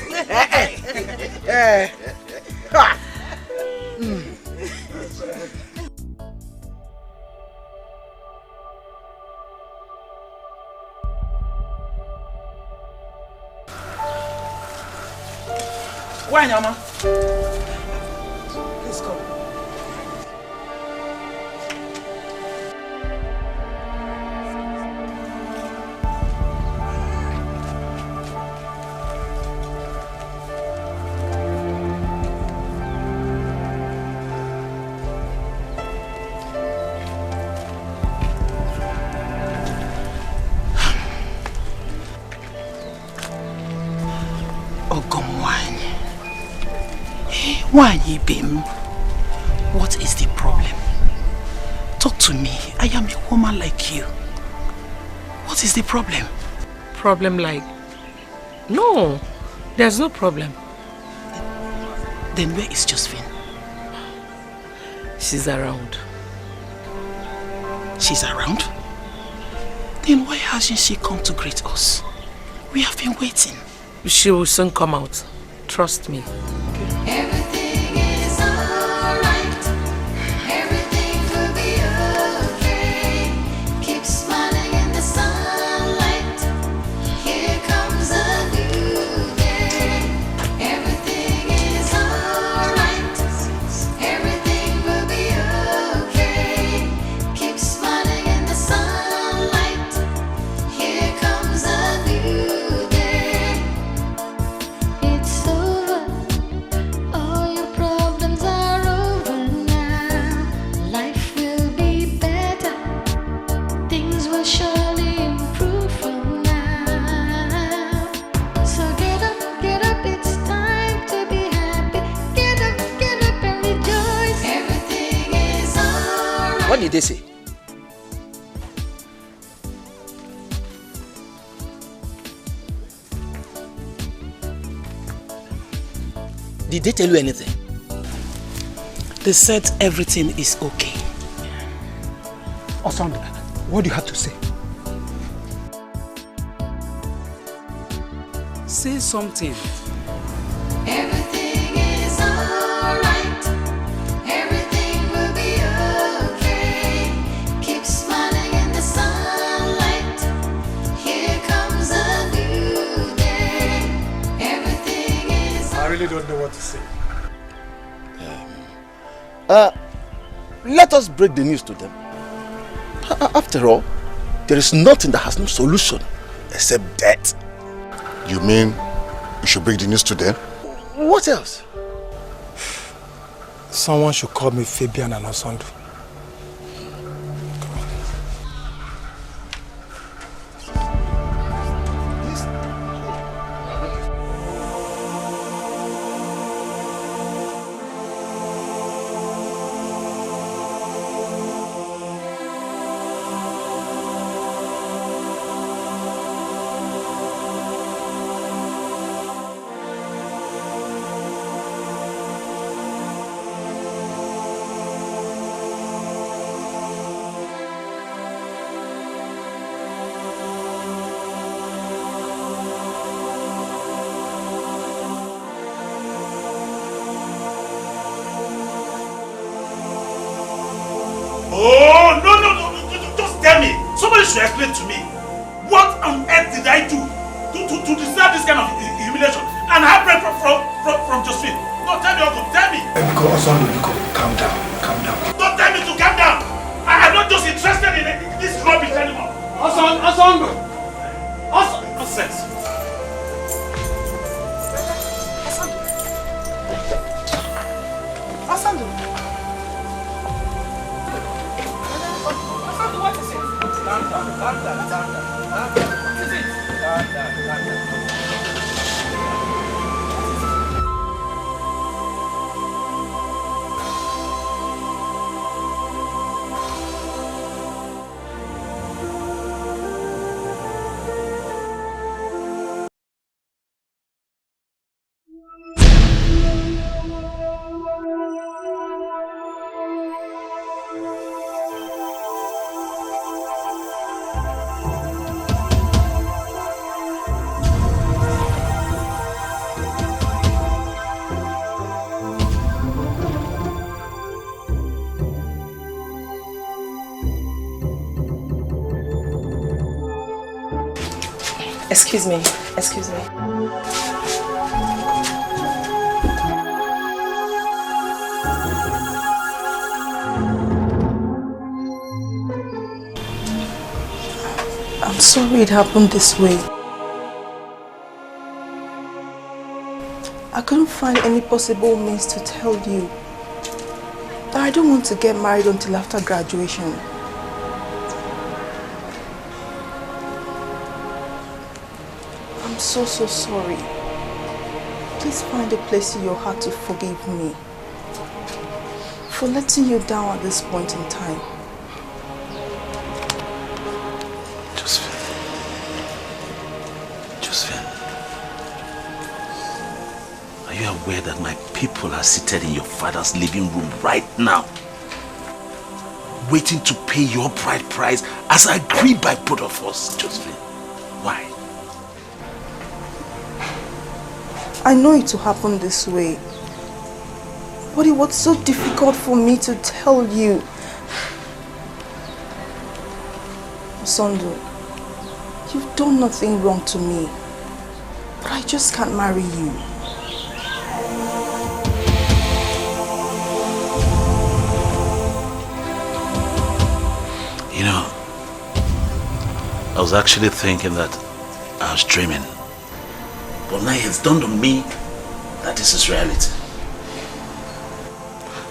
Why, Nyama? Please come. Why, Ibim? What is the problem? Talk to me. I am a woman like you. What is the problem? Problem like? No, there's no problem. Then where is Josephine? She's around. She's around? Then why hasn't she come to greet us? We have been waiting. She will soon come out. Trust me. Everything is alright. Everything will be okay. Keep smiling in the sunlight. Here comes a new day. Everything is alright. Everything will be okay. Keep smiling in the sunlight. Here comes a new day. It's over. All your problems are over now. Life will be better. Things will surely improve from now. So get up, it's time to be happy. Get up and rejoice. Everything is alright. What did they say? Did they tell you anything? They said everything is okay. Oson, what do you have to say? Say something. Everything is alright. Everything will be okay. Keep smiling in the sunlight. Here comes a new day. Everything is I really don't know what to say. Let us break the news to them. After all, there is nothing that has no solution except death. You mean we should break the news to them? What else? Someone should call me Fabian and Osondu. Oh, no, just tell me. Somebody should explain to me. What on earth did I do to deserve this kind of humiliation and heartbreak from Josephine? No, tell me, Uncle, tell me. Osondu, calm down. Don't tell me to calm down. I'm not just interested in this rubbish anymore. Osondu! Nonsense. Osondu. Calm down. What is it? Calm down. Excuse me. I'm sorry it happened this way. I couldn't find any possible means to tell you that I don't want to get married until after graduation. I'm so sorry. Please find a place in your heart to forgive me for letting you down at this point in time. Josephine, are you aware that my people are seated in your father's living room right now, waiting to pay your bride price as agreed by both of us? Josephine, why? I know it will happen this way, but it was so difficult for me to tell you. Sondo, you've done nothing wrong to me, but I just can't marry you. You know, I was actually thinking that I was dreaming. But now it's dawned on me that this is reality.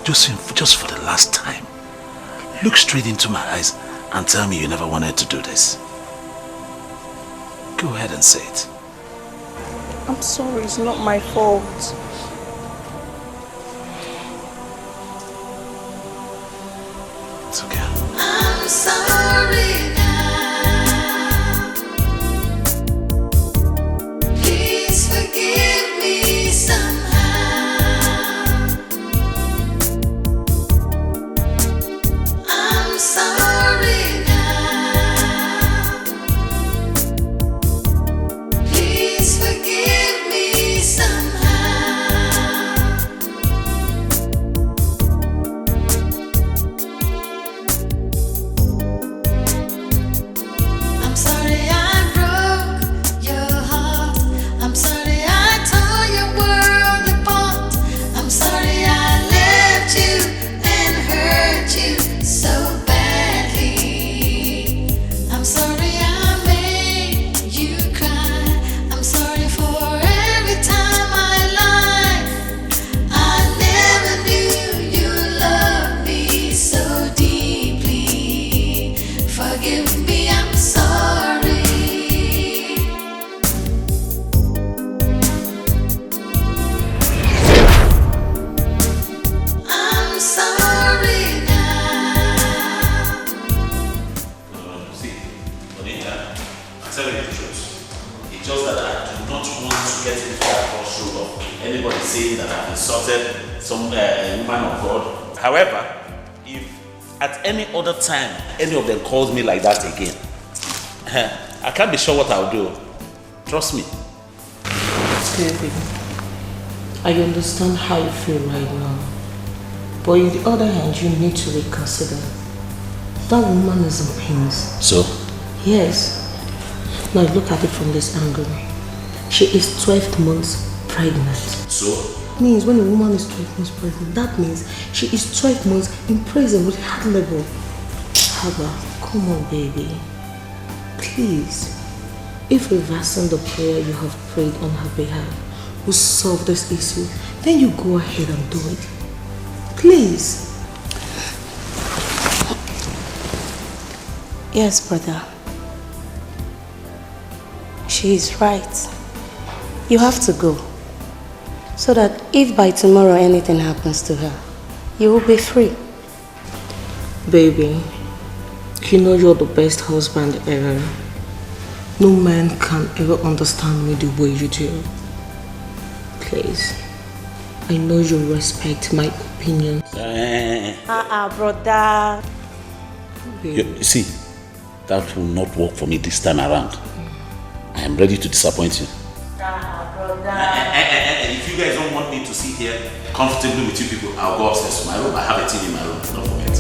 Just for the last time, look straight into my eyes and tell me you never wanted to do this. Go ahead and say it. I'm sorry, it's not my fault. It's okay. I'm sorry now. Please forgive me somehow. I'm sorry now. Please forgive me somehow. I'm sorry I broke your heart. I'm sorry I tore your world apart. I'm sorry I left you and hurt you so badly. I'm sorry I made you cry. I'm sorry for every time I lied. I never knew you loved me so deeply. Forgive me, I'm sorry. I'm sorry now. See, Bonita, I'm telling you the truth. It's just that I do not want to get into that crossroad of anybody saying that I've insulted some woman of God. However, if at any other time any of them calls me like that again, I can't be sure what I'll do. Trust me. Baby, I understand how you feel right now. But on the other hand, you need to reconsider. That woman is in pains. So? Yes. Now look at it from this angle. She is 12 months pregnant. So? Means when a woman is 12 months pregnant, that means she is 12 months in prison with heart level. Haba, come on baby. Please. If reversing the prayer you have prayed on her behalf will solve this issue, then you go ahead and do it. Please. Yes, brother. She is right. You have to go. So that if by tomorrow anything happens to her, you will be free. Baby, you know you're the best husband ever. No man can ever understand me the way you do. Please, I know you respect my opinion. Brother. You see, that will not work for me this time around. I am ready to disappoint you. If you guys don't want me to sit here comfortably with you people, I'll go upstairs to my room. I have a TV in my room, don't forget.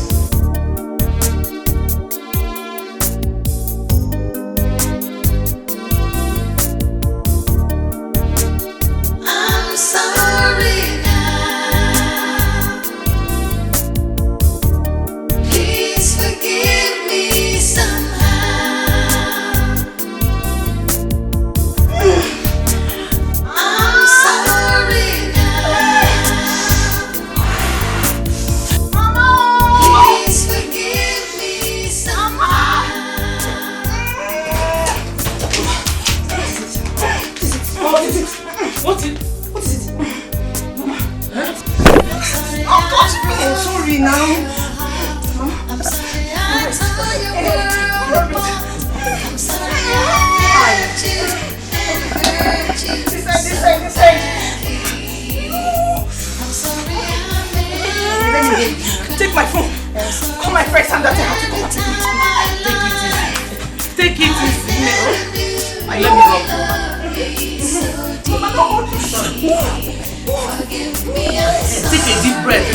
Forgive me, I'm sorry. Take a deep breath.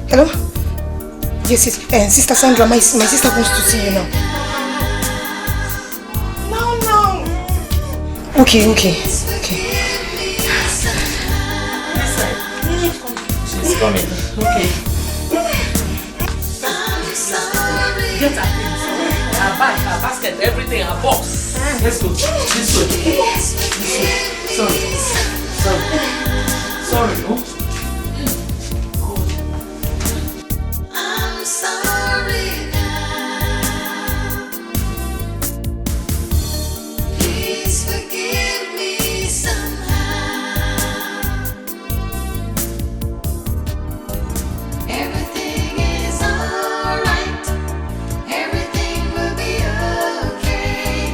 Hello? Yes, Sister Sandra, my sister wants to see you now. No. Okay. She's coming. Okay. Get her things. Her bag, her basket, everything, her box. Let's go. This way. Sorry. No? I'm sorry now. Please forgive me somehow. Everything is alright. Everything will be okay.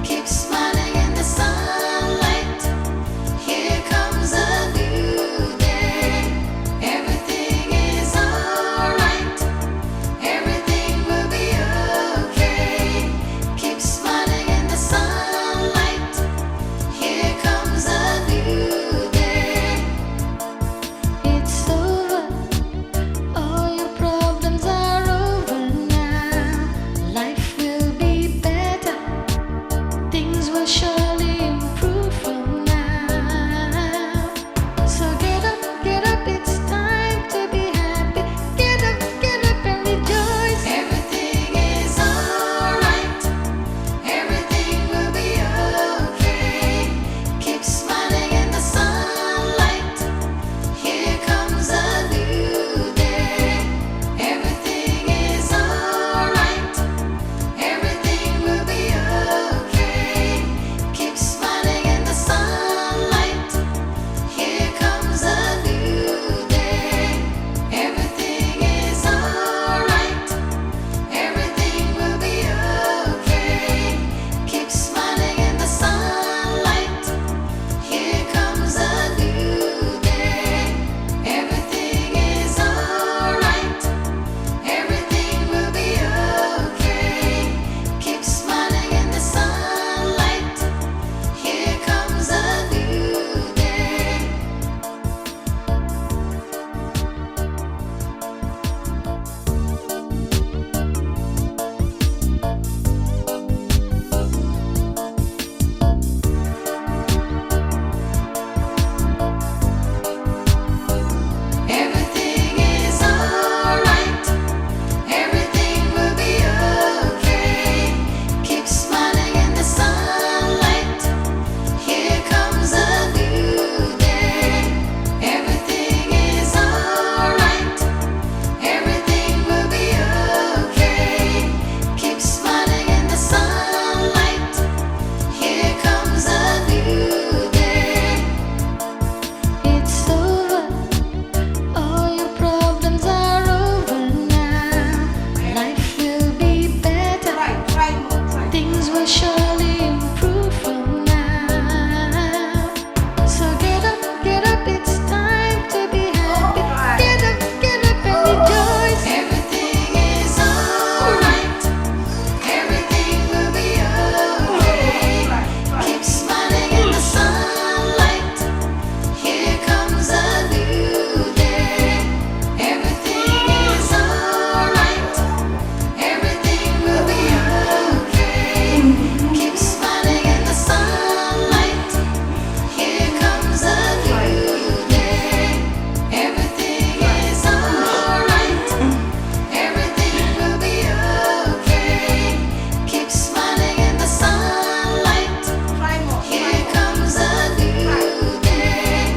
Keep smiling in the sunlight. Here comes a new day. Everything is alright. Everything will be okay. Keep smiling in the sunlight. Here comes a new day. It's over. All your problems are over now. Life will be better. Things will surely improve from now. So get up, it's time to be happy. Get up and rejoice. Everything is alright. Everything will be okay. Keep smiling in the sunlight. Here comes a new day. Everything is alright. Everything will be okay. Keep smiling in the sunlight. Here comes a new day. Everything is alright. Everything will be okay. Keep smiling in the sunlight. Here comes a new day. Everything is alright. Everything will be okay. Keep smiling in the sunlight. Here comes a new day. Everything is alright. Everything will be okay. Keep smiling in the sunlight. Here comes a new day. Everything is alright. Everything will be okay. Keep smiling in the sunlight. Here comes a new day. It's over. All your problems are over now. Life will be better. Things will surely improve from now. So get up, it's time to be happy. Get up and rejoice. Everything is alright. Everything will be okay. Keep smiling in the sunlight. Here comes a new day. Everything is alright. Everything will be okay. Keep smiling in the sunlight. Here comes a new day. Everything is alright. Everything will be okay. Keep smiling in the sunlight. Here comes a new day.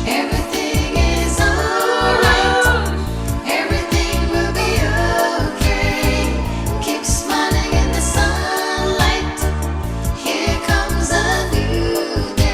Everything is alright. Everything will be okay. Keep smiling in the sunlight. Here comes a new day.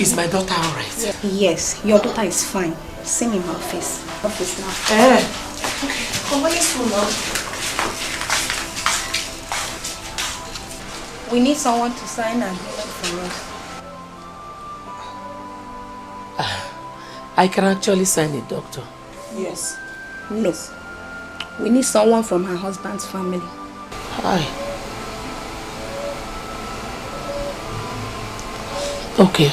Is my daughter alright? Yes, your daughter is fine. see me in my office now. Okay. Come on, let's go now. We need someone to sign an agreement for us. I can actually sign it, doctor. Yes. No. We need someone from her husband's family. Hi. Okay.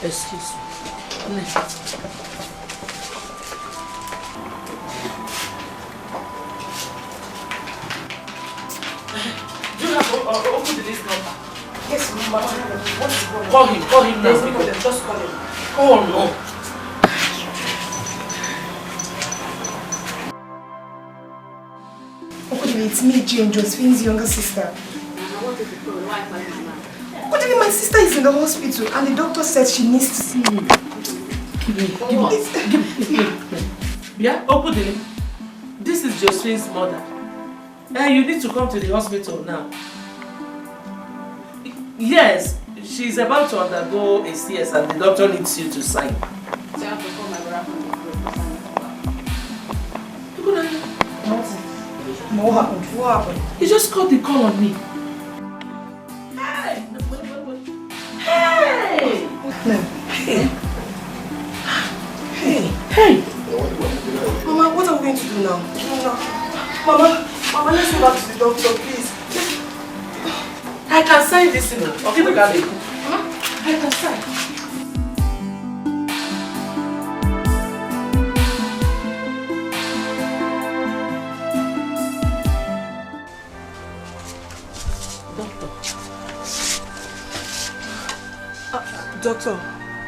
Excuse me. Do you have open the list number? Yes, Mama. What is going on? Call him now. Just call him. Oh no. It's me, Jane, Josephine's younger sister. My sister is in the hospital and the doctor said she needs to see me. Give me. Yeah, open the link. This is Josephine's mother. You need to come to the hospital now. Yes, she's about to undergo a CS and the doctor needs you to sign. So I have to call my brother from the What happened? What happened? He just got the call on me. Hey! Mama, what are we going to do now? Mama, let's go back to the doctor, please. I can sign this thing. Okay, I can sign.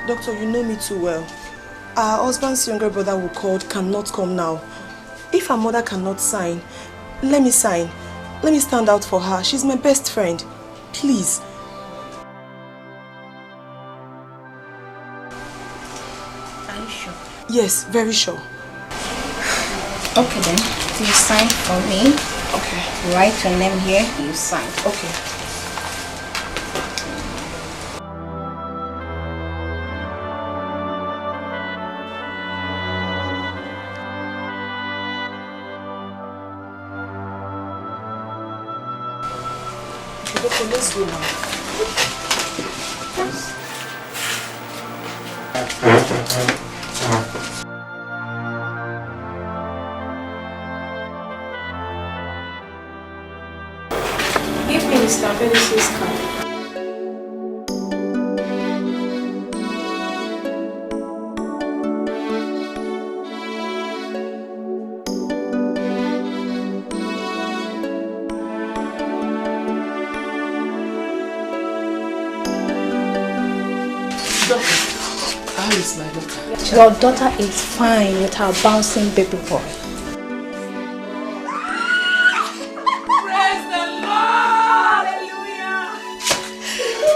Doctor, you know me too well. Our husband's younger brother who called cannot come now. If our mother cannot sign, let me sign. Let me stand out for her. She's my best friend. Please. Are you sure? Yes, very sure. Okay then. You sign for me. Okay. Write your name here. You sign. Okay. Okay, let's go now. Give me Mr. Benisi's card. How is my daughter? Your daughter is fine with her bouncing baby boy. Praise the Lord! Hallelujah!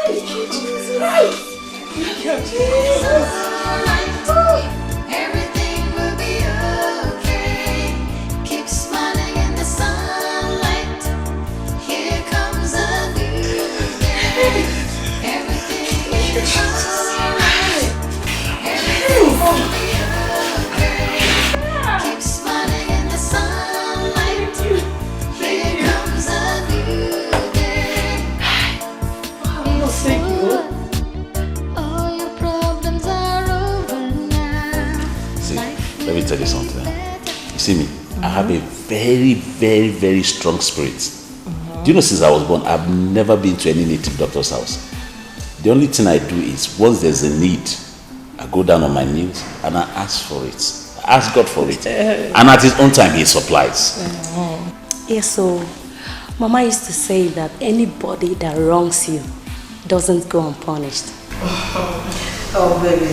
Thank you, Jesus! Thank you, Jesus! Everything will be okay. Keep smiling in the sunlight. Here comes a new day. Everything is alright. Everything will be okay. Keep smiling in the sunlight. Here comes a new day. Thank you. All your problems are over now. See, let me tell you something. You see me, I have a very, very, very strong spirit. Do you know, since I was born, I've never been to any native doctor's house. The only thing I do is, once there's a need, I go down on my knees and I ask for it. I ask God for it. And at his own time, he supplies. Yes, so Mama used to say that anybody that wrongs you doesn't go unpunished. Oh, baby.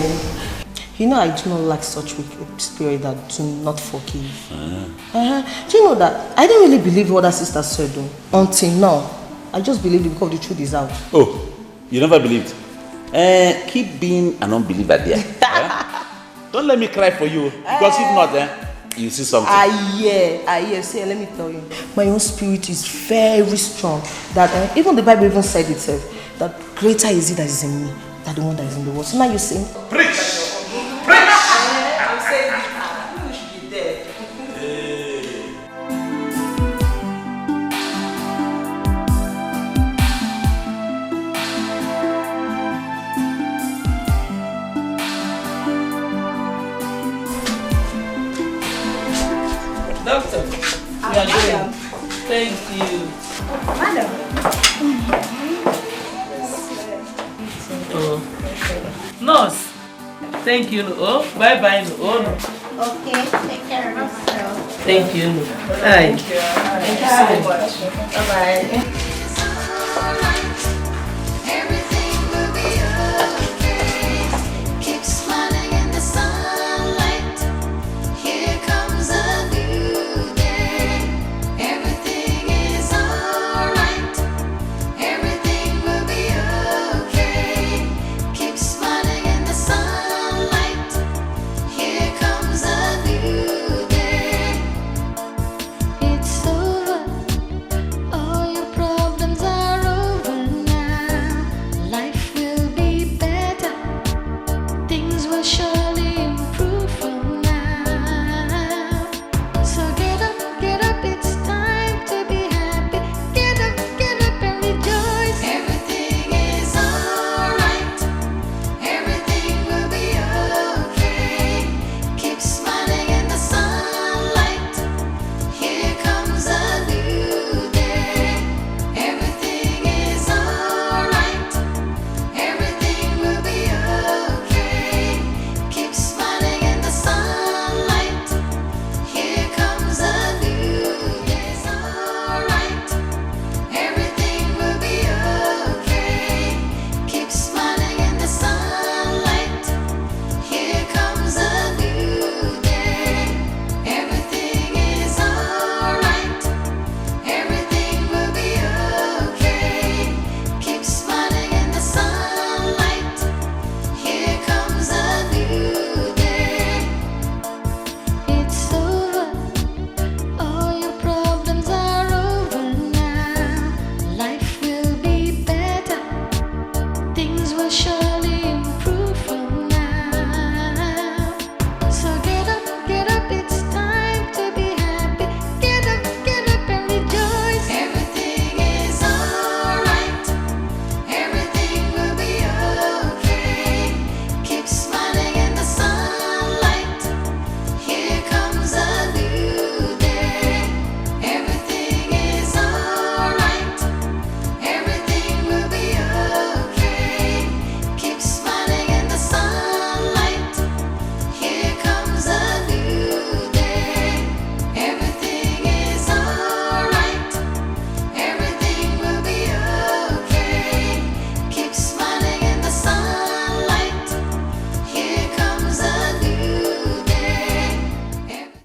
You know I do not like such wicked spirit that do not forgive. Do you know that I didn't really believe what that sister said though, until now. I just believed it because the truth is out. Oh, you never believed? Keep being an unbeliever there. Don't let me cry for you, because if not, you see something. Yeah. See, let me tell you. My own spirit is very strong. That even the Bible even said itself, that greater is it that is in me than the one that is in the world. So now you sing. Preach! Preach! Madam. Thank you. Madam. Oh. Nurse. Thank you. Oh, bye bye. Oh, no. Okay, take care of yourself. Thank you. Hi. Thank you so much. Bye-bye.